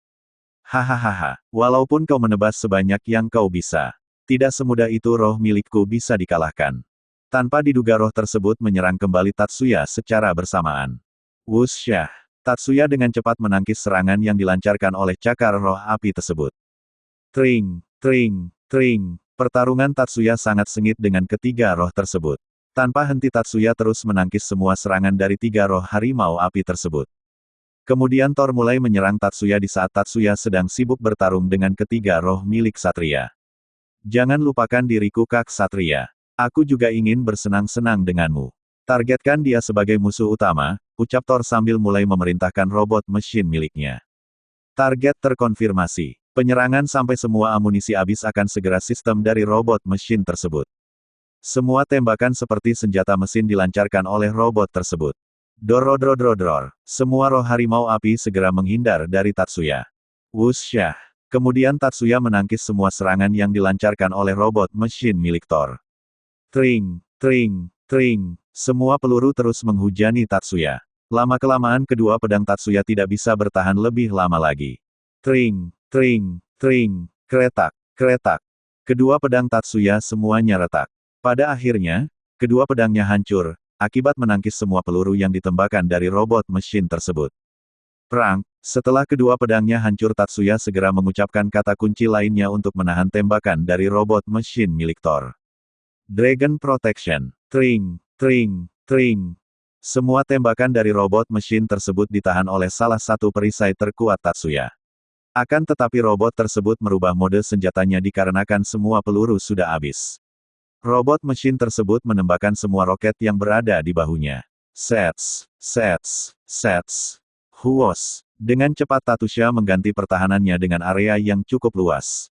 Hahaha, walaupun kau menebas sebanyak yang kau bisa, tidak semudah itu roh milikku bisa dikalahkan. Tanpa diduga roh tersebut menyerang kembali Tatsuya secara bersamaan. Wusyah, Tatsuya dengan cepat menangkis serangan yang dilancarkan oleh cakar roh api tersebut. Tring, tring, tring. Pertarungan Tatsuya sangat sengit dengan ketiga roh tersebut. Tanpa henti Tatsuya terus menangkis semua serangan dari tiga roh harimau api tersebut. Kemudian Thor mulai menyerang Tatsuya di saat Tatsuya sedang sibuk bertarung dengan ketiga roh milik Satria. Jangan lupakan diriku Kak Satria. Aku juga ingin bersenang-senang denganmu. Targetkan dia sebagai musuh utama, ucap Thor sambil mulai memerintahkan robot mesin miliknya. Target terkonfirmasi. Penyerangan sampai semua amunisi habis akan segera sistem dari robot mesin tersebut. Semua tembakan seperti senjata mesin dilancarkan oleh robot tersebut. Dorodrodrodror. Semua roh harimau api segera menghindar dari Tatsuya. Wusyah. Kemudian Tatsuya menangkis semua serangan yang dilancarkan oleh robot mesin milik Thor. Tring, tring, tring. Semua peluru terus menghujani Tatsuya. Lama-kelamaan kedua pedang Tatsuya tidak bisa bertahan lebih lama lagi. Tring, tring, tring, kretak, kretak. Kedua pedang Tatsuya semuanya retak. Pada akhirnya, kedua pedangnya hancur, akibat menangkis semua peluru yang ditembakkan dari robot mesin tersebut. Perang, setelah kedua pedangnya hancur Tatsuya segera mengucapkan kata kunci lainnya untuk menahan tembakan dari robot mesin milik Thor. Dragon Protection. Tring, tring, tring. Semua tembakan dari robot mesin tersebut ditahan oleh salah satu perisai terkuat Tatsuya. Akan tetapi robot tersebut merubah mode senjatanya dikarenakan semua peluru sudah habis. Robot mesin tersebut menembakkan semua roket yang berada di bahunya. Sets, sets, sets. Huos. Dengan cepat Tatsuya mengganti pertahanannya dengan area yang cukup luas.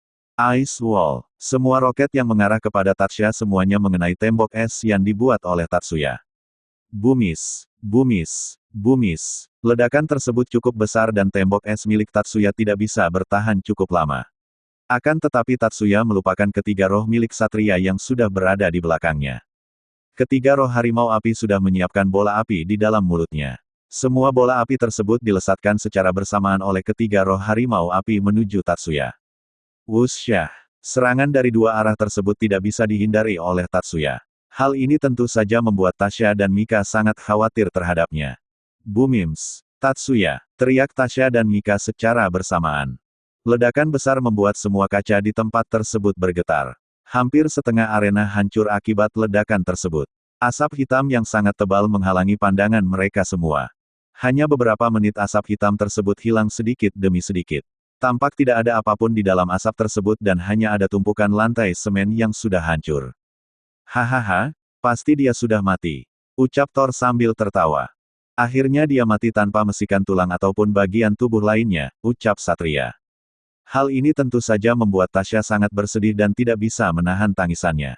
Ice Wall. Semua roket yang mengarah kepada Tatsuya semuanya mengenai tembok es yang dibuat oleh Tatsuya. Bumis, bumis, bumis. Ledakan tersebut cukup besar dan tembok es milik Tatsuya tidak bisa bertahan cukup lama. Akan tetapi Tatsuya melupakan ketiga roh milik Satria yang sudah berada di belakangnya. Ketiga roh harimau api sudah menyiapkan bola api di dalam mulutnya. Semua bola api tersebut dilesatkan secara bersamaan oleh ketiga roh harimau api menuju Tatsuya. Wusyah. Serangan dari dua arah tersebut tidak bisa dihindari oleh Tatsuya. Hal ini tentu saja membuat Tasya dan Mika sangat khawatir terhadapnya. Bumims. Tatsuya. Teriak Tasya dan Mika secara bersamaan. Ledakan besar membuat semua kaca di tempat tersebut bergetar. Hampir setengah arena hancur akibat ledakan tersebut. Asap hitam yang sangat tebal menghalangi pandangan mereka semua. Hanya beberapa menit asap hitam tersebut hilang sedikit demi sedikit. Tampak tidak ada apapun di dalam asap tersebut dan hanya ada tumpukan lantai semen yang sudah hancur. Hahaha, pasti dia sudah mati. Ucap Thor sambil tertawa. Akhirnya dia mati tanpa mesikan tulang ataupun bagian tubuh lainnya, ucap Satria. Hal ini tentu saja membuat Tasya sangat bersedih dan tidak bisa menahan tangisannya.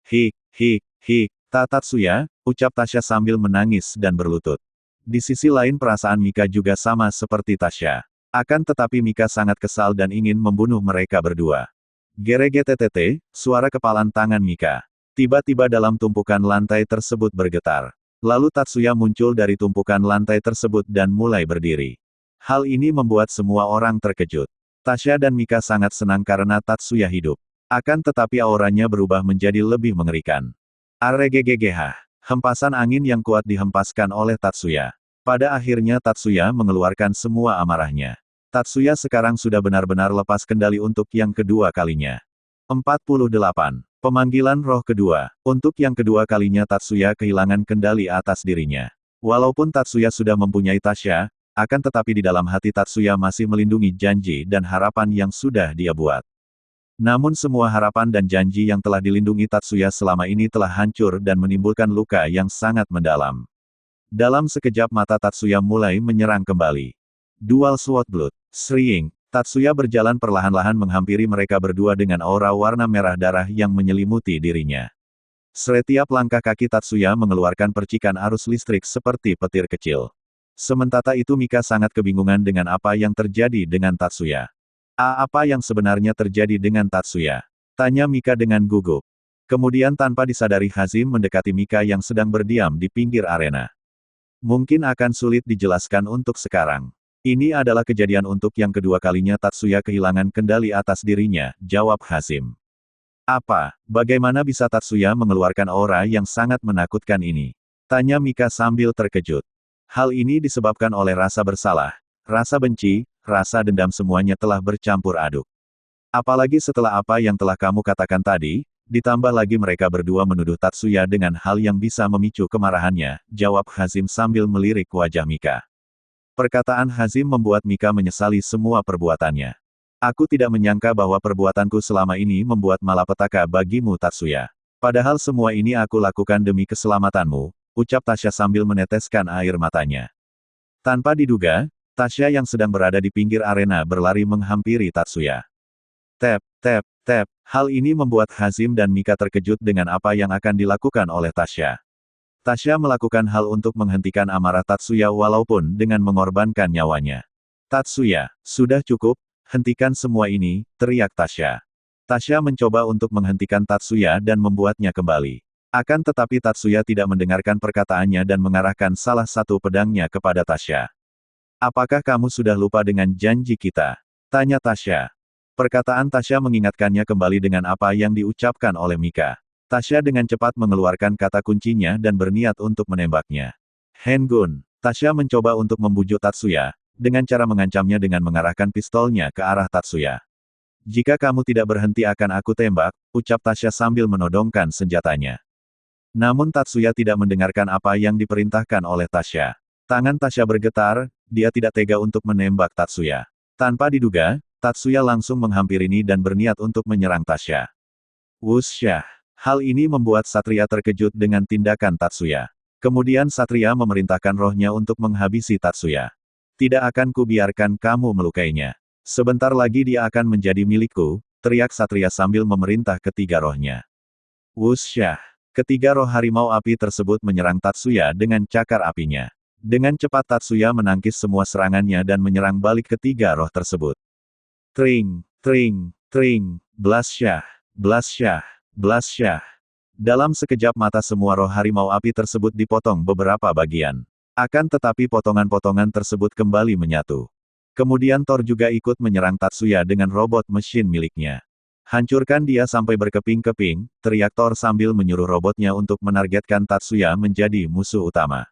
Hik, hik, hik, Tatsuya, ucap Tasya sambil menangis dan berlutut. Di sisi lain perasaan Mika juga sama seperti Tasya. Akan tetapi Mika sangat kesal dan ingin membunuh mereka berdua. Geregetetete, suara kepalan tangan Mika. Tiba-tiba dalam tumpukan lantai tersebut bergetar. Lalu Tatsuya muncul dari tumpukan lantai tersebut dan mulai berdiri. Hal ini membuat semua orang terkejut. Tasya dan Mika sangat senang karena Tatsuya hidup. Akan tetapi auranya berubah menjadi lebih mengerikan. Aregegegeh. Hempasan angin yang kuat dihempaskan oleh Tatsuya. Pada akhirnya Tatsuya mengeluarkan semua amarahnya. Tatsuya sekarang sudah benar-benar lepas kendali untuk yang kedua kalinya. 48. Pemanggilan roh kedua. Untuk yang kedua kalinya Tatsuya kehilangan kendali atas dirinya. Walaupun Tatsuya sudah mempunyai Tasya, akan tetapi di dalam hati Tatsuya masih melindungi janji dan harapan yang sudah dia buat. Namun semua harapan dan janji yang telah dilindungi Tatsuya selama ini telah hancur dan menimbulkan luka yang sangat mendalam. Dalam sekejap mata Tatsuya mulai menyerang kembali. Dual Sword Blood. Shriek. Tatsuya berjalan perlahan-lahan menghampiri mereka berdua dengan aura warna merah darah yang menyelimuti dirinya. Setiap langkah kaki Tatsuya mengeluarkan percikan arus listrik seperti petir kecil. Sementara itu Mika sangat kebingungan dengan apa yang terjadi dengan Tatsuya. Apa yang sebenarnya terjadi dengan Tatsuya? Tanya Mika dengan gugup. Kemudian tanpa disadari Hazim mendekati Mika yang sedang berdiam di pinggir arena. Mungkin akan sulit dijelaskan untuk sekarang. Ini adalah kejadian untuk yang kedua kalinya Tatsuya kehilangan kendali atas dirinya, jawab Hazim. Apa? Bagaimana bisa Tatsuya mengeluarkan aura yang sangat menakutkan ini? Tanya Mika sambil terkejut. Hal ini disebabkan oleh rasa bersalah, rasa benci, rasa dendam semuanya telah bercampur aduk. Apalagi setelah apa yang telah kamu katakan tadi, ditambah lagi mereka berdua menuduh Tatsuya dengan hal yang bisa memicu kemarahannya, jawab Hazim sambil melirik wajah Mika. Perkataan Hazim membuat Mika menyesali semua perbuatannya. Aku tidak menyangka bahwa perbuatanku selama ini membuat malapetaka bagimu Tatsuya. Padahal semua ini aku lakukan demi keselamatanmu, ucap Tasya sambil meneteskan air matanya. Tanpa diduga, Tasya yang sedang berada di pinggir arena berlari menghampiri Tatsuya. Tap, tap, tap. Hal ini membuat Hazim dan Mika terkejut dengan apa yang akan dilakukan oleh Tasya. Tasya melakukan hal untuk menghentikan amarah Tatsuya walaupun dengan mengorbankan nyawanya. Tatsuya, sudah cukup, hentikan semua ini, teriak Tasya. Tasya mencoba untuk menghentikan Tatsuya dan membuatnya kembali. Akan tetapi Tatsuya tidak mendengarkan perkataannya dan mengarahkan salah satu pedangnya kepada Tasya. Apakah kamu sudah lupa dengan janji kita? Tanya Tasya. Perkataan Tasya mengingatkannya kembali dengan apa yang diucapkan oleh Mika. Tasya dengan cepat mengeluarkan kata kuncinya dan berniat untuk menembaknya. Hengun. Tasya mencoba untuk membujuk Tatsuya, dengan cara mengancamnya dengan mengarahkan pistolnya ke arah Tatsuya. Jika kamu tidak berhenti akan aku tembak, ucap Tasya sambil menodongkan senjatanya. Namun Tatsuya tidak mendengarkan apa yang diperintahkan oleh Tasya. Tangan Tasya bergetar, dia tidak tega untuk menembak Tatsuya. Tanpa diduga, Tatsuya langsung menghampiri dan berniat untuk menyerang Tasya. Wusyah. Hal ini membuat Satria terkejut dengan tindakan Tatsuya. Kemudian Satria memerintahkan rohnya untuk menghabisi Tatsuya. Tidak akan kubiarkan kamu melukainya. Sebentar lagi dia akan menjadi milikku, teriak Satria sambil memerintah ketiga rohnya. Wusyah. Ketiga roh harimau api tersebut menyerang Tatsuya dengan cakar apinya. Dengan cepat Tatsuya menangkis semua serangannya dan menyerang balik ketiga roh tersebut. Tring, tring, tring, blasyah, blasyah, blasyah. Dalam sekejap mata semua roh harimau api tersebut dipotong beberapa bagian. Akan tetapi potongan-potongan tersebut kembali menyatu. Kemudian Thor juga ikut menyerang Tatsuya dengan robot mesin miliknya. Hancurkan dia sampai berkeping-keping, teriak Thor sambil menyuruh robotnya untuk menargetkan Tatsuya menjadi musuh utama.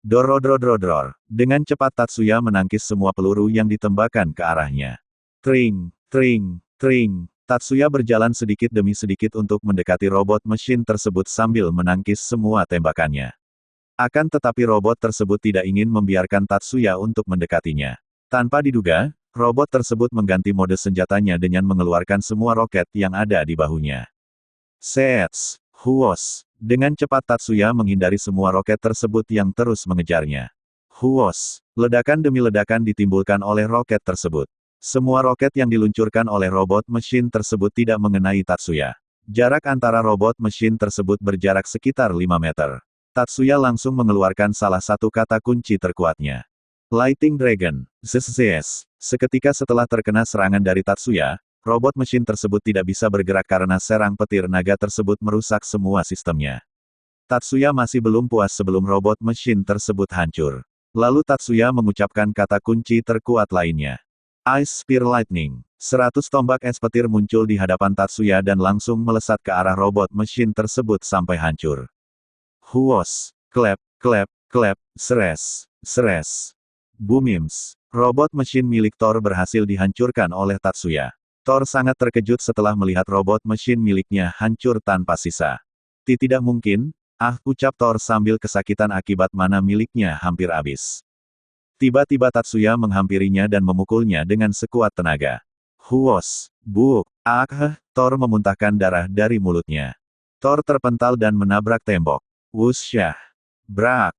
Dorodrodrodror. Dengan cepat Tatsuya menangkis semua peluru yang ditembakkan ke arahnya. Tring, tring, tring. Tatsuya berjalan sedikit demi sedikit untuk mendekati robot mesin tersebut sambil menangkis semua tembakannya. Akan tetapi robot tersebut tidak ingin membiarkan Tatsuya untuk mendekatinya. Tanpa diduga, robot tersebut mengganti mode senjatanya dengan mengeluarkan semua roket yang ada di bahunya. Sets, huos. Dengan cepat Tatsuya menghindari semua roket tersebut yang terus mengejarnya. Huos. Ledakan demi ledakan ditimbulkan oleh roket tersebut. Semua roket yang diluncurkan oleh robot mesin tersebut tidak mengenai Tatsuya. Jarak antara robot mesin tersebut berjarak sekitar 5 meter. Tatsuya langsung mengeluarkan salah satu kata kunci terkuatnya. Lighting Dragon. Zzz. Seketika setelah terkena serangan dari Tatsuya, robot mesin tersebut tidak bisa bergerak karena serang petir naga tersebut merusak semua sistemnya. Tatsuya masih belum puas sebelum robot mesin tersebut hancur. Lalu Tatsuya mengucapkan kata kunci terkuat lainnya. Ice Spear Lightning. 100 tombak es petir muncul di hadapan Tatsuya dan langsung melesat ke arah robot mesin tersebut sampai hancur. Huos. Klep, klep, klep, seres, seres. Boomims. Robot mesin milik Thor berhasil dihancurkan oleh Tatsuya. Thor sangat terkejut setelah melihat robot mesin miliknya hancur tanpa sisa. Tidak mungkin, ucap Thor sambil kesakitan akibat mana miliknya hampir habis. Tiba-tiba Tatsuya menghampirinya dan memukulnya dengan sekuat tenaga. Huos, buk, Thor memuntahkan darah dari mulutnya. Thor terpental dan menabrak tembok. Wusyah, brak,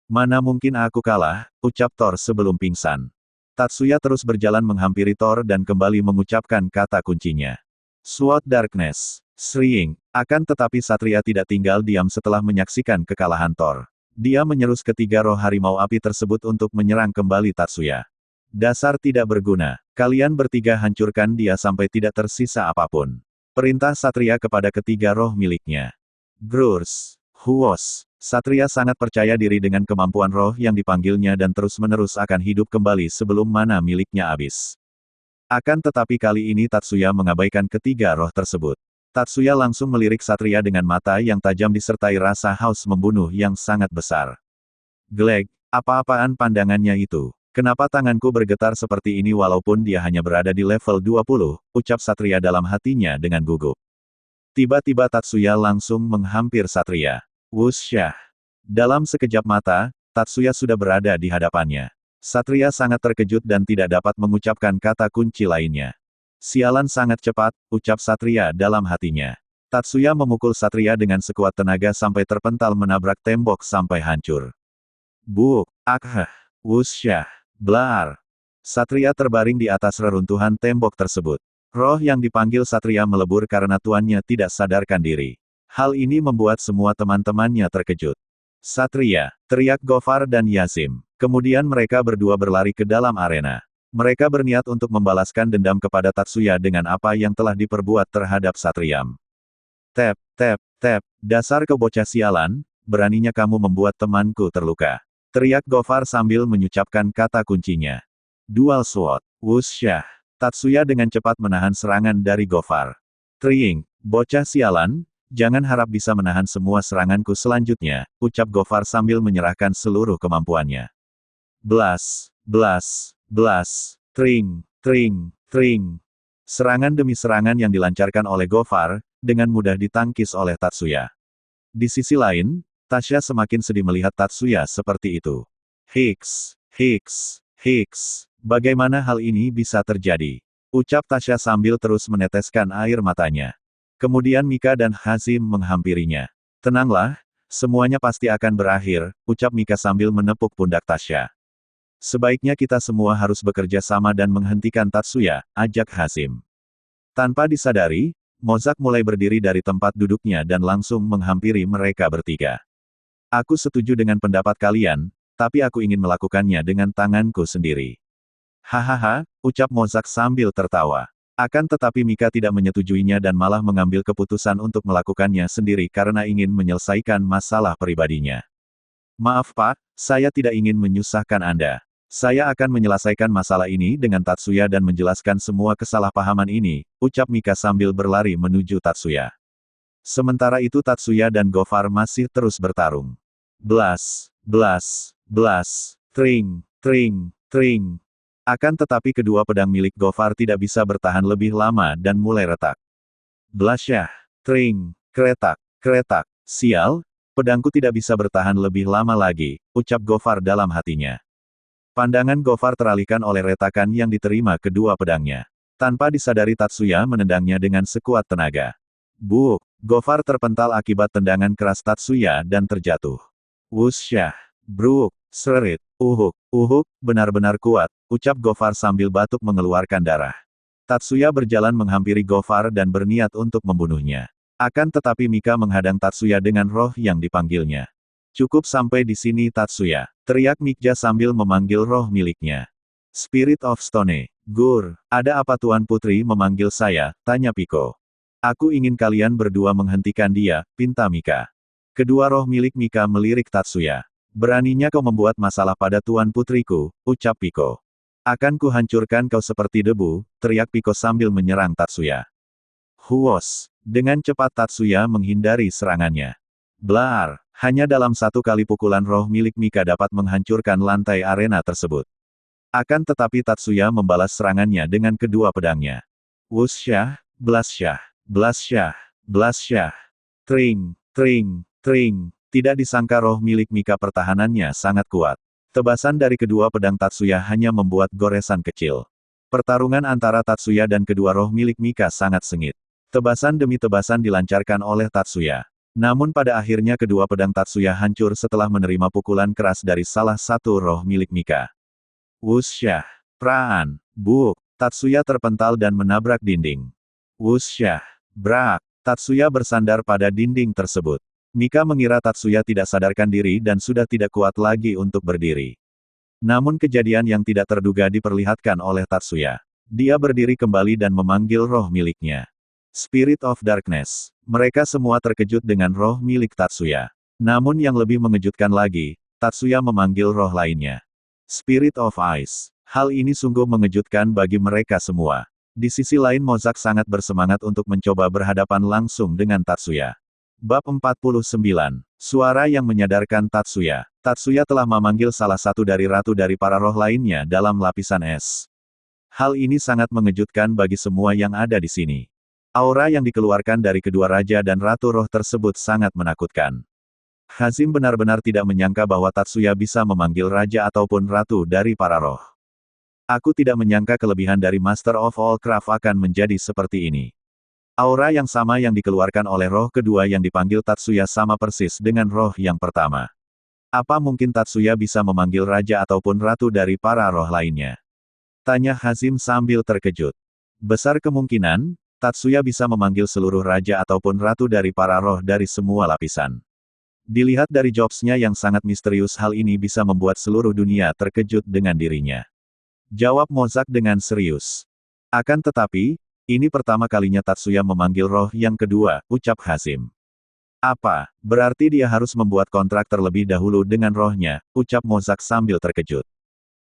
mana mungkin aku kalah, ucap Thor sebelum pingsan. Tatsuya terus berjalan menghampiri Thor dan kembali mengucapkan kata kuncinya. Sword Darkness, Shriek, akan tetapi Satria tidak tinggal diam setelah menyaksikan kekalahan Thor. Dia menyerus ketiga roh harimau api tersebut untuk menyerang kembali Tatsuya. Dasar tidak berguna. Kalian bertiga hancurkan dia sampai tidak tersisa apapun. Perintah Satria kepada ketiga roh miliknya. Grurs. Huos. Satria sangat percaya diri dengan kemampuan roh yang dipanggilnya dan terus-menerus akan hidup kembali sebelum mana miliknya habis. Akan tetapi kali ini Tatsuya mengabaikan ketiga roh tersebut. Tatsuya langsung melirik Satria dengan mata yang tajam disertai rasa haus membunuh yang sangat besar. Gleg, apa-apaan pandangannya itu? Kenapa tanganku bergetar seperti ini walaupun dia hanya berada di level 20, ucap Satria dalam hatinya dengan gugup. Tiba-tiba Tatsuya langsung menghampir Satria. Wusyah. Dalam sekejap mata, Tatsuya sudah berada di hadapannya. Satria sangat terkejut dan tidak dapat mengucapkan kata kunci lainnya. Sialan sangat cepat, ucap Satria dalam hatinya. Tatsuya memukul Satria dengan sekuat tenaga sampai terpental menabrak tembok sampai hancur. Buk, akhah, wusyah, blar. Satria terbaring di atas reruntuhan tembok tersebut. Roh yang dipanggil Satria melebur karena tuannya tidak sadarkan diri. Hal ini membuat semua teman-temannya terkejut. Satria, teriak Gofar dan Yazim. Kemudian mereka berdua berlari ke dalam arena. Mereka berniat untuk membalaskan dendam kepada Tatsuya dengan apa yang telah diperbuat terhadap Satriam. Tep, tep, tep, dasar kebocah sialan, beraninya kamu membuat temanku terluka. Teriak Gofar sambil mengucapkan kata kuncinya. Dual Sword, wusyah. Tatsuya dengan cepat menahan serangan dari Gofar. Tring, bocah sialan, jangan harap bisa menahan semua seranganku selanjutnya, ucap Gofar sambil menyerahkan seluruh kemampuannya. Blas, blas, blas, tring, tring, tring. Serangan demi serangan yang dilancarkan oleh Gofar, dengan mudah ditangkis oleh Tatsuya. Di sisi lain, Tasya semakin sedih melihat Tatsuya seperti itu. Hiks, hiks, hiks. Bagaimana hal ini bisa terjadi? Ucap Tasya sambil terus meneteskan air matanya. Kemudian Mika dan Hazim menghampirinya. Tenanglah, semuanya pasti akan berakhir, ucap Mika sambil menepuk pundak Tasya. Sebaiknya kita semua harus bekerja sama dan menghentikan Tatsuya, ajak Hazim. Tanpa disadari, Mozak mulai berdiri dari tempat duduknya dan langsung menghampiri mereka bertiga. Aku setuju dengan pendapat kalian, tapi aku ingin melakukannya dengan tanganku sendiri. Hahaha, ucap Mozak sambil tertawa. Akan tetapi Mika tidak menyetujuinya dan malah mengambil keputusan untuk melakukannya sendiri karena ingin menyelesaikan masalah pribadinya. Maaf Pak, saya tidak ingin menyusahkan Anda. Saya akan menyelesaikan masalah ini dengan Tatsuya dan menjelaskan semua kesalahpahaman ini, ucap Mika sambil berlari menuju Tatsuya. Sementara itu Tatsuya dan Gofar masih terus bertarung. Blas, blas, blas, tring, tring, tring. Akan tetapi kedua pedang milik Gofar tidak bisa bertahan lebih lama dan mulai retak. Blasyah, tring, kretak, kretak, sial, pedangku tidak bisa bertahan lebih lama lagi, ucap Gofar dalam hatinya. Pandangan Gofar teralihkan oleh retakan yang diterima kedua pedangnya. Tanpa disadari Tatsuya menendangnya dengan sekuat tenaga. Buk, Gofar terpental akibat tendangan keras Tatsuya dan terjatuh. Wusyah, bruk, serit, uhuk, benar-benar kuat, ucap Gofar sambil batuk mengeluarkan darah. Tatsuya berjalan menghampiri Gofar dan berniat untuk membunuhnya. Akan tetapi Mika menghadang Tatsuya dengan roh yang dipanggilnya. Cukup sampai di sini Tatsuya, teriak Mikja sambil memanggil roh miliknya. Spirit of Stone, Gur, ada apa Tuan Putri memanggil saya, tanya Piko. Aku ingin kalian berdua menghentikan dia, pinta Mika. Kedua roh milik Mika melirik Tatsuya. Beraninya kau membuat masalah pada Tuan Putriku, ucap Piko. Akan ku hancurkan kau seperti debu, teriak Piko sambil menyerang Tatsuya. Huos, dengan cepat Tatsuya menghindari serangannya. Blar, hanya dalam satu kali pukulan roh milik Mika dapat menghancurkan lantai arena tersebut. Akan tetapi Tatsuya membalas serangannya dengan kedua pedangnya. Wusyah, blasyah, blasyah, blasyah. Tring, tring, tring. Tidak disangka roh milik Mika pertahanannya sangat kuat. Tebasan dari kedua pedang Tatsuya hanya membuat goresan kecil. Pertarungan antara Tatsuya dan kedua roh milik Mika sangat sengit. Tebasan demi tebasan dilancarkan oleh Tatsuya. Namun pada akhirnya kedua pedang Tatsuya hancur setelah menerima pukulan keras dari salah satu roh milik Mika. Wusyah, praan, buk, Tatsuya terpental dan menabrak dinding. Wusyah, brak, Tatsuya bersandar pada dinding tersebut. Mika mengira Tatsuya tidak sadarkan diri dan sudah tidak kuat lagi untuk berdiri. Namun kejadian yang tidak terduga diperlihatkan oleh Tatsuya. Dia berdiri kembali dan memanggil roh miliknya. Spirit of Darkness. Mereka semua terkejut dengan roh milik Tatsuya. Namun yang lebih mengejutkan lagi, Tatsuya memanggil roh lainnya. Spirit of Ice. Hal ini sungguh mengejutkan bagi mereka semua. Di sisi lain Mozak sangat bersemangat untuk mencoba berhadapan langsung dengan Tatsuya. Bab 49. Suara yang menyadarkan Tatsuya. Tatsuya telah memanggil salah satu dari ratu dari para roh lainnya dalam lapisan es. Hal ini sangat mengejutkan bagi semua yang ada di sini. Aura yang dikeluarkan dari kedua raja dan ratu roh tersebut sangat menakutkan. Hazim benar-benar tidak menyangka bahwa Tatsuya bisa memanggil raja ataupun ratu dari para roh. Aku tidak menyangka kelebihan dari Master of All Craft akan menjadi seperti ini. Aura yang sama yang dikeluarkan oleh roh kedua yang dipanggil Tatsuya sama persis dengan roh yang pertama. Apa mungkin Tatsuya bisa memanggil raja ataupun ratu dari para roh lainnya? Tanya Hazim sambil terkejut. Besar kemungkinan, Tatsuya bisa memanggil seluruh raja ataupun ratu dari para roh dari semua lapisan. Dilihat dari jobsnya yang sangat misterius, hal ini bisa membuat seluruh dunia terkejut dengan dirinya. Jawab Mozak dengan serius. Akan tetapi, ini pertama kalinya Tatsuya memanggil roh yang kedua, ucap Hazim. Apa, berarti dia harus membuat kontrak terlebih dahulu dengan rohnya, ucap Mozak sambil terkejut.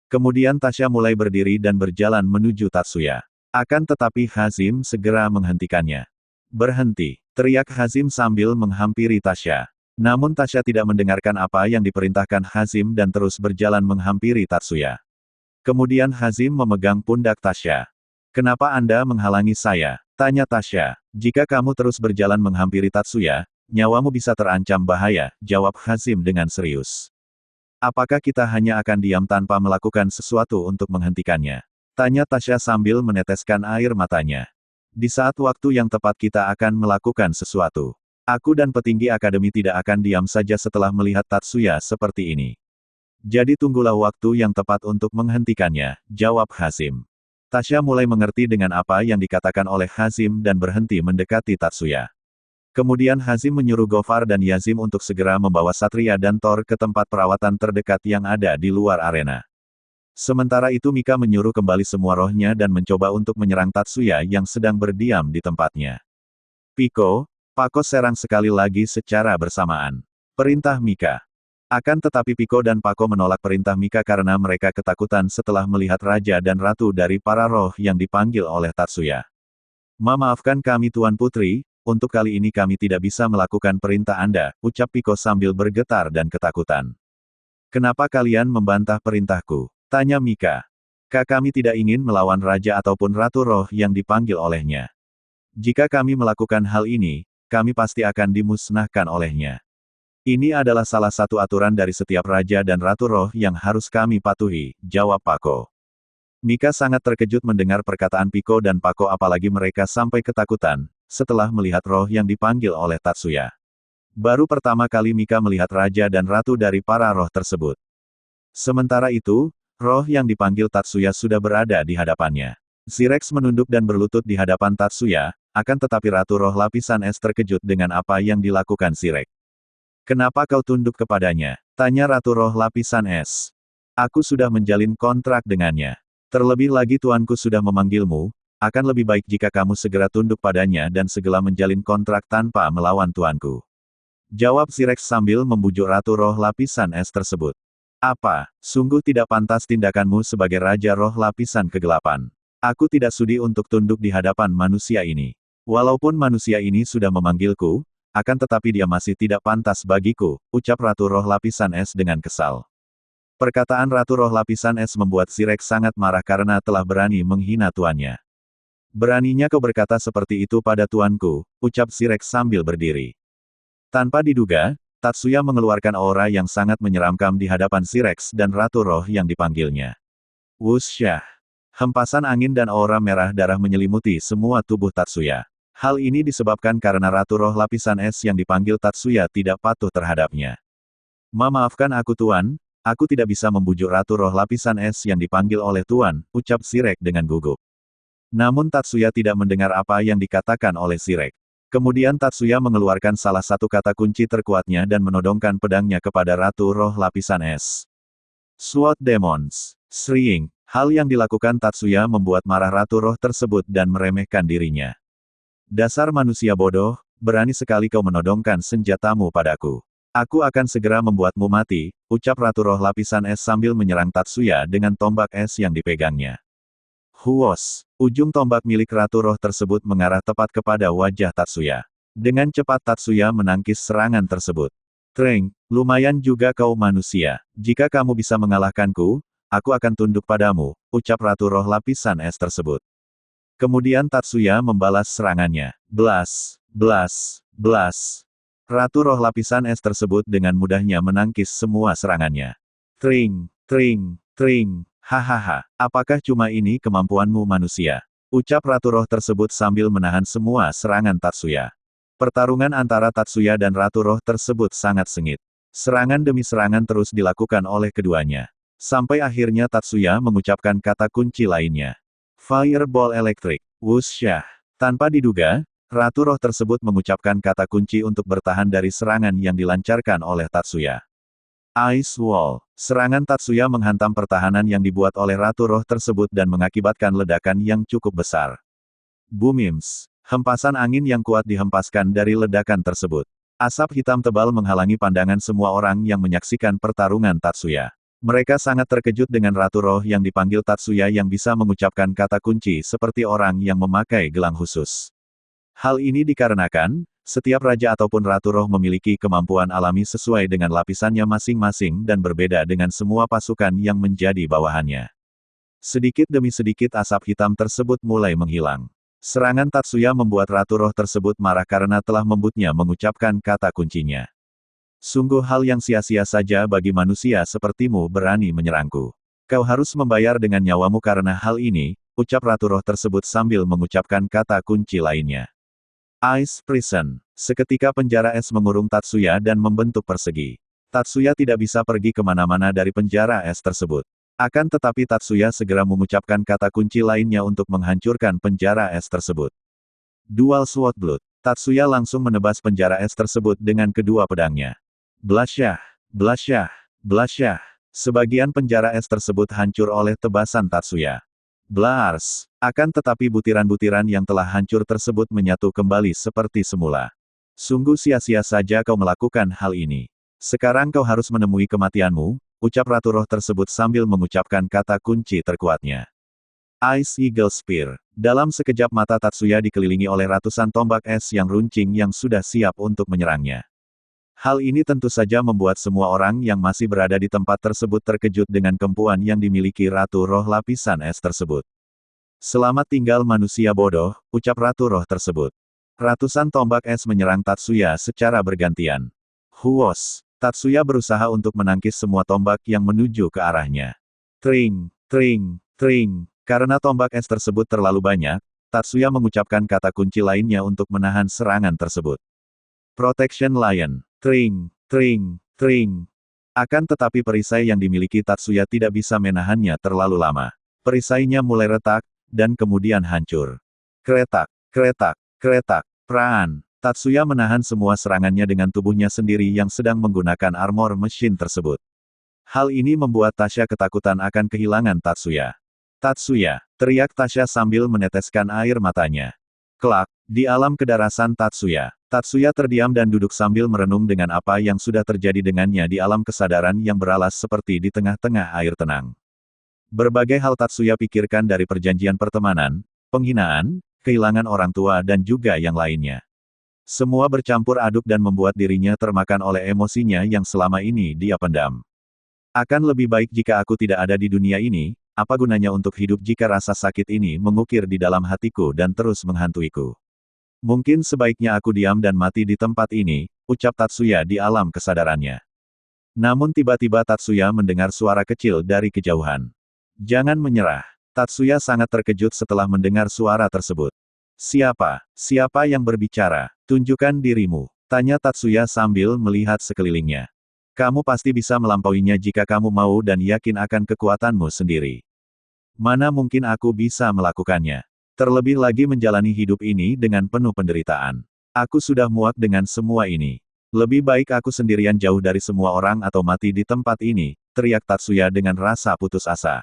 Kemudian Tasya mulai berdiri dan berjalan menuju Tatsuya. Akan tetapi Hazim segera menghentikannya. Berhenti, teriak Hazim sambil menghampiri Tasya. Namun Tasya tidak mendengarkan apa yang diperintahkan Hazim dan terus berjalan menghampiri Tatsuya. Kemudian Hazim memegang pundak Tasya. Kenapa Anda menghalangi saya? Tanya Tasya. Jika kamu terus berjalan menghampiri Tatsuya, nyawamu bisa terancam bahaya, jawab Hazim dengan serius. Apakah kita hanya akan diam tanpa melakukan sesuatu untuk menghentikannya? Tanya Tasya sambil meneteskan air matanya. Di saat waktu yang tepat kita akan melakukan sesuatu. Aku dan petinggi akademi tidak akan diam saja setelah melihat Tatsuya seperti ini. Jadi tunggulah waktu yang tepat untuk menghentikannya, jawab Hazim. Tasya mulai mengerti dengan apa yang dikatakan oleh Hazim dan berhenti mendekati Tatsuya. Kemudian Hazim menyuruh Gofar dan Yazim untuk segera membawa Satria dan Thor ke tempat perawatan terdekat yang ada di luar arena. Sementara itu Mika menyuruh kembali semua rohnya dan mencoba untuk menyerang Tatsuya yang sedang berdiam di tempatnya. Piko, Pako serang sekali lagi secara bersamaan. Perintah Mika. Akan tetapi Piko dan Pako menolak perintah Mika karena mereka ketakutan setelah melihat raja dan ratu dari para roh yang dipanggil oleh Tatsuya. Maafkan kami Tuan Putri, untuk kali ini kami tidak bisa melakukan perintah Anda, ucap Piko sambil bergetar dan ketakutan. Kenapa kalian membantah perintahku? Tanya Mika. Kami tidak ingin melawan raja ataupun ratu roh yang dipanggil olehnya. Jika kami melakukan hal ini, kami pasti akan dimusnahkan olehnya. Ini adalah salah satu aturan dari setiap raja dan ratu roh yang harus kami patuhi, jawab Pako. Mika sangat terkejut mendengar perkataan Piko dan Pako apalagi mereka sampai ketakutan, setelah melihat roh yang dipanggil oleh Tatsuya. Baru pertama kali Mika melihat raja dan ratu dari para roh tersebut. Sementara itu, roh yang dipanggil Tatsuya sudah berada di hadapannya. Sirex menunduk dan berlutut di hadapan Tatsuya, akan tetapi ratu roh lapisan es terkejut dengan apa yang dilakukan Sirex. Kenapa kau tunduk kepadanya? Tanya Ratu Roh Lapisan Es. Aku sudah menjalin kontrak dengannya. Terlebih lagi tuanku sudah memanggilmu, akan lebih baik jika kamu segera tunduk padanya dan segera menjalin kontrak tanpa melawan tuanku. Jawab Sirex sambil membujuk Ratu Roh Lapisan Es tersebut. Apa, sungguh tidak pantas tindakanmu sebagai Raja Roh Lapisan Kegelapan. Aku tidak sudi untuk tunduk di hadapan manusia ini. Walaupun manusia ini sudah memanggilku, akan tetapi dia masih tidak pantas bagiku, ucap Ratu Roh Lapisan Es dengan kesal. Perkataan Ratu Roh Lapisan Es membuat Sirex sangat marah karena telah berani menghina tuannya. Beraninya kau berkata seperti itu pada tuanku, ucap Sirex sambil berdiri. Tanpa diduga, Tatsuya mengeluarkan aura yang sangat menyeramkan di hadapan Sirex dan Ratu Roh yang dipanggilnya. Wusyah! Hempasan angin dan aura merah darah menyelimuti semua tubuh Tatsuya. Hal ini disebabkan karena Ratu Roh Lapisan Es yang dipanggil Tatsuya tidak patuh terhadapnya. Maafkan aku Tuan, aku tidak bisa membujuk Ratu Roh Lapisan Es yang dipanggil oleh Tuan, ucap Sirex dengan gugup. Namun Tatsuya tidak mendengar apa yang dikatakan oleh Sirex. Kemudian Tatsuya mengeluarkan salah satu kata kunci terkuatnya dan menodongkan pedangnya kepada Ratu Roh Lapisan Es. SWOT Demons. Shriek. Hal yang dilakukan Tatsuya membuat marah Ratu Roh tersebut dan meremehkan dirinya. Dasar manusia bodoh, berani sekali kau menodongkan senjatamu padaku. Aku akan segera membuatmu mati, ucap Ratu Roh lapisan es sambil menyerang Tatsuya dengan tombak es yang dipegangnya. Huos. Ujung tombak milik Ratu Roh tersebut mengarah tepat kepada wajah Tatsuya. Dengan cepat Tatsuya menangkis serangan tersebut. Treng, lumayan juga kau manusia. Jika kamu bisa mengalahkanku, aku akan tunduk padamu, ucap Ratu Roh lapisan es tersebut. Kemudian Tatsuya membalas serangannya. Blas, blas, blas. Ratu Roh lapisan es tersebut dengan mudahnya menangkis semua serangannya. Tring, tring, tring. Hahaha, apakah cuma ini kemampuanmu manusia? Ucap Ratu Roh tersebut sambil menahan semua serangan Tatsuya. Pertarungan antara Tatsuya dan Ratu Roh tersebut sangat sengit. Serangan demi serangan terus dilakukan oleh keduanya. Sampai akhirnya Tatsuya mengucapkan kata kunci lainnya. Fireball Electric. Wusyah. Tanpa diduga, Ratu Roh tersebut mengucapkan kata kunci untuk bertahan dari serangan yang dilancarkan oleh Tatsuya. Ice Wall. Serangan Tatsuya menghantam pertahanan yang dibuat oleh Ratu Roh tersebut dan mengakibatkan ledakan yang cukup besar. Boomims. Hempasan angin yang kuat dihempaskan dari ledakan tersebut. Asap hitam tebal menghalangi pandangan semua orang yang menyaksikan pertarungan Tatsuya. Mereka sangat terkejut dengan Ratu Roh yang dipanggil Tatsuya yang bisa mengucapkan kata kunci seperti orang yang memakai gelang khusus. Hal ini dikarenakan, setiap raja ataupun Ratu Roh memiliki kemampuan alami sesuai dengan lapisannya masing-masing dan berbeda dengan semua pasukan yang menjadi bawahannya. Sedikit demi sedikit asap hitam tersebut mulai menghilang. Serangan Tatsuya membuat Ratu Roh tersebut marah karena telah membutnya mengucapkan kata kuncinya. Sungguh hal yang sia-sia saja bagi manusia sepertimu berani menyerangku. Kau harus membayar dengan nyawamu karena hal ini, ucap Ratu Roh tersebut sambil mengucapkan kata kunci lainnya. Ice Prison. Seketika penjara es mengurung Tatsuya dan membentuk persegi. Tatsuya tidak bisa pergi kemana-mana dari penjara es tersebut. Akan tetapi Tatsuya segera mengucapkan kata kunci lainnya untuk menghancurkan penjara es tersebut. Dual Sword Blood. Tatsuya langsung menebas penjara es tersebut dengan kedua pedangnya. Blasyah, blasyah, blasyah. Sebagian penjara es tersebut hancur oleh tebasan Tatsuya. Blars. Akan tetapi butiran-butiran yang telah hancur tersebut menyatu kembali seperti semula. Sungguh sia-sia saja kau melakukan hal ini. Sekarang kau harus menemui kematianmu, ucap Ratu Roh tersebut sambil mengucapkan kata kunci terkuatnya. Ice Eagle Spear. Dalam sekejap mata Tatsuya dikelilingi oleh ratusan tombak es yang runcing yang sudah siap untuk menyerangnya. Hal ini tentu saja membuat semua orang yang masih berada di tempat tersebut terkejut dengan kemampuan yang dimiliki Ratu Roh lapisan es tersebut. Selamat tinggal manusia bodoh, ucap Ratu Roh tersebut. Ratusan tombak es menyerang Tatsuya secara bergantian. Huos. Tatsuya berusaha untuk menangkis semua tombak yang menuju ke arahnya. Tring, tring, tring. Karena tombak es tersebut terlalu banyak, Tatsuya mengucapkan kata kunci lainnya untuk menahan serangan tersebut. Protection Lion. Tring, tring, tring. Akan tetapi perisai yang dimiliki Tatsuya tidak bisa menahannya terlalu lama. Perisainya mulai retak, dan kemudian hancur. Kretak, kretak, kretak, praan. Tatsuya menahan semua serangannya dengan tubuhnya sendiri yang sedang menggunakan armor mesin tersebut. Hal ini membuat Tasya ketakutan akan kehilangan Tatsuya. Tatsuya, teriak Tasya sambil meneteskan air matanya. Kelak, di alam kedarasan Tatsuya. Tatsuya terdiam dan duduk sambil merenung dengan apa yang sudah terjadi dengannya di alam kesadaran yang beralas seperti di tengah-tengah air tenang. Berbagai hal Tatsuya pikirkan dari perjanjian pertemanan, penghinaan, kehilangan orang tua dan juga yang lainnya. Semua bercampur aduk dan membuat dirinya termakan oleh emosinya yang selama ini dia pendam. Akan lebih baik jika aku tidak ada di dunia ini, apa gunanya untuk hidup jika rasa sakit ini mengukir di dalam hatiku dan terus menghantuiku. Mungkin sebaiknya aku diam dan mati di tempat ini, ucap Tatsuya di alam kesadarannya. Namun tiba-tiba Tatsuya mendengar suara kecil dari kejauhan. Jangan menyerah. Tatsuya sangat terkejut setelah mendengar suara tersebut. Siapa? Siapa yang berbicara? Tunjukkan dirimu, tanya Tatsuya sambil melihat sekelilingnya. Kamu pasti bisa melampauinya jika kamu mau dan yakin akan kekuatanmu sendiri. Mana mungkin aku bisa melakukannya? Terlebih lagi menjalani hidup ini dengan penuh penderitaan. Aku sudah muak dengan semua ini. Lebih baik aku sendirian jauh dari semua orang atau mati di tempat ini, teriak Tatsuya dengan rasa putus asa.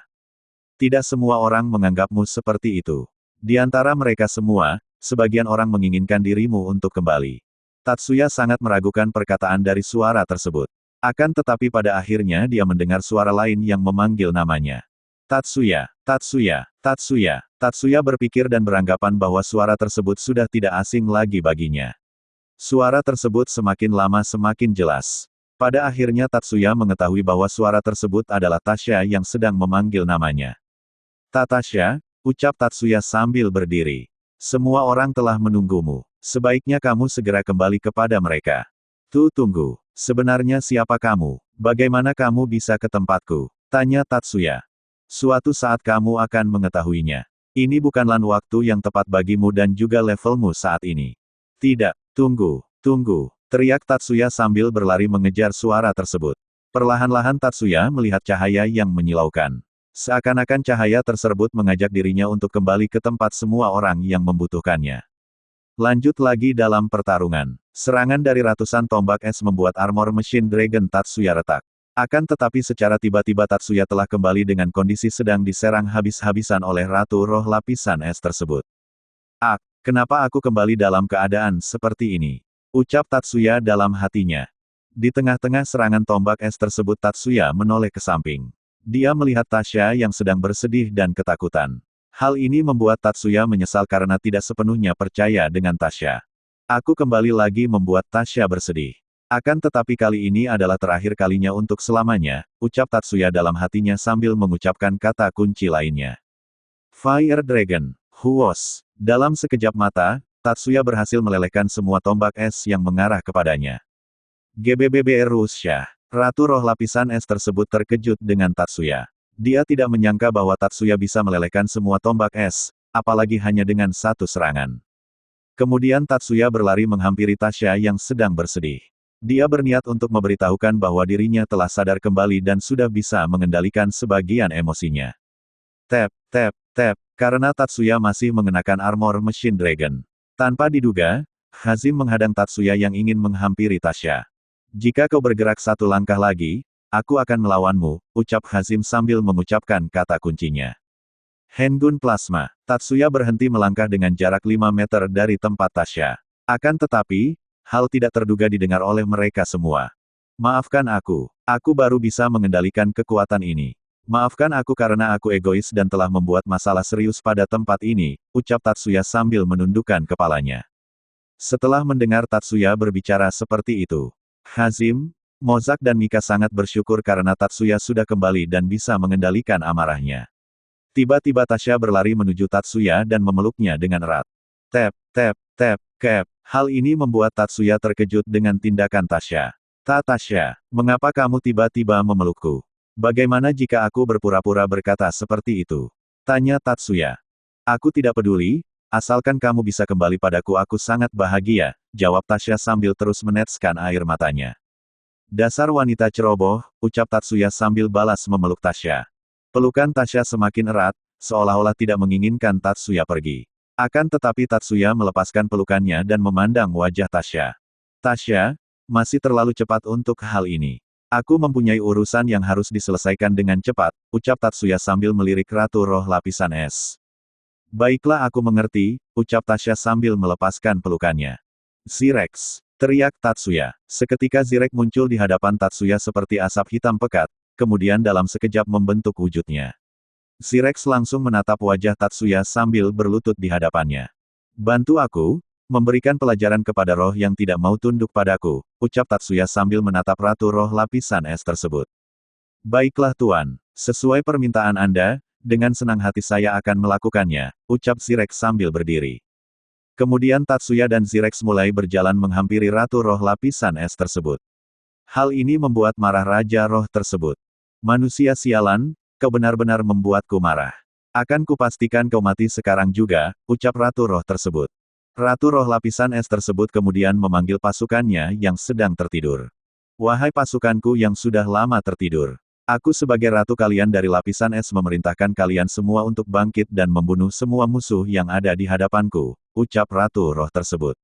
Tidak semua orang menganggapmu seperti itu. Di antara mereka semua, sebagian orang menginginkan dirimu untuk kembali. Tatsuya sangat meragukan perkataan dari suara tersebut. Akan tetapi pada akhirnya dia mendengar suara lain yang memanggil namanya. Tatsuya, Tatsuya, Tatsuya. Tatsuya berpikir dan beranggapan bahwa suara tersebut sudah tidak asing lagi baginya. Suara tersebut semakin lama semakin jelas. Pada akhirnya Tatsuya mengetahui bahwa suara tersebut adalah Tasya yang sedang memanggil namanya. Tasya, ucap Tatsuya sambil berdiri. Semua orang telah menunggumu. Sebaiknya kamu segera kembali kepada mereka. Tunggu. Sebenarnya siapa kamu? Bagaimana kamu bisa ke tempatku? Tanya Tatsuya. Suatu saat kamu akan mengetahuinya. Ini bukanlah waktu yang tepat bagimu dan juga levelmu saat ini. Tidak, tunggu. Teriak Tatsuya sambil berlari mengejar suara tersebut. Perlahan-lahan Tatsuya melihat cahaya yang menyilaukan. Seakan-akan cahaya tersebut mengajak dirinya untuk kembali ke tempat semua orang yang membutuhkannya. Lanjut lagi dalam pertarungan. Serangan dari ratusan tombak es membuat armor mesin Dragon Tatsuya retak. Akan tetapi secara tiba-tiba Tatsuya telah kembali dengan kondisi sedang diserang habis-habisan oleh Ratu Roh Lapisan Es tersebut. Kenapa aku kembali dalam keadaan seperti ini? Ucap Tatsuya dalam hatinya. Di tengah-tengah serangan tombak es tersebut Tatsuya menoleh ke samping. Dia melihat Tasya yang sedang bersedih dan ketakutan. Hal ini membuat Tatsuya menyesal karena tidak sepenuhnya percaya dengan Tasya. Aku kembali lagi membuat Tasya bersedih. Akan tetapi kali ini adalah terakhir kalinya untuk selamanya, ucap Tatsuya dalam hatinya sambil mengucapkan kata kunci lainnya. Fire Dragon, Huos. Dalam sekejap mata, Tatsuya berhasil melelehkan semua tombak es yang mengarah kepadanya. GBBBR Rusia. Ratu Roh Lapisan Es tersebut terkejut dengan Tatsuya. Dia tidak menyangka bahwa Tatsuya bisa melelehkan semua tombak es, apalagi hanya dengan satu serangan. Kemudian Tatsuya berlari menghampiri Tasya yang sedang bersedih. Dia berniat untuk memberitahukan bahwa dirinya telah sadar kembali dan sudah bisa mengendalikan sebagian emosinya. Tap. Karena Tatsuya masih mengenakan armor mesin Dragon. Tanpa diduga, Hazim menghadang Tatsuya yang ingin menghampiri Tasya. Jika kau bergerak satu langkah lagi, aku akan melawanmu, ucap Hazim sambil mengucapkan kata kuncinya. Hengun Plasma. Tatsuya berhenti melangkah dengan jarak 5 meter dari tempat Tasya. Akan tetapi, hal tidak terduga didengar oleh mereka semua. Maafkan aku baru bisa mengendalikan kekuatan ini. Maafkan aku karena aku egois dan telah membuat masalah serius pada tempat ini, ucap Tatsuya sambil menundukkan kepalanya. Setelah mendengar Tatsuya berbicara seperti itu, Hazim, Mozak dan Mika sangat bersyukur karena Tatsuya sudah kembali dan bisa mengendalikan amarahnya. Tiba-tiba Tasya berlari menuju Tatsuya dan memeluknya dengan erat. Tap. Hal ini membuat Tatsuya terkejut dengan tindakan Tasya. Tasya, mengapa kamu tiba-tiba memelukku? Bagaimana jika aku berpura-pura berkata seperti itu? Tanya Tatsuya. Aku tidak peduli, asalkan kamu bisa kembali padaku aku sangat bahagia, jawab Tasya sambil terus meneteskan air matanya. Dasar wanita ceroboh, ucap Tatsuya sambil balas memeluk Tasya. Pelukan Tasya semakin erat, seolah-olah tidak menginginkan Tatsuya pergi. Akan tetapi Tatsuya melepaskan pelukannya dan memandang wajah Tasya. Tasya, masih terlalu cepat untuk hal ini. Aku mempunyai urusan yang harus diselesaikan dengan cepat, ucap Tatsuya sambil melirik Ratu Roh Lapisan Es. Baiklah aku mengerti, ucap Tasya sambil melepaskan pelukannya. Zirex, teriak Tatsuya. Seketika Zirek muncul di hadapan Tatsuya seperti asap hitam pekat, kemudian dalam sekejap membentuk wujudnya. Zirex langsung menatap wajah Tatsuya sambil berlutut di hadapannya. Bantu aku, memberikan pelajaran kepada roh yang tidak mau tunduk padaku, ucap Tatsuya sambil menatap Ratu Roh Lapisan Es tersebut. Baiklah Tuan, sesuai permintaan Anda, dengan senang hati saya akan melakukannya, ucap Zirex sambil berdiri. Kemudian Tatsuya dan Zirex mulai berjalan menghampiri Ratu Roh Lapisan Es tersebut. Hal ini membuat marah Raja Roh tersebut. Manusia sialan, kau benar-benar membuatku marah. Akan kupastikan kau mati sekarang juga, ucap Ratu Roh tersebut. Ratu Roh Lapisan Es tersebut kemudian memanggil pasukannya yang sedang tertidur. Wahai pasukanku yang sudah lama tertidur. Aku sebagai ratu kalian dari Lapisan Es memerintahkan kalian semua untuk bangkit dan membunuh semua musuh yang ada di hadapanku, ucap Ratu Roh tersebut.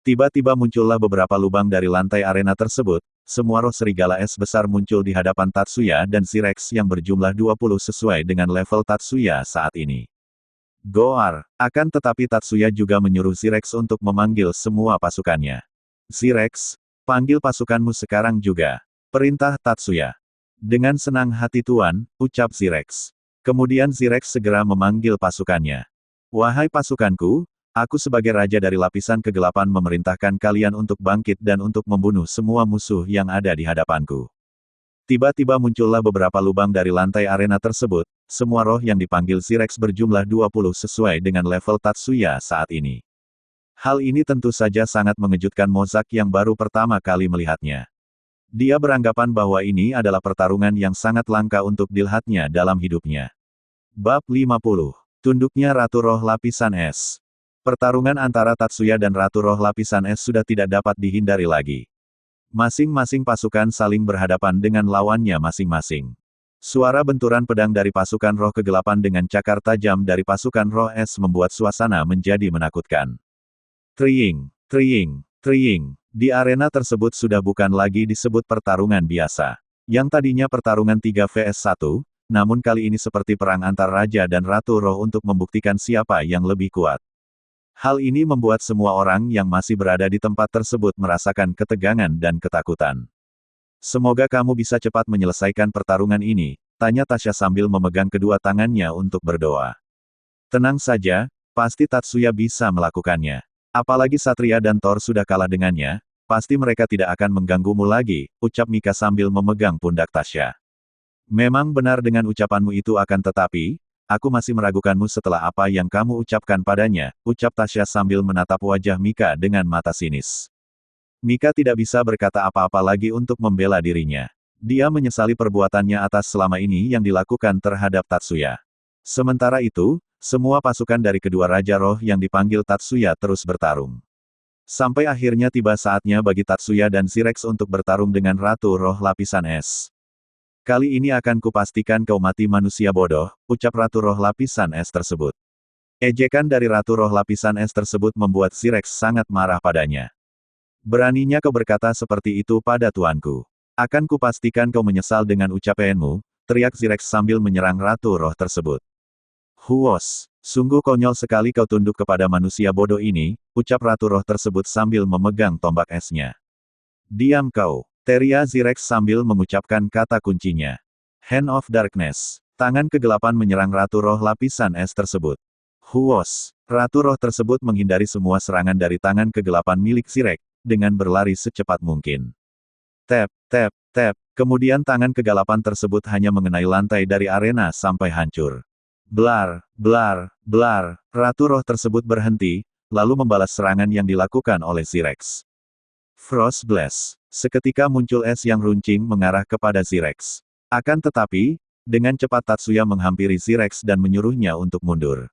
Tiba-tiba muncullah beberapa lubang dari lantai arena tersebut, semua roh serigala es besar muncul di hadapan Tatsuya dan Sirex yang berjumlah 20 sesuai dengan level Tatsuya saat ini. Goar, akan tetapi Tatsuya juga menyuruh Sirex untuk memanggil semua pasukannya. Sirex, panggil pasukanmu sekarang juga. Perintah Tatsuya. Dengan senang hati Tuan, ucap Sirex. Kemudian Sirex segera memanggil pasukannya. Wahai pasukanku, aku sebagai raja dari lapisan kegelapan memerintahkan kalian untuk bangkit dan untuk membunuh semua musuh yang ada di hadapanku. Tiba-tiba muncullah beberapa lubang dari lantai arena tersebut, semua roh yang dipanggil Sirex berjumlah 20 sesuai dengan level Tatsuya saat ini. Hal ini tentu saja sangat mengejutkan Mozak yang baru pertama kali melihatnya. Dia beranggapan bahwa ini adalah pertarungan yang sangat langka untuk dilihatnya dalam hidupnya. Bab 50. Tunduknya Ratu Roh Lapisan Es. Pertarungan antara Tatsuya dan Ratu Roh Lapisan Es sudah tidak dapat dihindari lagi. Masing-masing pasukan saling berhadapan dengan lawannya masing-masing. Suara benturan pedang dari pasukan roh kegelapan dengan cakar tajam dari pasukan roh es membuat suasana menjadi menakutkan. Triing, triing, triing. Di arena tersebut sudah bukan lagi disebut pertarungan biasa. Yang tadinya pertarungan 3 vs 1, namun kali ini seperti perang antar raja dan ratu roh untuk membuktikan siapa yang lebih kuat. Hal ini membuat semua orang yang masih berada di tempat tersebut merasakan ketegangan dan ketakutan. Semoga kamu bisa cepat menyelesaikan pertarungan ini, tanya Tasya sambil memegang kedua tangannya untuk berdoa. Tenang saja, pasti Tatsuya bisa melakukannya. Apalagi Satria dan Thor sudah kalah dengannya, pasti mereka tidak akan mengganggumu lagi, ucap Mika sambil memegang pundak Tasya. Memang benar dengan ucapanmu itu akan tetapi, aku masih meragukanmu setelah apa yang kamu ucapkan padanya, ucap Tasya sambil menatap wajah Mika dengan mata sinis. Mika tidak bisa berkata apa-apa lagi untuk membela dirinya. Dia menyesali perbuatannya atas selama ini yang dilakukan terhadap Tatsuya. Sementara itu, semua pasukan dari kedua Raja Roh yang dipanggil Tatsuya terus bertarung. Sampai akhirnya tiba saatnya bagi Tatsuya dan Sirex untuk bertarung dengan Ratu Roh Lapisan Es. Kali ini akan kupastikan kau mati manusia bodoh, ucap Ratu Roh Lapisan Es tersebut. Ejekan dari Ratu Roh Lapisan Es tersebut membuat Sirex sangat marah padanya. Beraninya kau berkata seperti itu pada tuanku. Akan kupastikan kau menyesal dengan ucapanmu, teriak Sirex sambil menyerang Ratu Roh tersebut. Huos, sungguh konyol sekali kau tunduk kepada manusia bodoh ini, ucap Ratu Roh tersebut sambil memegang tombak esnya. Diam kau. Teria Sirex sambil mengucapkan kata kuncinya. Hand of Darkness. Tangan kegelapan menyerang Ratu Roh Lapisan Es tersebut. Huos. Ratu Roh tersebut menghindari semua serangan dari tangan kegelapan milik Sirex, dengan berlari secepat mungkin. Tap, tap, tap. Kemudian tangan kegelapan tersebut hanya mengenai lantai dari arena sampai hancur. Blar, blar, blar. Ratu Roh tersebut berhenti, lalu membalas serangan yang dilakukan oleh Sirex. Frost Blast. Seketika muncul es yang runcing mengarah kepada Sirex. Akan tetapi, dengan cepat Tatsuya menghampiri Sirex dan menyuruhnya untuk mundur.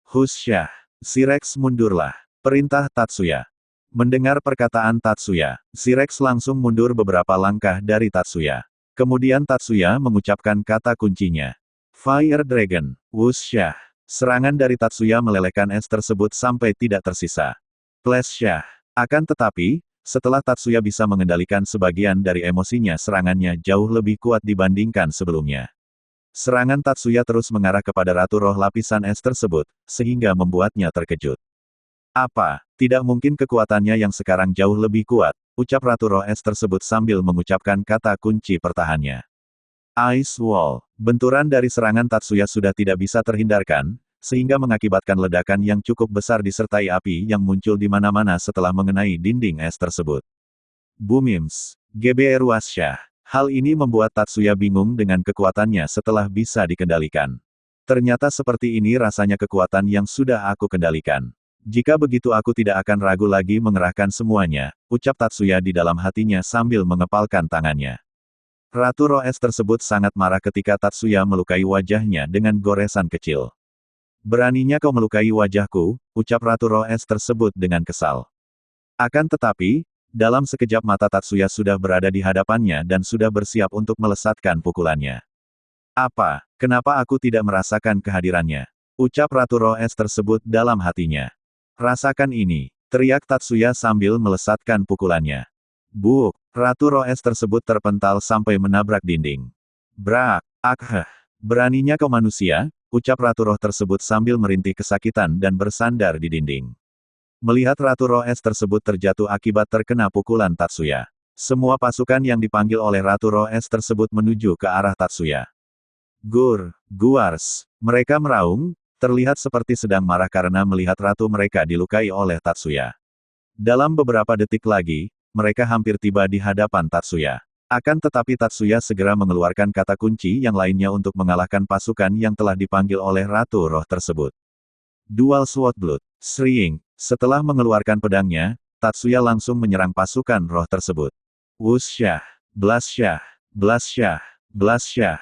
Husyah. Sirex mundurlah. Perintah Tatsuya. Mendengar perkataan Tatsuya, Sirex langsung mundur beberapa langkah dari Tatsuya. Kemudian Tatsuya mengucapkan kata kuncinya. Fire Dragon. Wusyah. Serangan dari Tatsuya melelehkan es tersebut sampai tidak tersisa. Flashsyah. Akan tetapi, setelah Tatsuya bisa mengendalikan sebagian dari emosinya, serangannya jauh lebih kuat dibandingkan sebelumnya. Serangan Tatsuya terus mengarah kepada Ratu Roh Lapisan Es tersebut, sehingga membuatnya terkejut. Apa, tidak mungkin kekuatannya yang sekarang jauh lebih kuat, ucap Ratu Roh Es tersebut sambil mengucapkan kata kunci pertahannya. Ice Wall. Benturan dari serangan Tatsuya sudah tidak bisa terhindarkan, sehingga mengakibatkan ledakan yang cukup besar disertai api yang muncul di mana-mana setelah mengenai dinding es tersebut. Boomims. GBR Wasyah. Hal ini membuat Tatsuya bingung dengan kekuatannya setelah bisa dikendalikan. Ternyata seperti ini rasanya kekuatan yang sudah aku kendalikan. Jika begitu aku tidak akan ragu lagi mengerahkan semuanya, ucap Tatsuya di dalam hatinya sambil mengepalkan tangannya. Ratu Roh Es tersebut sangat marah ketika Tatsuya melukai wajahnya dengan goresan kecil. Beraninya kau melukai wajahku, ucap Ratu Roh Es tersebut dengan kesal. Akan tetapi, dalam sekejap mata Tatsuya sudah berada di hadapannya dan sudah bersiap untuk melesatkan pukulannya. Apa, kenapa aku tidak merasakan kehadirannya? Ucap Ratu Roh Es tersebut dalam hatinya. Rasakan ini, teriak Tatsuya sambil melesatkan pukulannya. Buuk, Ratu Roh Es tersebut terpental sampai menabrak dinding. Brak! Akheh! Beraninya kau manusia, ucap Ratu Roh tersebut sambil merintih kesakitan dan bersandar di dinding. Melihat Ratu Roh Es tersebut terjatuh akibat terkena pukulan Tatsuya. Semua pasukan yang dipanggil oleh Ratu Roh Es tersebut menuju ke arah Tatsuya. Guars! Mereka meraung, terlihat seperti sedang marah karena melihat ratu mereka dilukai oleh Tatsuya. Dalam beberapa detik lagi, mereka hampir tiba di hadapan Tatsuya. Akan tetapi Tatsuya segera mengeluarkan kata kunci yang lainnya untuk mengalahkan pasukan yang telah dipanggil oleh Ratu Roh tersebut. Dual Sword Blood. Shriek. Setelah mengeluarkan pedangnya, Tatsuya langsung menyerang pasukan roh tersebut. Wusyah. Blasyah. Blasyah. Blasyah.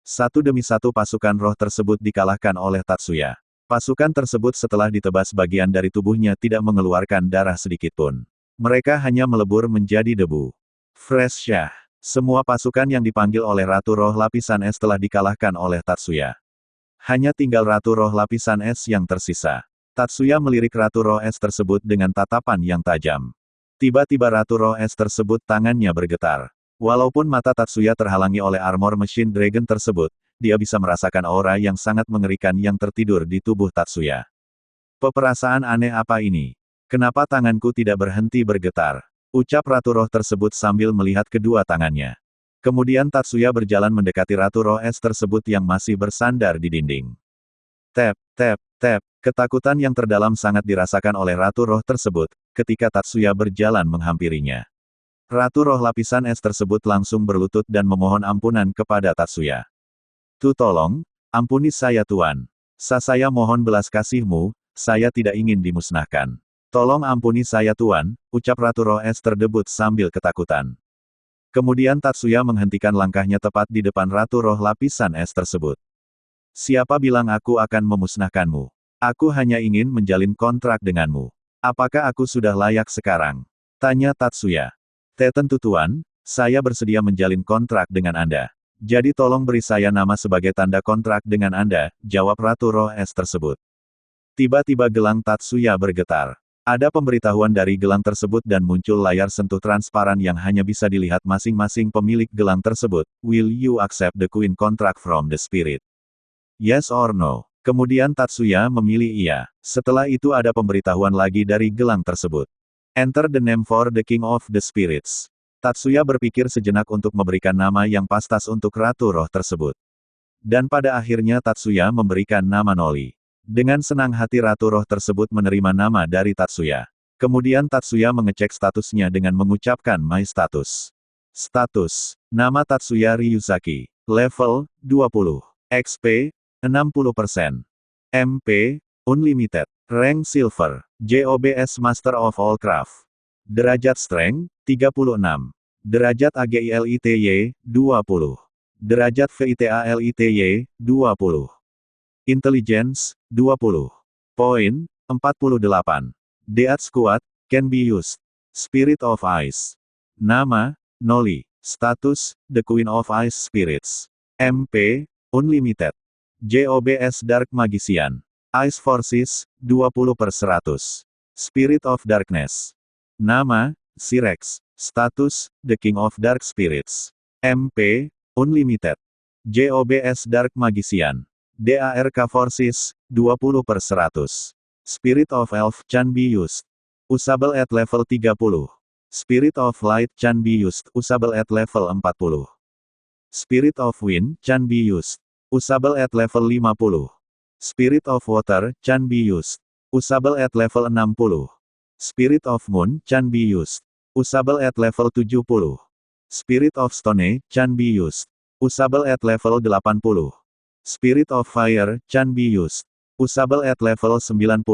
Satu demi satu pasukan roh tersebut dikalahkan oleh Tatsuya. Pasukan tersebut setelah ditebas bagian dari tubuhnya tidak mengeluarkan darah sedikitpun. Mereka hanya melebur menjadi debu. Freshya. Semua pasukan yang dipanggil oleh Ratu Roh Lapisan Es telah dikalahkan oleh Tatsuya. Hanya tinggal Ratu Roh Lapisan Es yang tersisa. Tatsuya melirik Ratu Roh Es tersebut dengan tatapan yang tajam. Tiba-tiba Ratu Roh Es tersebut tangannya bergetar. Walaupun mata Tatsuya terhalangi oleh armor mesin dragon tersebut, dia bisa merasakan aura yang sangat mengerikan yang tertidur di tubuh Tatsuya. Peperasaan aneh apa ini? Kenapa tanganku tidak berhenti bergetar? Ucap Ratu Roh tersebut sambil melihat kedua tangannya. Kemudian Tatsuya berjalan mendekati Ratu Roh Es tersebut yang masih bersandar di dinding. Tap, tap, tap. Ketakutan yang terdalam sangat dirasakan oleh Ratu Roh tersebut, ketika Tatsuya berjalan menghampirinya. Ratu Roh Lapisan Es tersebut langsung berlutut dan memohon ampunan kepada Tatsuya. Tolong, ampuni saya Tuan. Saya mohon belas kasihmu, saya tidak ingin dimusnahkan. Tolong ampuni saya Tuan, ucap Ratu Roh Es terdebut sambil ketakutan. Kemudian Tatsuya menghentikan langkahnya tepat di depan Ratu Roh Lapisan Es tersebut. Siapa bilang aku akan memusnahkanmu? Aku hanya ingin menjalin kontrak denganmu. Apakah aku sudah layak sekarang? Tanya Tatsuya. Tentu Tuan, saya bersedia menjalin kontrak dengan Anda. Jadi tolong beri saya nama sebagai tanda kontrak dengan Anda, jawab Ratu Roh Es tersebut. Tiba-tiba gelang Tatsuya bergetar. Ada pemberitahuan dari gelang tersebut dan muncul layar sentuh transparan yang hanya bisa dilihat masing-masing pemilik gelang tersebut. Will you accept the Queen contract from the spirit? Yes or no? Kemudian Tatsuya memilih iya. Setelah itu ada pemberitahuan lagi dari gelang tersebut. Enter the name for the King of the Spirits. Tatsuya berpikir sejenak untuk memberikan nama yang pastas untuk Ratu Roh tersebut. Dan pada akhirnya Tatsuya memberikan nama Noli. Dengan senang hati Ratu Roh tersebut menerima nama dari Tatsuya. Kemudian Tatsuya mengecek statusnya dengan mengucapkan My Status. Status. Nama Tatsuya Ryuzaki. Level, 20. XP, 60%. MP, Unlimited. Rank Silver. JOBS Master of All Craft. Derajat Strength, 36. Derajat AGILITY, 20. Derajat VITALITY, 20. Intelligence, 20. Poin, 48. Death Squad, can be used. Spirit of Ice. Nama, Noli. Status, The Queen of Ice Spirits. MP, Unlimited. JOBS Dark Magician. Ice Forces, 20/100. Spirit of Darkness. Nama, Sirex. Status, The King of Dark Spirits. MP, Unlimited. JOBS Dark Magician. DARK Forces, 20/100. Spirit of Elf can be used. Usable at level 30. Spirit of Light can be used. Usable at level 40. Spirit of Wind can be used. Usable at level 50. Spirit of Water can be used. Usable at level 60. Spirit of Moon can be used. Usable at level 70. Spirit of Stone can be used. Usable at level 80. Spirit of Fire can be used. Usable at level 90.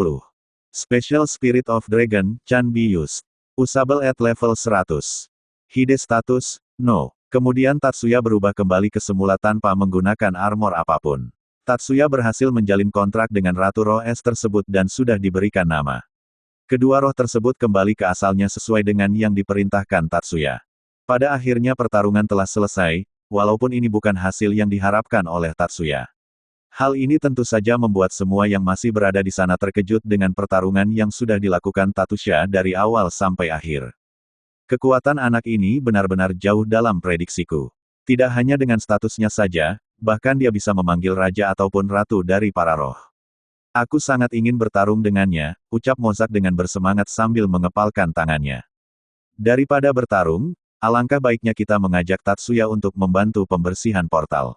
Special Spirit of Dragon can be used. Usable at level 100. Hide status, no. Kemudian Tatsuya berubah kembali ke semula tanpa menggunakan armor apapun. Tatsuya berhasil menjalin kontrak dengan Ratu Roh Es tersebut dan sudah diberikan nama. Kedua roh tersebut kembali ke asalnya sesuai dengan yang diperintahkan Tatsuya. Pada akhirnya pertarungan telah selesai, walaupun ini bukan hasil yang diharapkan oleh Tatsuya. Hal ini tentu saja membuat semua yang masih berada di sana terkejut dengan pertarungan yang sudah dilakukan Tatsuya dari awal sampai akhir. Kekuatan anak ini benar-benar jauh dalam prediksiku. Tidak hanya dengan statusnya saja, bahkan dia bisa memanggil raja ataupun ratu dari para roh. Aku sangat ingin bertarung dengannya, ucap Mozak dengan bersemangat sambil mengepalkan tangannya. Daripada bertarung, alangkah baiknya kita mengajak Tatsuya untuk membantu pembersihan portal.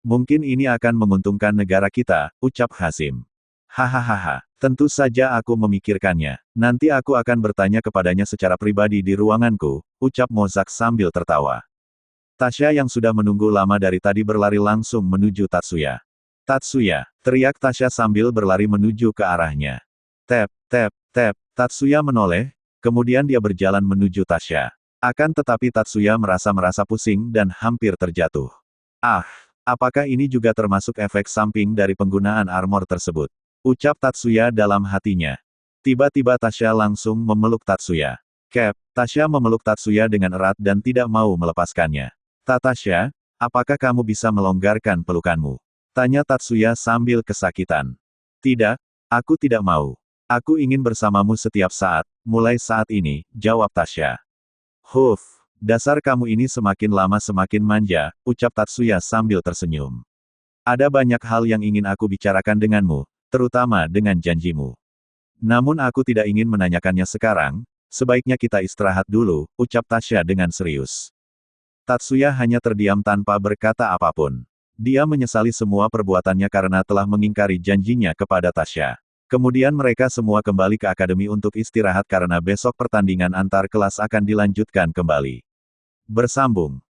Mungkin ini akan menguntungkan negara kita, ucap Hasim. Hahaha, tentu saja aku memikirkannya. Nanti aku akan bertanya kepadanya secara pribadi di ruanganku, ucap Mozak sambil tertawa. Tasya yang sudah menunggu lama dari tadi berlari langsung menuju Tatsuya. Tatsuya, teriak Tasya sambil berlari menuju ke arahnya. Tap, tap, tap, Tatsuya menoleh, kemudian dia berjalan menuju Tasya. Akan tetapi Tatsuya merasa pusing dan hampir terjatuh. Ah, apakah ini juga termasuk efek samping dari penggunaan armor tersebut? Ucap Tatsuya dalam hatinya. Tiba-tiba Tasya langsung memeluk Tatsuya. Cap, Tasya memeluk Tatsuya dengan erat dan tidak mau melepaskannya. Tasya, apakah kamu bisa melonggarkan pelukanmu? Tanya Tatsuya sambil kesakitan. Tidak, aku tidak mau. Aku ingin bersamamu setiap saat, mulai saat ini, jawab Tasya. Huf, dasar kamu ini semakin lama semakin manja, ucap Tatsuya sambil tersenyum. Ada banyak hal yang ingin aku bicarakan denganmu, terutama dengan janjimu. Namun aku tidak ingin menanyakannya sekarang, sebaiknya kita istirahat dulu, ucap Tasya dengan serius. Tatsuya hanya terdiam tanpa berkata apapun. Dia menyesali semua perbuatannya karena telah mengingkari janjinya kepada Tasya. Kemudian mereka semua kembali ke akademi untuk istirahat karena besok pertandingan antar kelas akan dilanjutkan kembali. Bersambung.